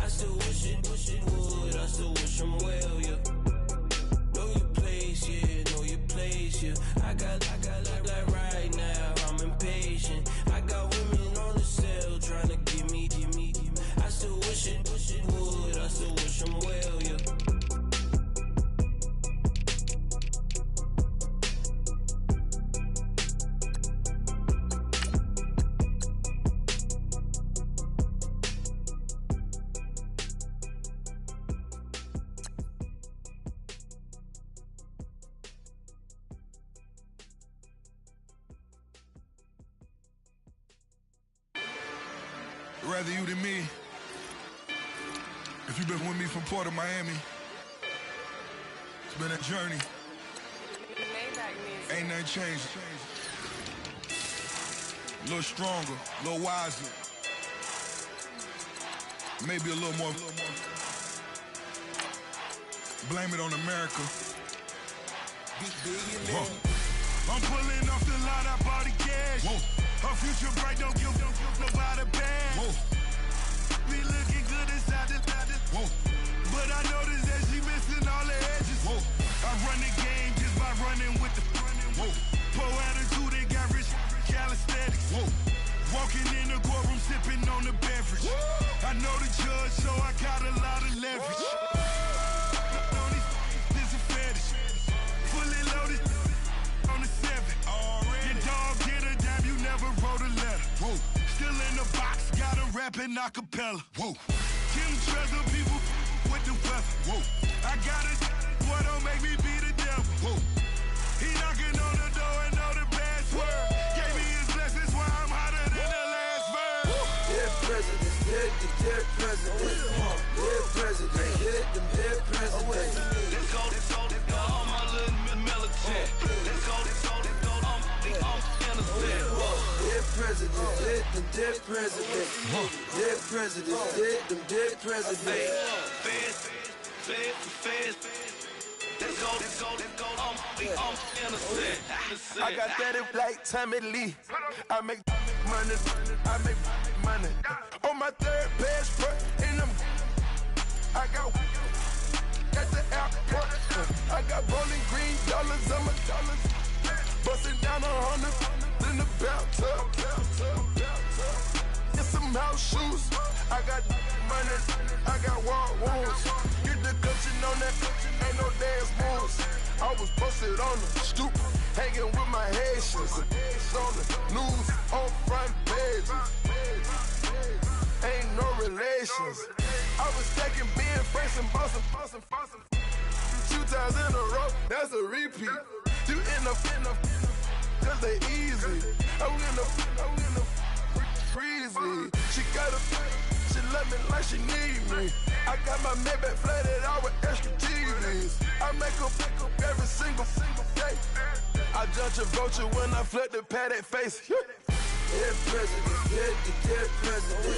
I still wish it would, I still wish I'm well, yeah. Know your place, yeah, know your place, yeah. I got like right now, I'm impatient. I got women on the cell trying to give me. I still wish it would, I still wish I'm well, yeah. Rather you than me. If you've been with me from Port of Miami, it's been a journey. Ain't nothing changed. A little stronger, a little wiser. Maybe a little more. Blame it on America. Whoa. I'm pulling off the lot, I bought the cash. Whoa. Her future bright, don't give nobody bad. Whoa. Be looking good inside the whoa. But I noticed that she missing all the edges. Whoa. I run the game just by running with the whoa. Poor attitude, they got rich calisthenics. Whoa. Walking in the courtroom, sipping on the beverage. Whoa. I know the judge, so I got a lot of leverage. This a fetish. Fully loaded on the 7. Your dog get a dime, you never wrote a letter. Whoa. Still in the box, got a rapping acapella. Whoa. Kim Treasure, people with the weather. Whoa. I got a boy, don't make me be the devil. Whoa. He knocking on the door and know the password. Gave me his blessings. hit the dead president. Dead president, hit them dead president. Let's go, all my little militant. Let's go, I'm innocent. Dead president, hit them dead president. Dead president, hit them dead president. Fast. Let's go, I'm innocent. I got that like Tommy Lee. I make money. On my third page, in them. I got at the airport. I got Bowling Green dollars on my dollars. Busting down 100 in the bathtub. Get some house shoes. I got money. I got war wounds. Get the cushion on that. Ain't no dance moves. I was posted on the stoop, hanging with my Haitians. On the news, on front pages. Ain't no relations. I was stacking being Franks and Boston. 2 times in a row, that's a repeat. You end up, cause they easy. I'm in the freezy. She love me like she need me. I got my Maybach flooded out with extra TVs. I make up every single day. I judge a vulture when I flip the Paddock face. Dead president, hit the dead president.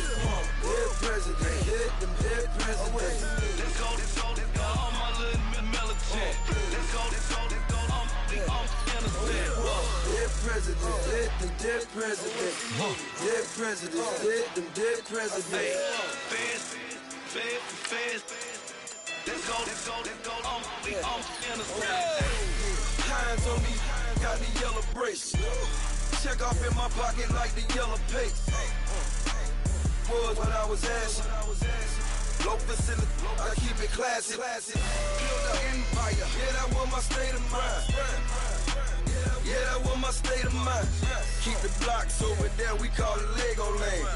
Dead president, hit them dead president. Let's go, all my little militant. Let's go, I'm innocent. Dead president, hit them dead president. Dead president, hit them dead president. Fast. Let's go, I'm innocent. Hands on me, got the yellow brace. Check off in my pocket like the yellow paste. Was what I was asking. Low facility, I keep it classy. Build an empire, yeah, that was my state of mind. Yeah, that was my state of mind. Keep the blocks over there, we call it Lego Land.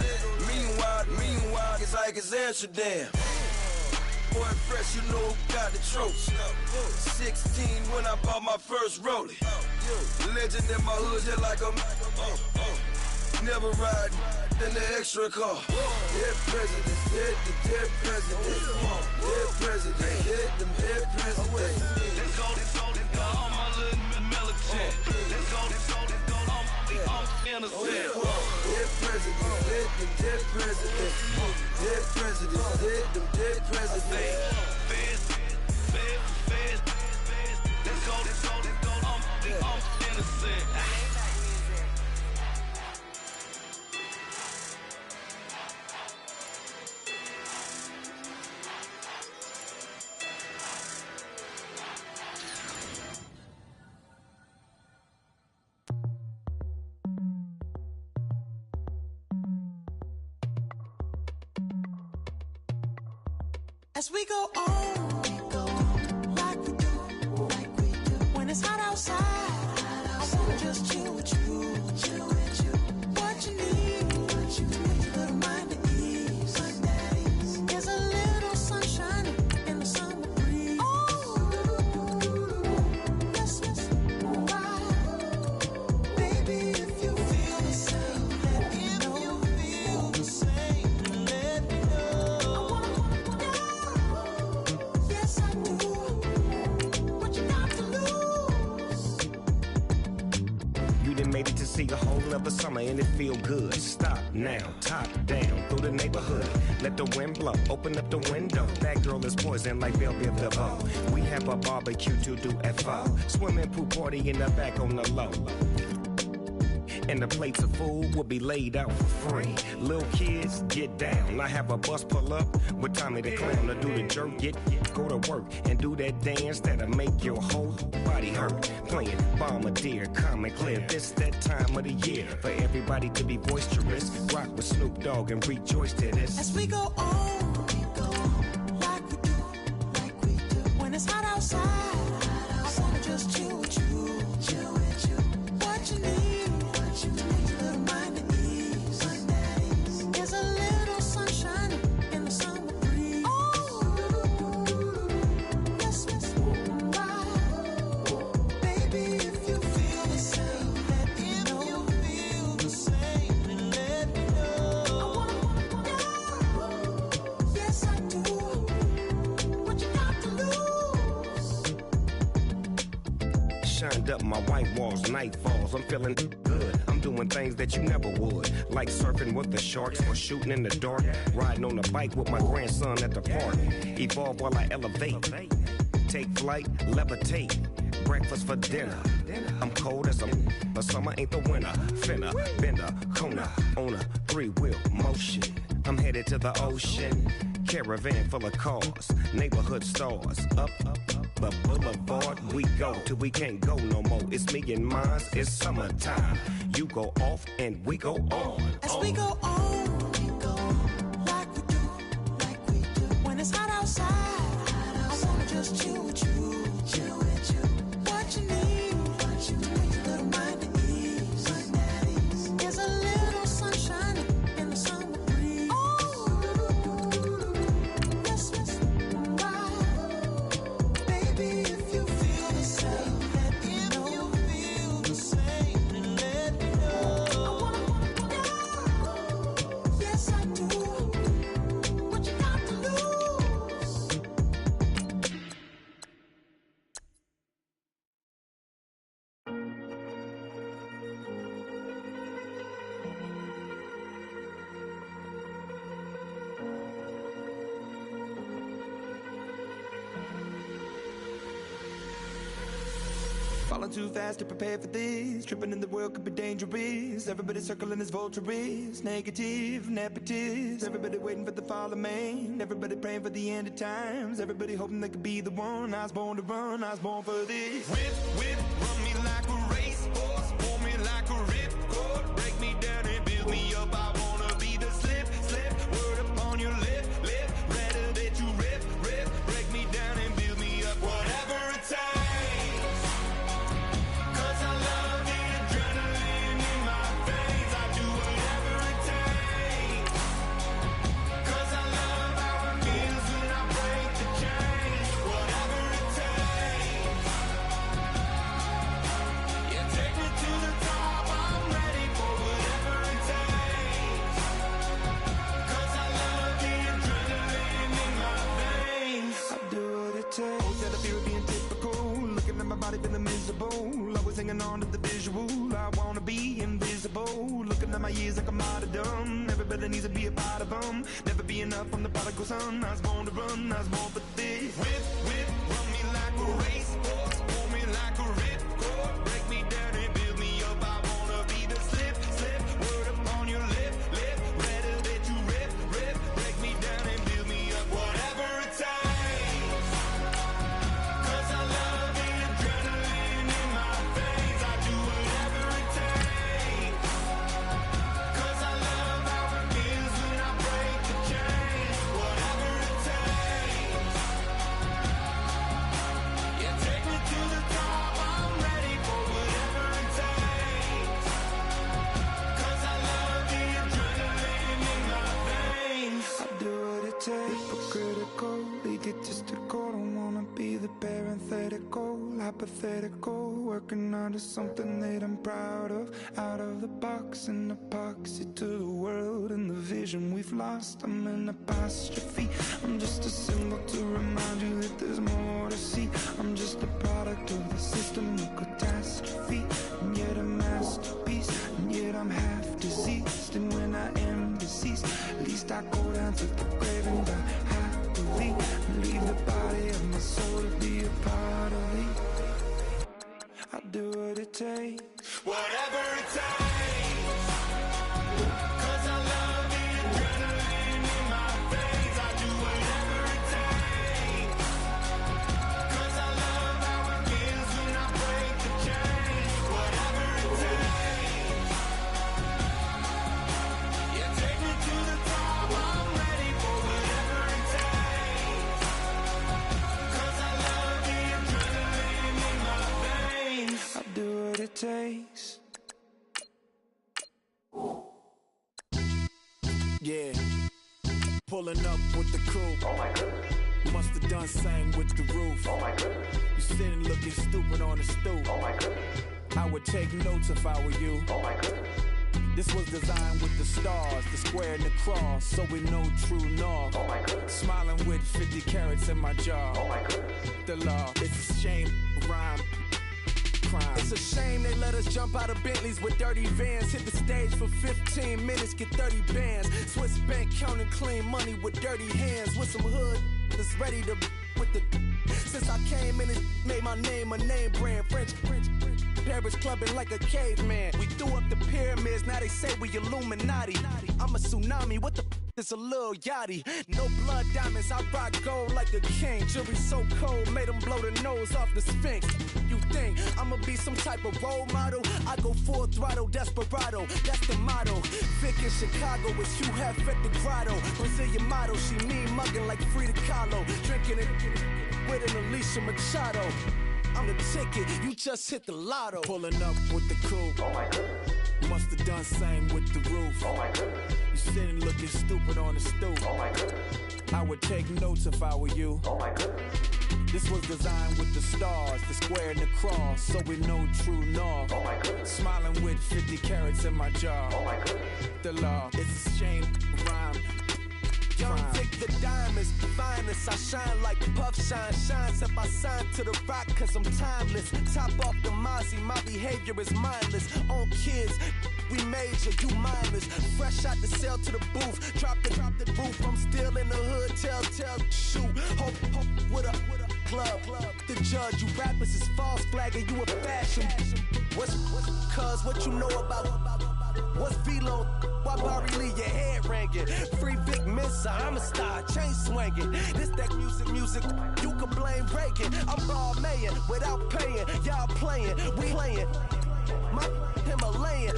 Meanwhile, it's like it's Amsterdam. Boy fresh, you know who got the tropes. 16 when I bought my first rollie. Legend in my hood, just like a never ride in the extra car. Dead presidents, hit the dead president. Dead president, hit them dead president. Let's go, all my little militant. Let's go, I'm innocent. Dead president, hit them dead president. Dead president, hit them dead president. Fast. Let's go, I'm innocent. As we go on, like we do. When it's hot outside, I wanna just chill with you. What you need, to make your little mind at ease. There's a little sunshine in the summer breeze. Yes, right. Baby, if you feel the same, let me know. Yes, I do. What you got to lose? You done made it to see a whole nother summer and it feel good. Stop now, top down through the neighborhood. Let the wind blow, open up the window. That girl is poison like Belleville DeVoe. We have a barbecue to do at 5. Swimming pool party in the back on the low. And the plates of food will be laid out for free. Little kids, get down. I have a bus pull up with Tommy the Clown to do the jerk. Go to work and do that dance that'll make your whole body hurt. Playing Bombardier, calm and clear. This that time of the year for everybody to be boisterous. Rock with Snoop Dogg and rejoice to this. As we go on, like we do. When it's hot outside, I wanna just chill with you. What you need, to make your little mind at ease. There's a little sunshine in the summer breeze. Yes, right. Baby, if you feel the same, let me know. Let me know. Lined up my white walls, night falls. I'm feeling good. I'm doing things that you never would. Like surfing with the sharks or shooting in the dark. Riding on a bike with my grandson at the park. Evolve while I elevate. Take flight, levitate. Breakfast for dinner. I'm cold as but summer ain't the winter. Finna, bender, Kona, on a 3-wheel motion. I'm headed to the ocean. Caravan full of cars, neighborhood stars. Up the boulevard we go till we can't go no more. It's me and mine, it's summertime. You go off and we go on. As we go on, we go like we do, like we do. When it's hot outside, I wanna just chill with you, chill with you. What you need, a little mind at ease. There's a little sunshine in the summer breeze. Yes, right. Baby, if you feel the same, let me know. If you feel the same, then let me know. Yes, I do. What you got to lose? Falling too fast to prepare for this. Tripping in the world could be dangerous. Everybody circling as vultures. Negative, nepotist. Everybody waiting for the fall of man. Everybody praying for the end of times. Everybody hoping they could be the one. I was born to run, I was born for this. Whip, run me like a racehorse. Pull me like a ripcord. Break me down and build me up. I wanna be the slip. Word upon your lip. Rather that you rip. Break me down and build me up. Whatever it takes. Feeling miserable, always hanging on to the visual. I wanna be invisible, looking at my years like I'm out of dumb. Everybody needs to be a part of them. Never be enough from the prodigal son. I was born to run, I was born for this. Whip, run me like a racehorse. Pull me like a ripcord. Break me down and build me up. I wanna be the slip. Word upon your lip. Rather that you rip. Break me down and build me up. Whatever it takes. Hypothetical, working on to something that I'm proud of. Out of the box, an epoxy to the world and the vision we've lost. I'm an apostrophe. I'm just a symbol to remind you that there's more to see. I'm just a product of the system of catastrophe, and yet a masterpiece. And yet I'm half diseased, and when I am deceased, at least I go down to the grave and die happily, and leave the body of my soul to be a part of me. I'll do what it takes. Whatever it takes. 'Cause I love the adrenaline in my veins. I do whatever it takes. 'Cause I love how it feels when I break the chain. Whatever it takes. Yeah, take me to the top. I'm ready for whatever it takes. 'Cause I love the adrenaline in my veins. I'll do what it takes. Yeah, pulling up with the crew. Oh my goodness. Must have done same with the roof. Oh my goodness. You sitting looking stupid on the stoop. Oh my goodness. I would take notes if I were you. Oh my goodness. This was designed with the stars, the square and the cross, so we know true north. Oh my goodness. Smiling with 50 carats in my jaw. Oh my goodness. The law, it's a shame, rhyme. It's a shame they let us jump out of Bentleys with dirty vans. Hit the stage for 15 minutes, get 30 bands. Swiss bank counting clean money with dirty hands. With some hood that's ready to with the. Since I came in, it made my name a name brand. French Paris clubbing like a caveman. We threw up the pyramids, now they say we Illuminati. I'm a tsunami, what the it's a little yachty. No blood diamonds, I rock gold like a king. Jury so cold, made them blow the nose off the Sphinx. You think I'ma be some type of role model? I go full throttle, desperado, that's the motto. Vic in Chicago is Hugh Hef at the grotto. Brazilian model, she mean mugging like Frida Kahlo. Drinking it with an Alicia Machado. I'm the ticket, you just hit the lotto. Pulling up with the coupe. Oh my goodness. Must have done same with the roof. Oh my goodness. You sitting looking stupid on the stoop. Oh my goodness. I would take notes if I were you. Oh my goodness. This was designed with the stars, the square and the cross, so we know true north. Oh my goodness. Smiling with 50 carats in my jaw. Oh my goodness. The law, it's a shame, rhyme. Young Vic the diamonds, finest. I shine like Puff Shine shines. If I sign to the rock, cause I'm timeless. Top off the Mozzie, my behavior is mindless. On kids, we major, you mindless. Fresh out the cell to the booth, drop the roof. I'm still in the hood, tell, shoot. Hope with a club. The judge, you rappers is false flagging, you a fashion. What's cuz, what you know about? What's Velo? Why Barry Lee, your head ringing? Free Vic Mensa, I'm a star, chain swinging. This that music, you can blame Reagan. I'm ball mayin' without paying. Y'all playing, we playing. My Himalayan,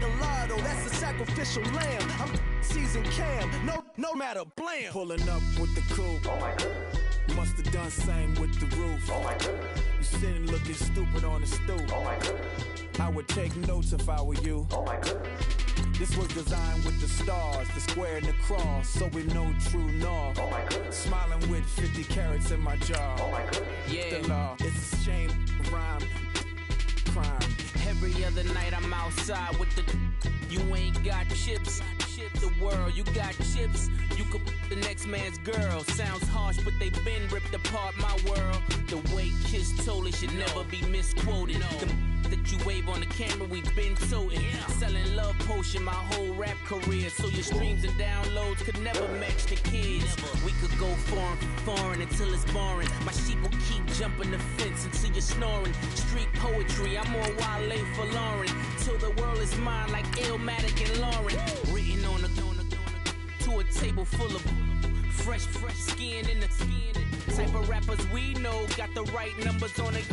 the lotto, that's a sacrificial lamb. I'm season cam, no matter, blam. Pulling up with the coupe. Oh my goodness. Must have done same with the roof. Oh my goodness. You sitting looking stupid on the stoop. Oh my goodness. I would take notes if I were you. Oh my goodness. This was designed with the stars, the square and the cross, so we know true north. Oh my goodness. Smiling with 50 carats in my jaw. Oh my goodness. Yeah. The law, it's a shame, rhyme, crime. Every other night I'm outside with the. You ain't got chips. The world, you got chips. You could the next man's girl. Sounds harsh, but they been ripped apart my world. The way Kiss told it should never be misquoted. The that you wave on the camera, we been toting. Selling love potion my whole rap career. So your streams and downloads could never match the kids. We could go foreign until it's boring. My sheep will keep jumping the fence until you're snoring. Street poetry, I'm more Wale for Lauren. Till the world is mine like Illmatic and Lauren. Written on to a table full of fresh skin in the type of rappers we know. Got the right numbers on it.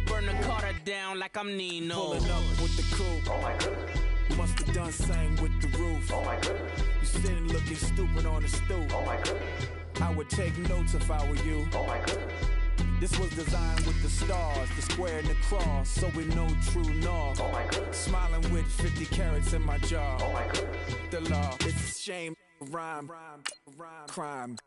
Burn the Carter down like I'm Nino. Pulling up with the coupe. Oh my goodness. Must have done same with the roof. Oh my goodness. You sitting looking stupid on the stoop. Oh my goodness. I would take notes if I were you. Oh my goodness. This was designed with the stars, the square and the cross, so we know true north. Oh my goodness. Smiling with 50 carats in my jaw. Oh my goodness. The law, it's a shame, rhyme, crime.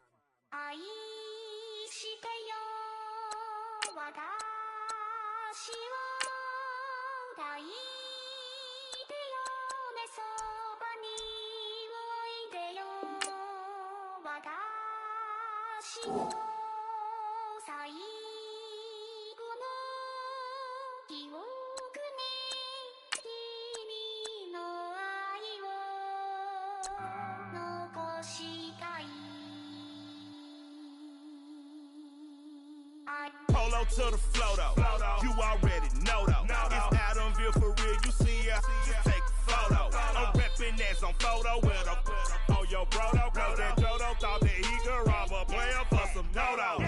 Polo to the flow though, you already know though. It's Adamville for real, you see ya, take a photo. I'm reppin' as on photo with a on your brodo, cause that Jodo thought that he could rob a player for some no-no.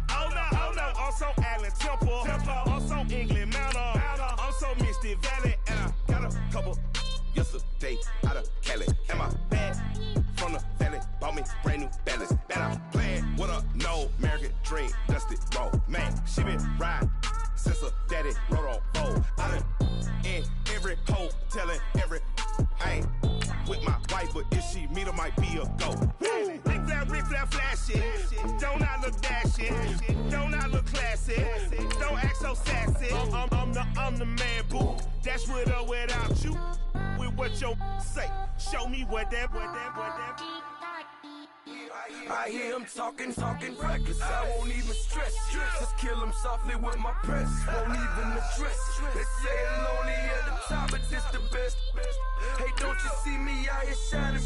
Oh no, also Allen Temple, also England Mountain, also Misty Valley, and I got a couple yesterday out of Cali. And my bag from the valley bought me brand new balance. And I'm playing with a no American dream, dusty road. Man, she been riding since her daddy rode on road. I done in every hole, telling every I ain't with my wife, but if she meet her, might be a go. Rick flat flashy, don't I look dashy, don't I look classy, don't act so sassy. I'm the man, boo. Dash with or without you. With what your say, show me what that. I hear him talking reckless. I won't even stress. Just kill him softly with my press. Won't even address. They say it's lonely at the top, but this the best. Hey, don't you see me out here shining,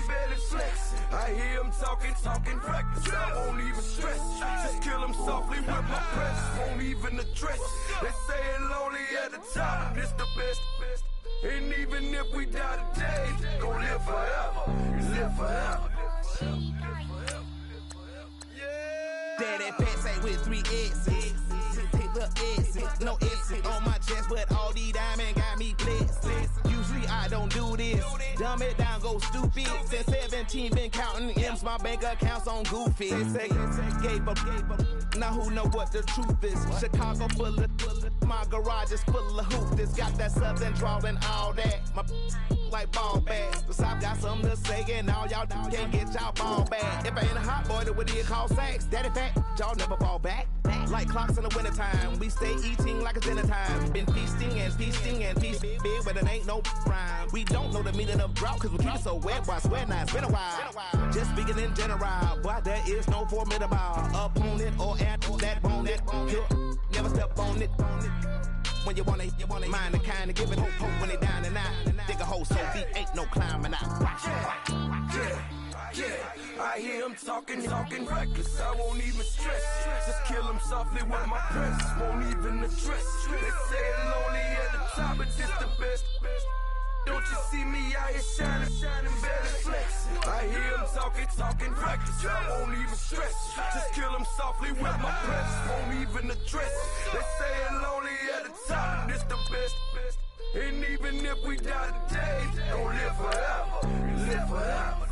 barely flex. I hear him talking reckless. I won't even stress. Just kill him softly with my press. Won't even address. They say it's lonely at the top, but this the best. And even if we die today, gon' live forever. Live forever. Daddy pet say with 3 X's. Pick the X's, no X's on my chest, but all these diamonds got me blessed. Usually I don't do this. Dumb it down, go stupid. Since 17 been counting M's, my bank account's on goofy. Say gave up. Now who know what the truth is? Chicago full of, my garage is full of hoopers. Got that southern drawl and all that. My like ball bags. The South got something to say and all y'all can't get y'all ball back. If I ain't a hot boy, then what do you call sex? Daddy fat, y'all never fall back. Like clocks in the wintertime, we stay eating like it's dinner time. Been feasting big, but it ain't no rhyme. We don't know the meaning of drought, cause we keep it so wet, boy, I swear now it's been a while. Just speaking in general, boy, there is no formidable opponent or at that bone. Never step on it. When you want it, mind the kind of give it hope when they down and out. Dig a hole so deep, ain't no climbing out. Yeah, I hear him talking reckless. I won't even stress. Just kill him softly with my press. Won't even address. They say it's lonely at the top, but this the best. Don't you see me out here shining, barely flex. I hear him talking reckless. I won't even stress. Just kill him softly with my press. Won't even address. They say it's lonely at the top, this the best. And even if we die today, don't live forever. Live forever.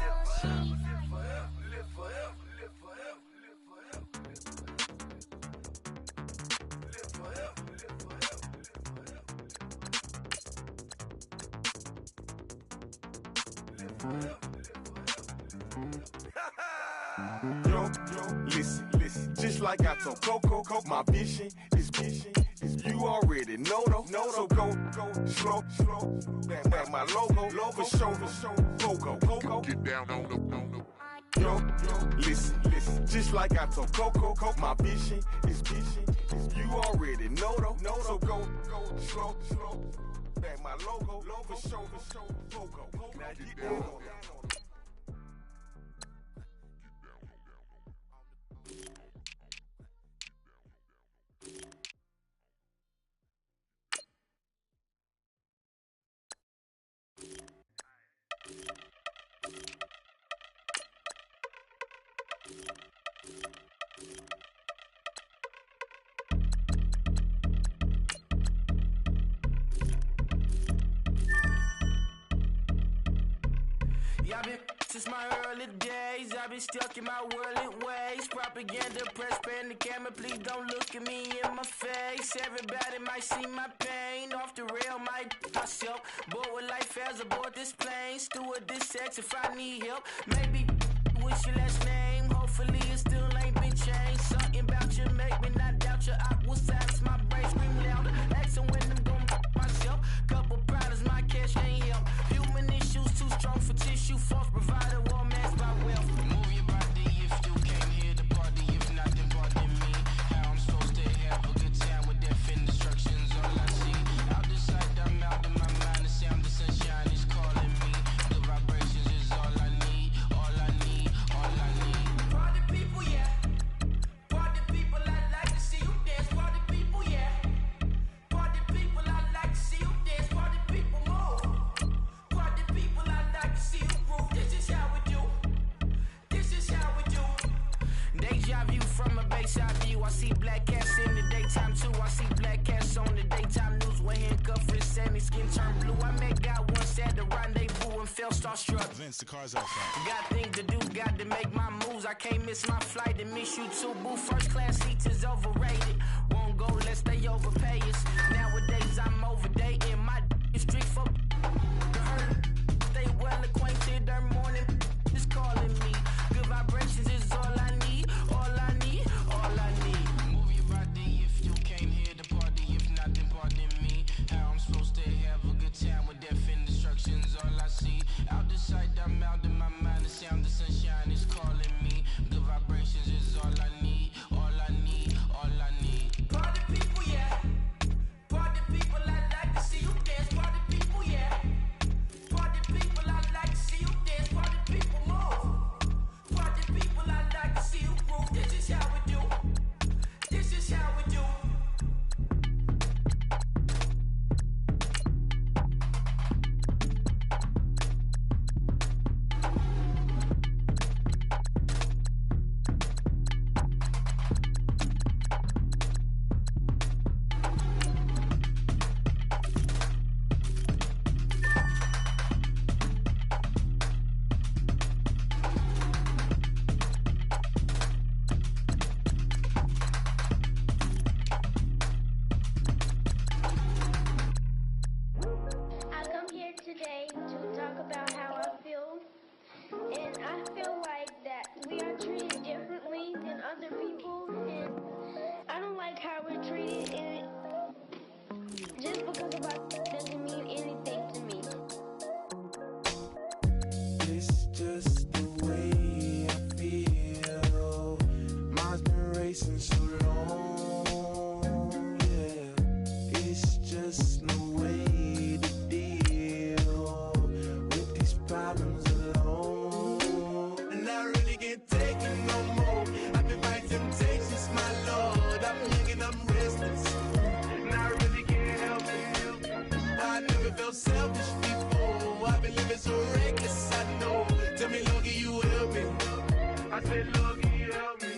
Yo, listen, just like I told Coco, my vision is you already know though. So go slow, back my logo, for show, Coco. Get down on the. Yo, listen, just like I told Coco, my vision is you already know though. So go slow, back my logo, for show, Coco. Now get down on that. Yeah, I've been since my early days. I've been stuck in my worldly ways. Propaganda, press, pan the camera. Please don't look at me in my face. Everybody might see my pain. Off the rail, might myself. Bored with life as aboard this plane. Steward this sex if I need help. Maybe what's your last name? Hopefully it still ain't been changed. Something about you make me not doubt you. I will silence my brain, scream louder. Asking when I'm gon' myself. Couple problems, my cash ain't help. Human issues too strong for tissue. False provider, war mask by wealth. Move your body if you came here to party. If not, then pardon me. How I'm supposed to have a good time with death and destruction's all I see. Out the sight, I'm out of my mind. The sound, the sunshine is calling me. The vibrations is all I need. All I need, all I need. Party people, yeah. Party people, I like to see you dance. Party people, yeah. Party people, I like to see you dance. Party people, move. Party people, I like to see you groove. This is how we do. This is how we do. Deja view from a bayside view. I see black cats in the daytime too. I see black cats on the daytime news. When handcuffed, wrist and his skin turned blue. I met guy once at the rendezvous and felt starstruck. Vince, the car's outside. Got things to do, got to make my moves. I can't miss my flight and miss you too, boo. First class seats is overrated. Won't go unless they overpay us. Nowadays I'm overdating my street for heard. Stay well acquainted. Their morning is calling me. Good vibrations is all I need. All I need. All I need. Move your body if you came here to party. If not, then pardon me. How I'm supposed to have a good time with death and destruction's all I see. Out the sight, I'm out of my mind. The sound, the sunshine is calling me. feel like that we are treated differently than other people, and I don't like how we're treated, and just because of our doesn't mean anything to me. It's just the way I feel. Mine's been racing so long, yeah. It's just no way to deal with these problems alone. And I really can't take it no more. I've been fighting temptations, my Lord. I'm young and I'm restless, and I really can't help it. I never felt selfish before. I've been living so reckless, I know. Tell me, Lord, can you help me? I said, Lord, can you help me?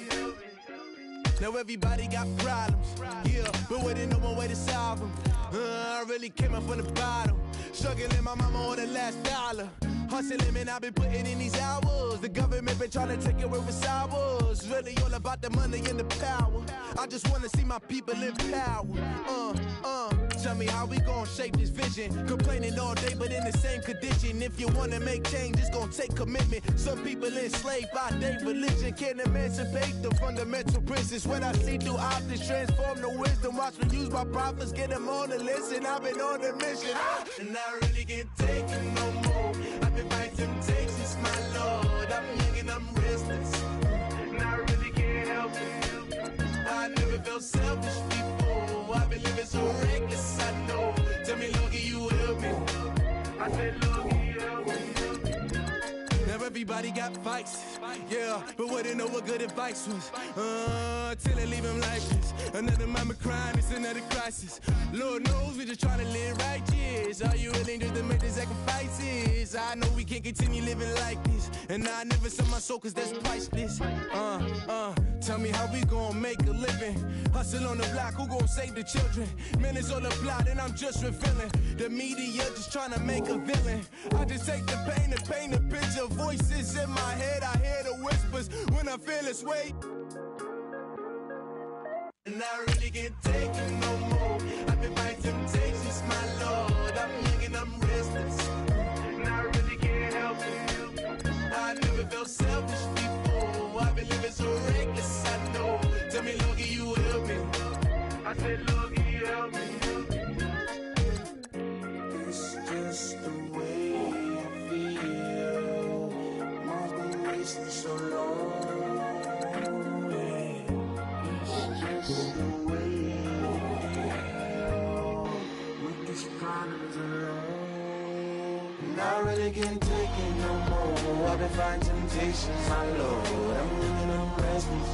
Now everybody got problems, yeah, but waiting no more way to solve them. I really came up from the bottom, struggling my mama on the last dollar. Hustling, man, I've been putting in these hours. The government been trying to take away with sours. Really all about the money and the power. I just wanna see my people in power. Tell me how we gon' shape this vision. Complaining all day, but in the same condition. If you wanna make change, it's gon' take commitment. Some people enslaved by their religion can't emancipate the fundamental principles. What I see throughout this transform the wisdom. Watch me use my prophets, get them on the list, and I've been on the mission. And I really can't take it no more. I've been fighting temptations, my Lord. I'm young and I'm restless, and I really can't help it. I never felt selfish before. I've been living so reckless, I know. Tell me, Lord, can you help me? I said, Lord, can you help me? Now everybody got fights, yeah, but wouldn't know what good advice was. Till they leave him lifeless. Another mama crying, it's another crisis. Lord knows we just trying to live righteous. Are you willing just to make the sacrifices? I know we can't continue living like this, and I never sell my soul cause that's priceless. Tell me how we gon' make a living. Hustle on the block, who gon' save the children? Man, it's all a plot and I'm just revealing. The media just trying to make a villain. I just take the pain and paint a picture. Voices in my head, I hear the whispers when I feel this way. And I really can't take it no more. I've been fighting temptations, my Lord. I'm young and I'm restless, and I really can't help it. I never felt selfish before. I've been living so reckless, I know. Tell me, Lord, can you help me? I said, Lord, can you help me? It's just the way I feel. Mine's been racing so long. It's just the way I feel with these problems alone. And I really can't take it no more. I've been fighting temptations, my Lord. I'm living on restless.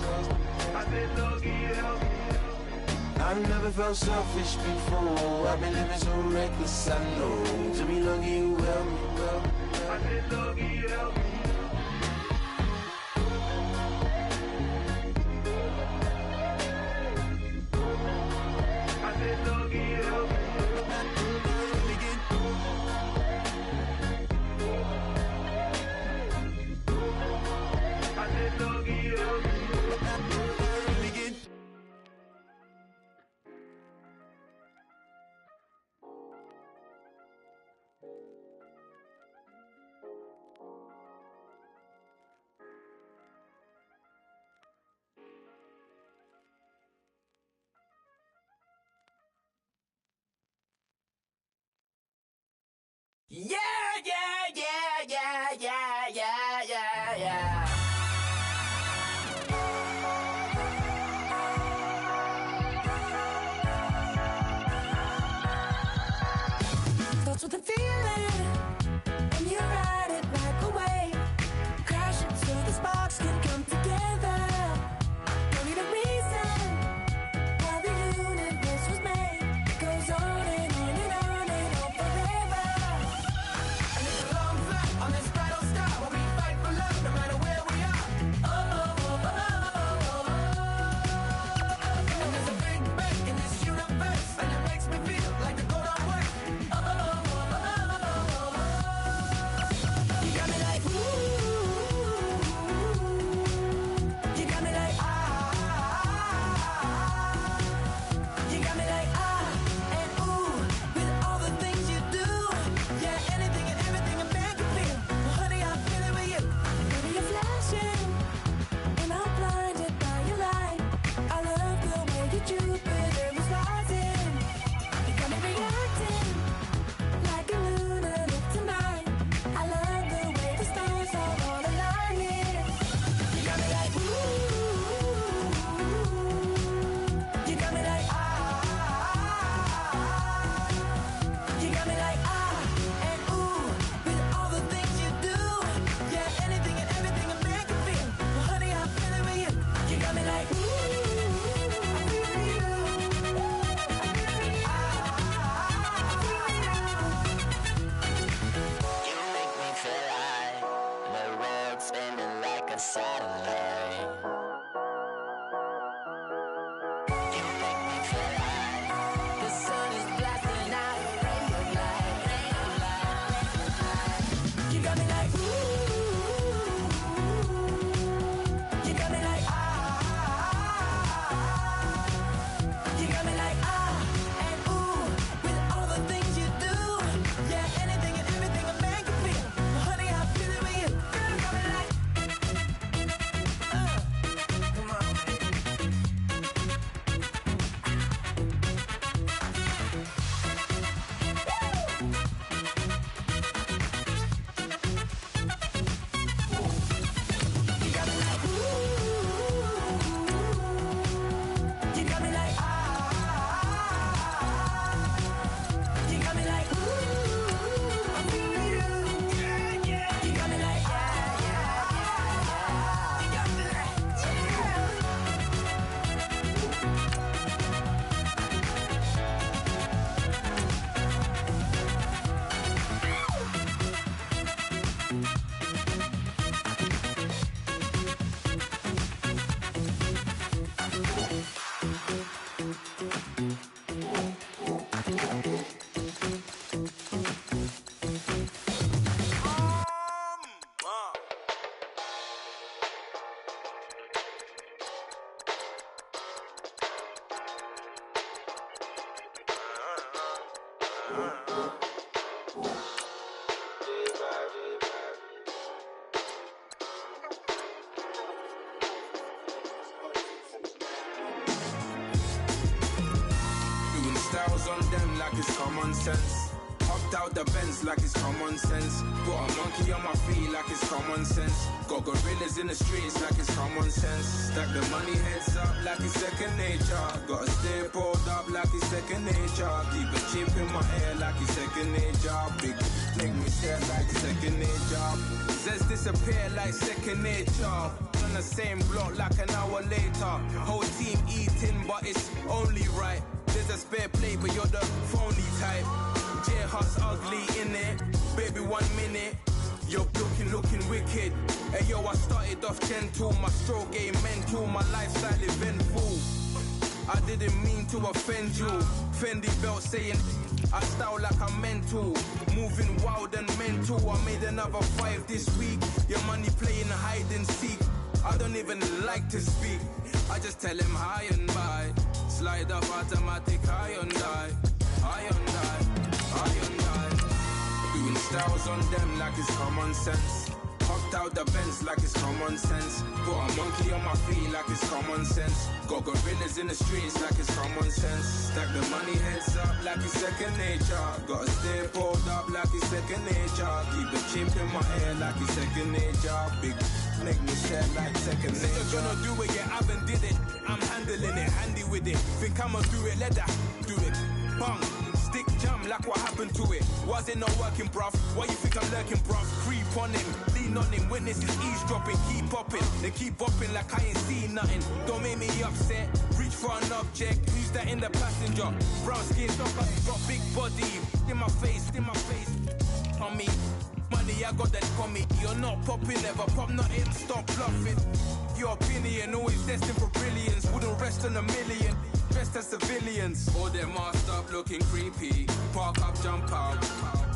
I said, Lord, can you help me? I've never felt selfish before. I've been living so reckless, I know. Tell me, Lord, can you help me? I said, Lord, can you help me? I said, Lord, can you help me? I said, Lord, can you help me? Yeah, yeah, yeah, yeah, yeah, yeah, yeah, yeah. Starts with a feeling, and you ride it right away. Crash it so the sparks can come together. Don't need a reason why the universe was made. It goes on and on and on and on forever. And it's a long flight on this battle star where we fight for love no matter where Saturday. You make me feel like the sun is blasting out a rainbow light, rainbow light. You got me like ooh, you got me like ah, you got me like ah and ooh with all the things you do. Yeah, anything and everything a man can feel. Honey, I feel it with you. Girl, you got me like. Doing styles on them like it's common sense. Hopped out the Benz like it's common sense. Put a monkey on my feet like it's common sense. Got gorillas in the streets like it's common sense. Stack the money heads up like it's second nature. Gotta stay pulled up like it's second nature. Keep a chip in my hair like it's second nature. Big make me stare like second nature. Says disappear like second nature. On the same block like an hour later. Whole team eating but it's only right. There's a spare plate but you're the phony type. J-Hut's ugly innit. Baby 1 minute. You're looking wicked. Hey yo, I started off gentle. My stroke game mental. My lifestyle eventful. I didn't mean to offend you. Fendi belt saying I style like I'm mental. Moving wild and mental. I made another 5 this week. Your money playing hide and seek. I don't even like to speak. I just tell him hi and bye. Slide up automatic high and die. High and die. High and die. Doing styles on them like it's common sense. Hopped out the Benz like it's common sense. Put a monkey on my feet like it's common sense. Got gorillas in the streets like it's common sense. Stack the money heads up like it's second nature. Gotta stay pulled up like it's second nature. Keep the chip in my hair like it's second nature. Big make me share like second nature. You're gonna do it, yeah, I haven't did it. I'm handling it, handy with it. Think I'ma do it, let that do it. Bang. Stick jam like what happened to it. Was it not working, bruv? Why you think I'm lurking, bruv? Creep on him, lean on him. Witnesses eavesdropping, keep popping. They keep bopping like I ain't seen nothing. Don't make me upset. Reach for an object. Who's that in the passenger? Brown skin, got big body. In my face, on me. Money, I got that from me. You're not popping, never pop nothing. Stop bluffing. Your opinion always destined for brilliance. Wouldn't rest on a million. Dressed as civilians. All them masked up looking creepy. Park up, jump out,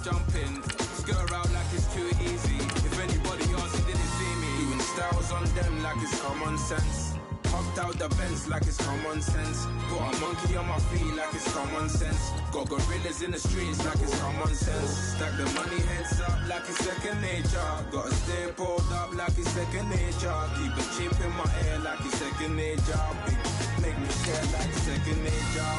jump in. Skirt out like it's too easy. If anybody else didn't see me. Doing styles on them like it's common sense. Hopped out the Benz like it's common sense. Put a monkey on my feet like it's common sense. Got gorillas in the streets like it's common sense. Stack the money heads up like it's second nature. Gotta stay pulled up like it's second nature. Keep a chip in my hair like it's second nature. Big make me share like second nature.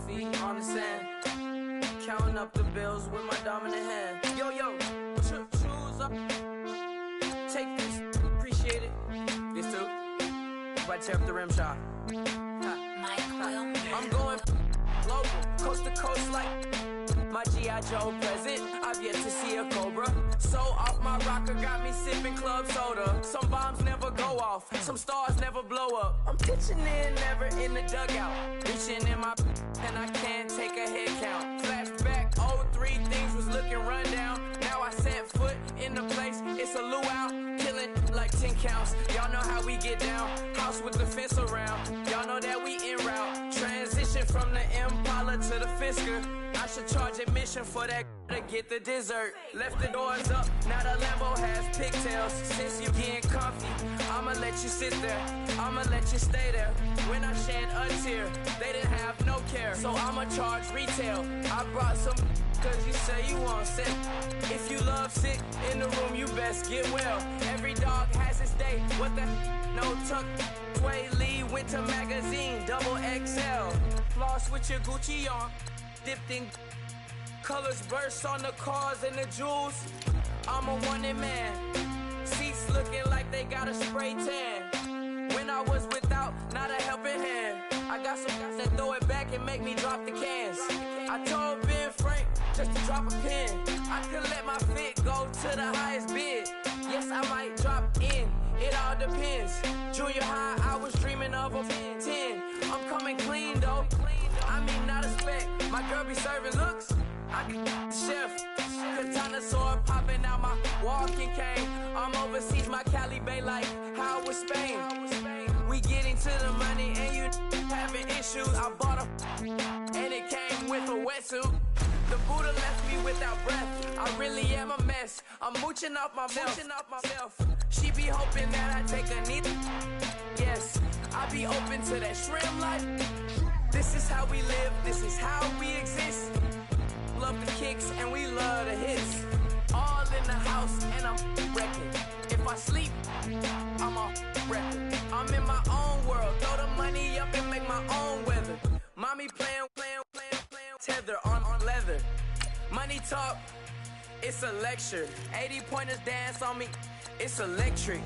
feet on the sand. Counting up the bills with my dominant hand. Yo, choose up. Take this, appreciate it. This too. If I tear up the rim shot. I'm going global, coast to coast like my G.I. Joe present. I've yet to see a Cobra. So off my rocker got me sipping club soda. Some bombs never go off, some stars never blow up. I'm pitching in, never in the dugout. Reaching in my and I can't take a head count. Flashback 03, things was looking run down. Now I set foot in the place, it's a luau. Killing like 10 counts, y'all know how we get down. House with the fence around, y'all know that we en route. Transition from the Impala to the Fisker. I should charge admission for that to get the dessert. Left the doors up, now the Lambo has pigtails. Since you getting comfy, I'ma let you sit there, I'ma let you stay there. When I shed a tear, they didn't have no care, so I'ma charge retail. I brought some cause you say you want sick. If you love sick in the room, you best get well. Every dog has its day, what the no tuck. Sway Lee, Winter Magazine, double XL. Floss with your Gucci on, dipped in colors burst on the cars and the jewels. I'm a wanted man, seats looking like they got a spray tan. When I was without, not a helping hand. I got some guys that throw it back and make me drop the cans. I told Ben Frank just to drop a pin. I could let my fit go to the highest bid. Yes, I might drop in, it all depends. Junior high, I was dreaming of a 10. I'm coming clean though, I mean not a spec. My girl be serving looks, I can the chef. Katana sword popping out my walking cane. I'm overseas, my Cali Bay like how was Spain. We getting to the money and you having issues. I bought a and it came with a wetsuit. The Buddha left me without breath. I really am a mess. I'm mooching off myself. She be hoping that I take a knee. Yes, I be open to that shrimp life. This is how we live. This is how we exist. Love the kicks and we love the hits. All in the house and I'm wrecking. If I sleep, I'm on record. I'm in my own world. Throw the money up and make my own weather. Mommy playing tether on leather. Money talk, it's a lecture. 80 pointers dance on me, it's electric.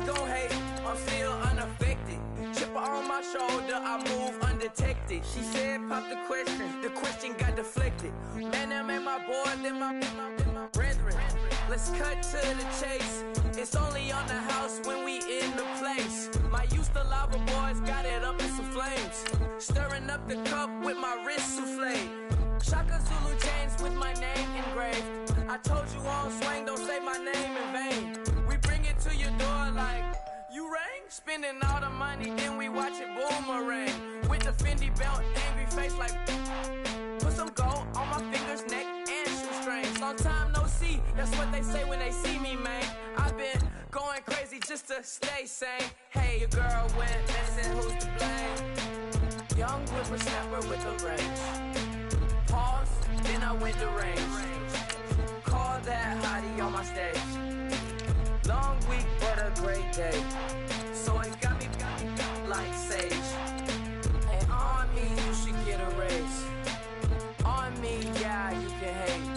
Don't hate, I'm still unaffected. Chipper on my shoulder, I move undetected. She said pop the question got deflected. Man, them ain't my boy, them my brethren. Let's cut to the chase. It's only on the house when we in the place. My used to lava boys got it up in some flames. Stirring up the cup with my wrist souffle. Shaka Zulu chains with my name engraved. I told you on swing, don't say my name in vain. We bring it to your door like, you rang? Spending all the money, then we watch it boomerang. With the Fendi belt, angry face like, put some gold on my fingers, neck, and shoestrings. Long time no see, that's what they say when they see me, man. I've been going crazy just to stay sane. Hey, your girl went missing, who's to blame? Young whippersnapper with a range. Pause, then I went to range. Call that hottie on my stage. Long week, but a great day. So it got me like sage. And on me, you should get a raise. On me, yeah, you can hate.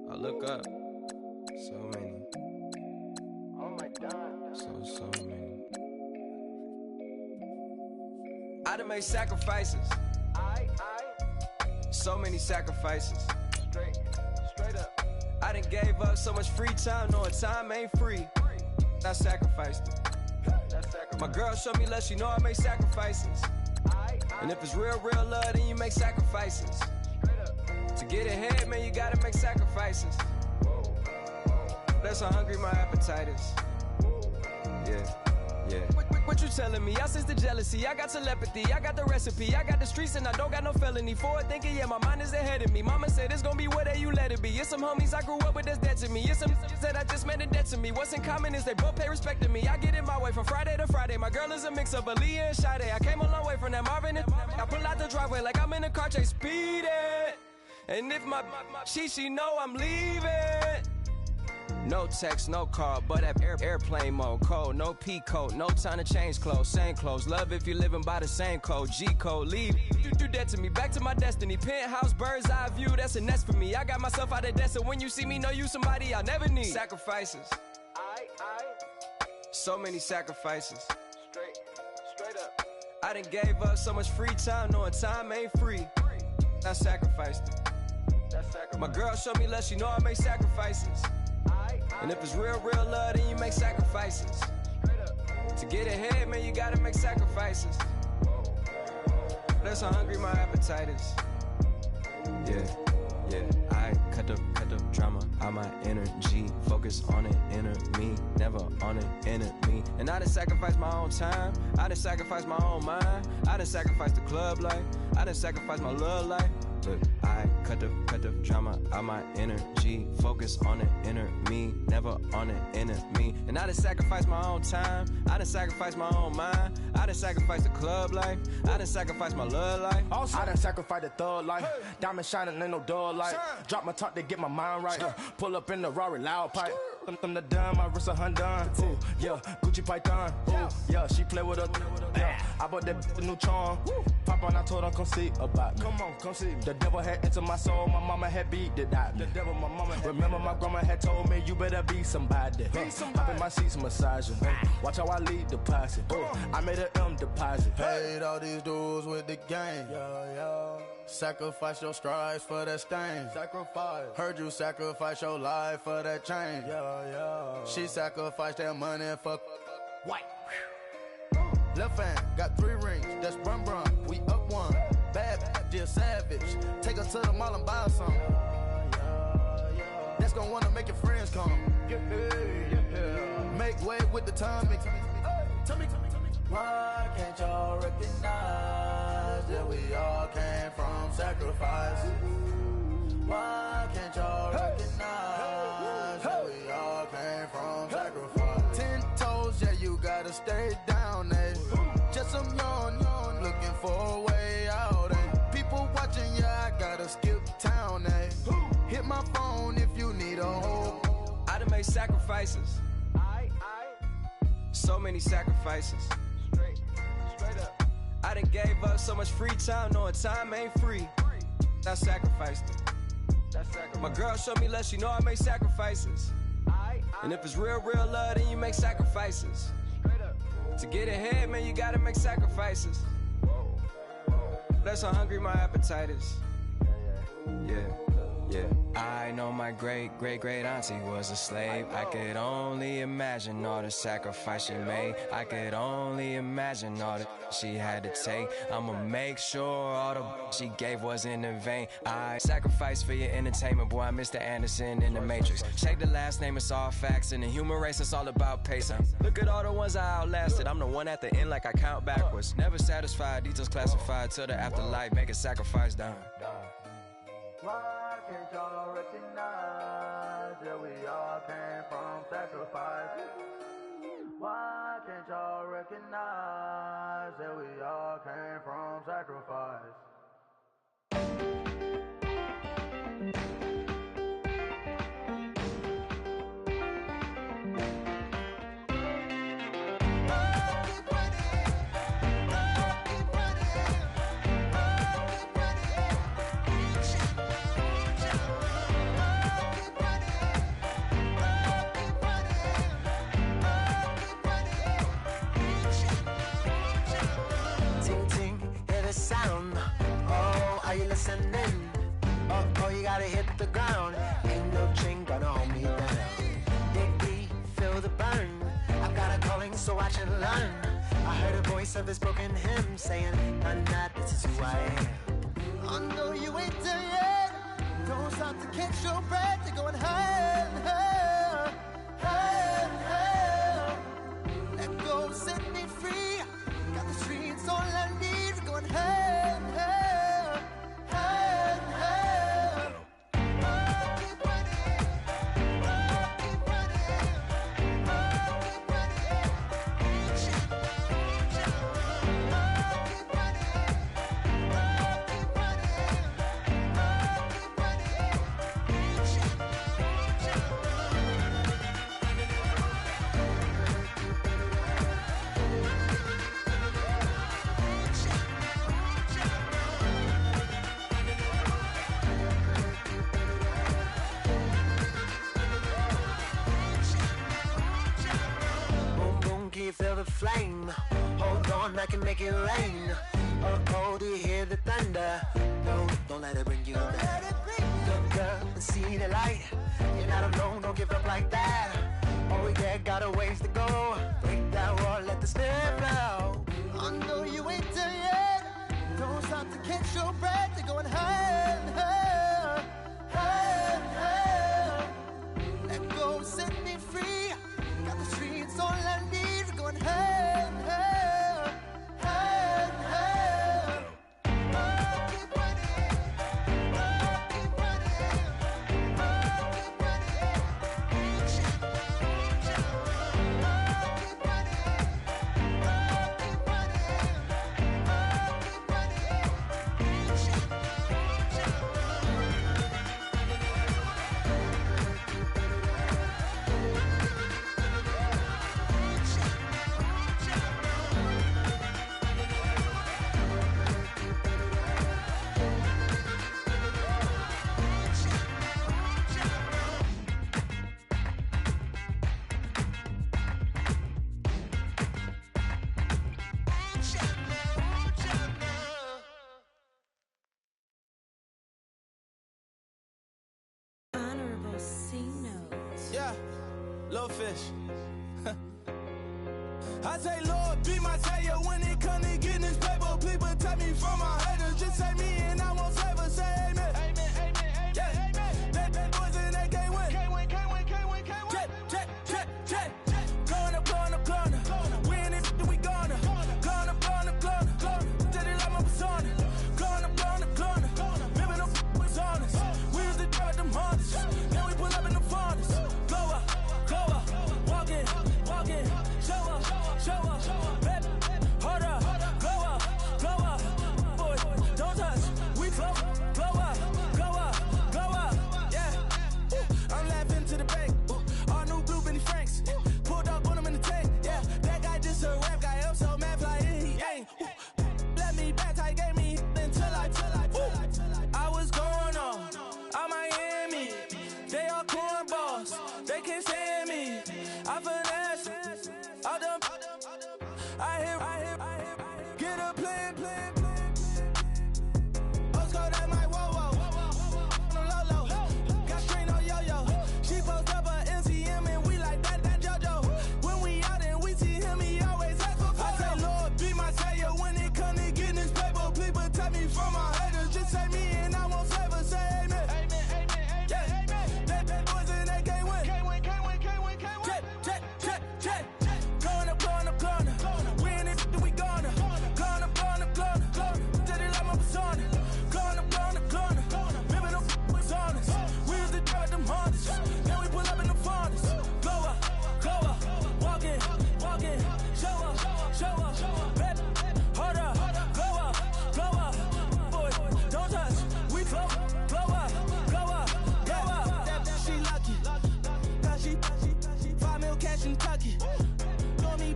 I look up, so many. Oh my God. So many. I done made sacrifices. So many sacrifices. Straight up. I done gave up so much free time, knowing time ain't free. I sacrificed it. My girl showed me love, she know I make sacrifices. And if it's real love, then you make sacrifices. To get ahead, man, you gotta make sacrifices. That's how hungry my appetite is. Yeah. What you telling me? I sense the jealousy, I got telepathy, I got the recipe, I got the streets and I don't got no felony. Forward thinking, yeah, my mind is ahead of me. Mama said it's gonna be whatever you let it be. It's some homies I grew up with that's dead to me. It's some that I just met in debt to me. What's in common is they both pay respect to me. I get in my way from Friday to Friday. My girl is a mix of Aaliyah and Sade. I came a long way from that Marvin and I pull out the driveway like I'm in a car chase speeding. And if my she know I'm leaving. No text, no call, but at airplane mode. Code, no P code, no time to change clothes. Same clothes, love if you're living by the same code. G code, leave. You do that to me, back to my destiny. Penthouse, bird's eye view, that's a nest for me. I got myself out of debt, so when you see me, know you somebody I'll never need. Sacrifices. So many sacrifices. Straight up. I done gave up so much free time, knowing time ain't free. I sacrificed it. My girl showed me love, she know I make sacrifices. And if it's real love, then you make sacrifices. To get ahead, man, you gotta make sacrifices. That's how hungry my appetite is. Yeah, I cut the drama out my energy. Focus on an inner me, never on an enemy. And I done sacrificed my own time, I done sacrificed my own mind, I done sacrificed the club life, I done sacrificed my love life. But I cut the drama out my energy. Focus on an inner me, never on an enemy. And I done sacrificed my own time, I done sacrificed my own mind, I done sacrificed the club life, I done sacrificed my love life. Also, I done sacrificed the thug life. Diamond shining, ain't no dull light. Drop my top to get my mind right. Pull up in the Rari loud pipe. Them the dime, my wrist a Hyundai. Ooh, yeah, Gucci Python. Ooh, yeah, she play with her. Yeah, I bought that new charm. Pop on, I told her come see about me. Come on, come see me. The devil had entered my soul, my mama had beat it out. The devil, my mama had remember my grandma had told me you better be somebody. Hop in my seats, massaging. Watch how I lead the posse. I made an M deposit. Paid all these dudes with the game. Sacrifice your strides for that stain. Sacrifice. Heard you sacrifice your life for that change. She sacrificed that money for white. Left hand got 3 rings. That's brum brum. We up one. Bad, dear savage. Take her to the mall and buy some. That's gonna wanna make your friends come. Make way with the timing. Tell me. Why can't y'all recognize that we all came from sacrifice? Why can't y'all recognize that we all came from sacrifice? 10 toes, yeah, you gotta stay down, eh? Just some yawn, looking for a way out, eh? People watching, yeah, I gotta skip town, eh? Hit my phone if you need a home. I done made sacrifices. So many sacrifices. Straight up. I done gave up so much free time, knowing time ain't free. I sacrificed it. My girl showed me love, she know I make sacrifices. And if it's real love, then you make sacrifices. To get ahead, man, you gotta make sacrifices. That's how hungry my appetite is. Yeah. I know my great auntie was a slave. I could only imagine all the sacrifice she made. I could only imagine all that she had to take. I'ma make sure all the she gave wasn't in vain. I sacrificed for your entertainment, boy. I'm Mr. Anderson in the Matrix. Check the last name, it's all facts. In the human race, it's all about pacing. Look at all the ones I outlasted. I'm the one at the end, like I count backwards. Never satisfied, details classified till the afterlife. Make a sacrifice down. Why can't y'all recognize that we all came from sacrifice? Why can't y'all recognize that we all came from sacrifice? Sound. Oh, are you listening? Oh, you gotta hit the ground. Ain't no chain gonna hold me down. Dig deep, feel the burn. I've got a calling, so watch and learn. I heard a voice of his broken hymn saying, "I'm not, this is who I am." I know you ain't there yet. Don't stop to catch your breath. You're going higher and higher, higher and higher. Let go, set me free. Got the streets all I need. Going higher and higher, higher and higher. Oh, keep running. Oh, keep running. Oh, keep running. Reach out, reach out. Oh, keep running. Oh, keep running. Oh, keep running. can make it rain. Oh, do you hear the thunder? Don't let it bring you down. Look up and see the light. You're not alone, don't give up like that. Oh yeah, got a ways to go. Break that wall, let the spirit flow. I know you ain't done yet. Don't stop to catch your breath. You're going higher and higher, higher and higher. Let go, set me free. Got the streets all I need. We're going higher and higher, higher and higher. Oh, keep running. Oh, keep running. Oh, keep running. Keep Honorable C notes. Yeah, little fish. I say, Lord, be my savior when it come to getting this paper. Please protect me from my haters. Just say me and I won't save us. Say amen. Amen, amen, amen, yeah. Amen. That boys and they can't win. Can't win, can't win, can't win, can't win. Check, check, check, check. Gonna, gonna, gonna. Win it, we gonna. Gonna, gonna, gonna. Did it like my persona. Gonna, gonna, gonna. Remember the was honest. We used to drive them hunters. Now we pull up in the furnace. Go up, walk in, show up, baby, hold up, go up, boy, don't touch, we flow up, yeah, I'm laughing to the bank, all new blue Benny Franks, pulled up on him in the tank, yeah, that guy just a rap guy, I'm so mad fly, he ain't, let me back, I gave me until I was going on Miami, they all cornballs, they can't stand me, I finesse, I done, I hear, get a plan. Let's go that my whoa, low, got string on yo-yo. She post up a MCM and we like that JoJo. When we out and we see him, he always ask for photo. I say, Lord, be my savior when it come to getting this paper. Please protect me from my haters. Just say me and I won't save us. Say amen. Amen, amen, amen, yeah. Amen. That boys and they can't win. Can't win. Check. Gonna. Win it, we gonna. Gonna. Did it like my persona. Gonna. Remember the was honest. We used to drive them hunters. Now we pull up in the furnace. Go up, walk in, show up, baby, hold up, go up, boy, don't touch, we flow up, yeah, she lucky, cause she 5 mil cash in Kentucky. Know me,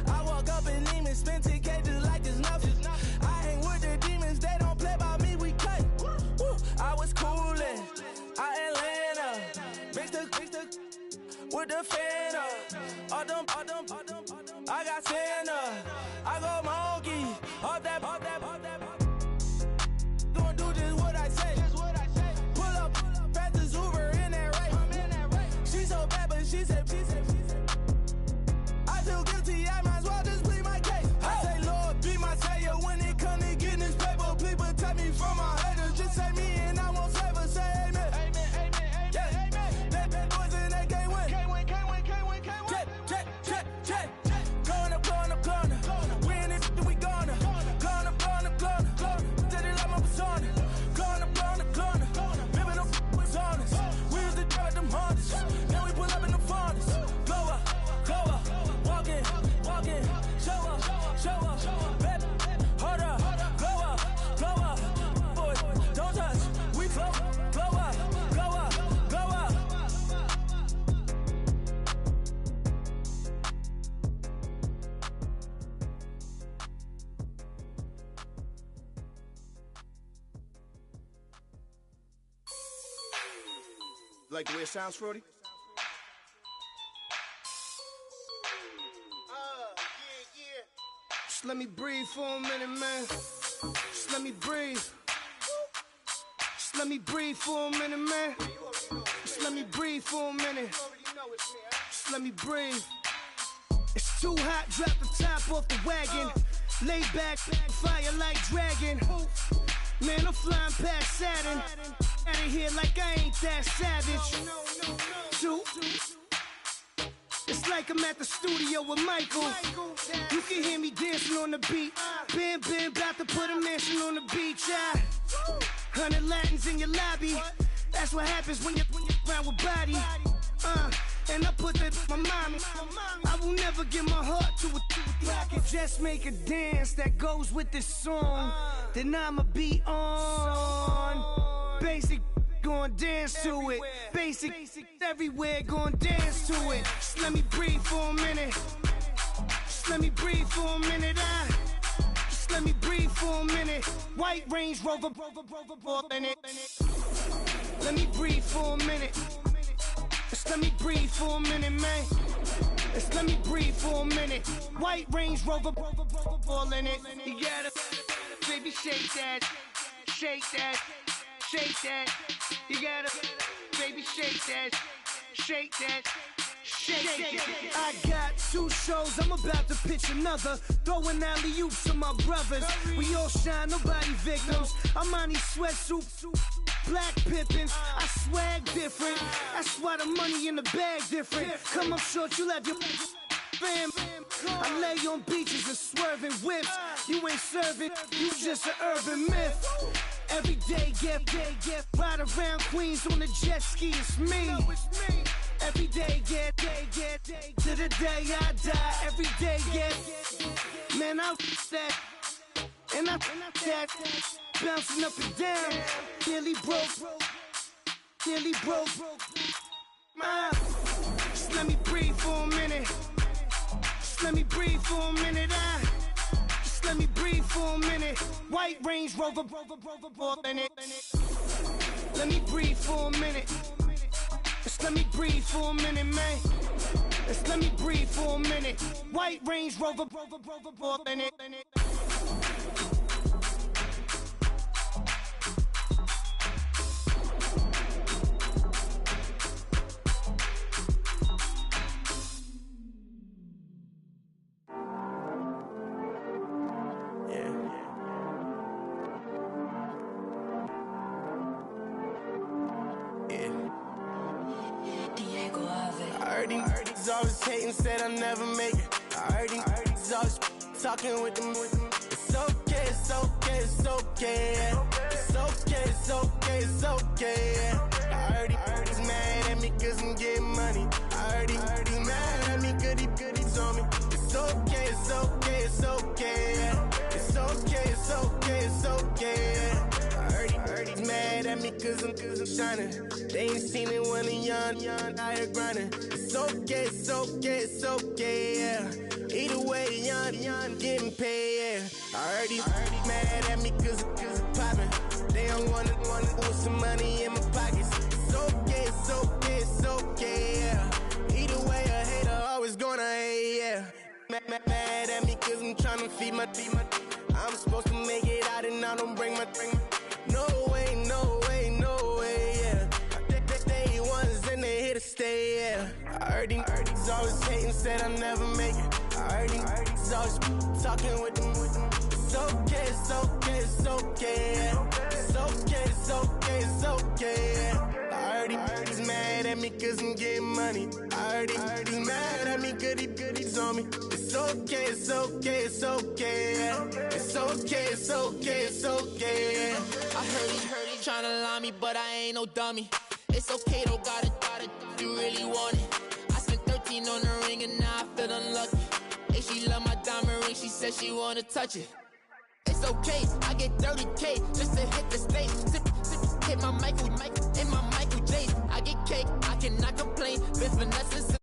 I walk up and name and spend 10K just like it's nothing. I hang with the demons, they don't play by me, we cut. I was coolin', Atlanta, mixed the with the fan up. All them, I got Santa, I go monkey, all that. Gonna do just what I say. Pull up, fastest Uber in that right. She so bad, but she said. I feel guilty, I might as well just plead my case. I say, Lord, be my savior when it come to getting this paper. Please protect me from my haters. Just say me and I won't save us. Say amen. Amen, amen, yeah. Amen. That boys and they can't win. Can't win. Check. Gonna. Win it, we gonna. Gonna. Did it like my persona. Gonna. Remember the was honest. We used to drive them hunters. Now we pull up in the furnace. Go up, walk in, show up, baby, hold up, go up, boy, don't touch, we flow up. Like the way it sounds, Frody? Just let me breathe for a minute, man. Just let me breathe. Just let me breathe for a minute, man. Just let me breathe for a minute. Just let me breathe. It's too hot, drop the top off the wagon. Lay back, fire like dragon. Man, I'm flying past Saturn. Out of here like I ain't that savage. Two. It's like I'm at the studio with Michael. You can hear me dancing on the beat. Bam, bam, about to put a mansion on the beach. 100 Latins in your lobby. That's what happens when you're around with body. And I put that in my mommy. I will never give my heart to a I can just make a dance that goes with this song. Then I'ma be on. Basic, gon' dance to it. Basic, everywhere, gon' dance to it. Just let me breathe for a minute. Just let me breathe for a minute. Just let me breathe for a minute. White Range Rover, in it. Let me breathe for a minute. Just let me breathe for a minute, man. Just let me breathe for a minute. White Range Rover, all in it. You gotta, baby, shake that, shake that, shake that. You gotta, baby, shake that, shake that. Shake it. I got 2 shows, I'm about to pitch another. Throwing alley-oops to my brothers. We all shine, nobody victims. I'm on these sweatsuits, black Pippins. I swag different. That's why the money in the bag different. Come up short, you left your fam. I lay on beaches and swerving whips. You ain't serving, you just an urban myth. Every day, get ride around Queens on the jet ski, it's me. Every day, get to the day I die. Every day, get man, I that and I that bouncing up and down. Nearly broke. Just let me breathe for a minute. Just let me breathe for a minute. Just let me breathe for a minute. White Range Rover, in it. Let me breathe for a minute. Just let me breathe for a minute, man. Just let me breathe for a minute. White Range Rover, in it. He's always hating, said I'll never make it. I heard he's always talking with them. It's okay, it's okay, it's okay. It's okay, it's okay, it's okay. I heard he's mad at me cause I'm getting money. I heard he's mad at me cause he told me. It's okay, it's okay, it's okay. It's okay, it's okay, it's okay. I heard he's mad at me cause I'm shining. They ain't seen it when I'm young, out here grinding. It's okay, it's okay, it's okay, yeah. Either way, young, getting paid, yeah. I heard he's mad at me cause I'm poppin'. They don't wanna put some money in my pockets. It's okay, it's okay, it's okay, yeah. Either way, a hater always gonna hate, yeah. Mad at me cause I'm tryna feed my I'm supposed to make it out and I don't bring my no way, no way, no way, yeah. Day ones and they here to stay, yeah. I heard he's always hating, said I'll never make it. I heard he's always talking with them. It's okay, it's okay, it's okay, yeah. It's okay, it's okay, it's okay, yeah. I heard he's mad at me cause I'm getting money. I heard he's mad at me cause he told me. It's okay, it's okay, it's okay, yeah. It's okay, it's okay, it's okay, yeah. I heard he tryna lie me, but I ain't no dummy. It's okay, though, got it, you really want it. I spent 13 on the ring and now I feel unlucky. Hey, she love my diamond ring, she said she wanna touch it. It's okay, I get 30K just to hit the stage. Hit my Michael, in my Michael J's. I get cake, I cannot complain. Vince Vanessa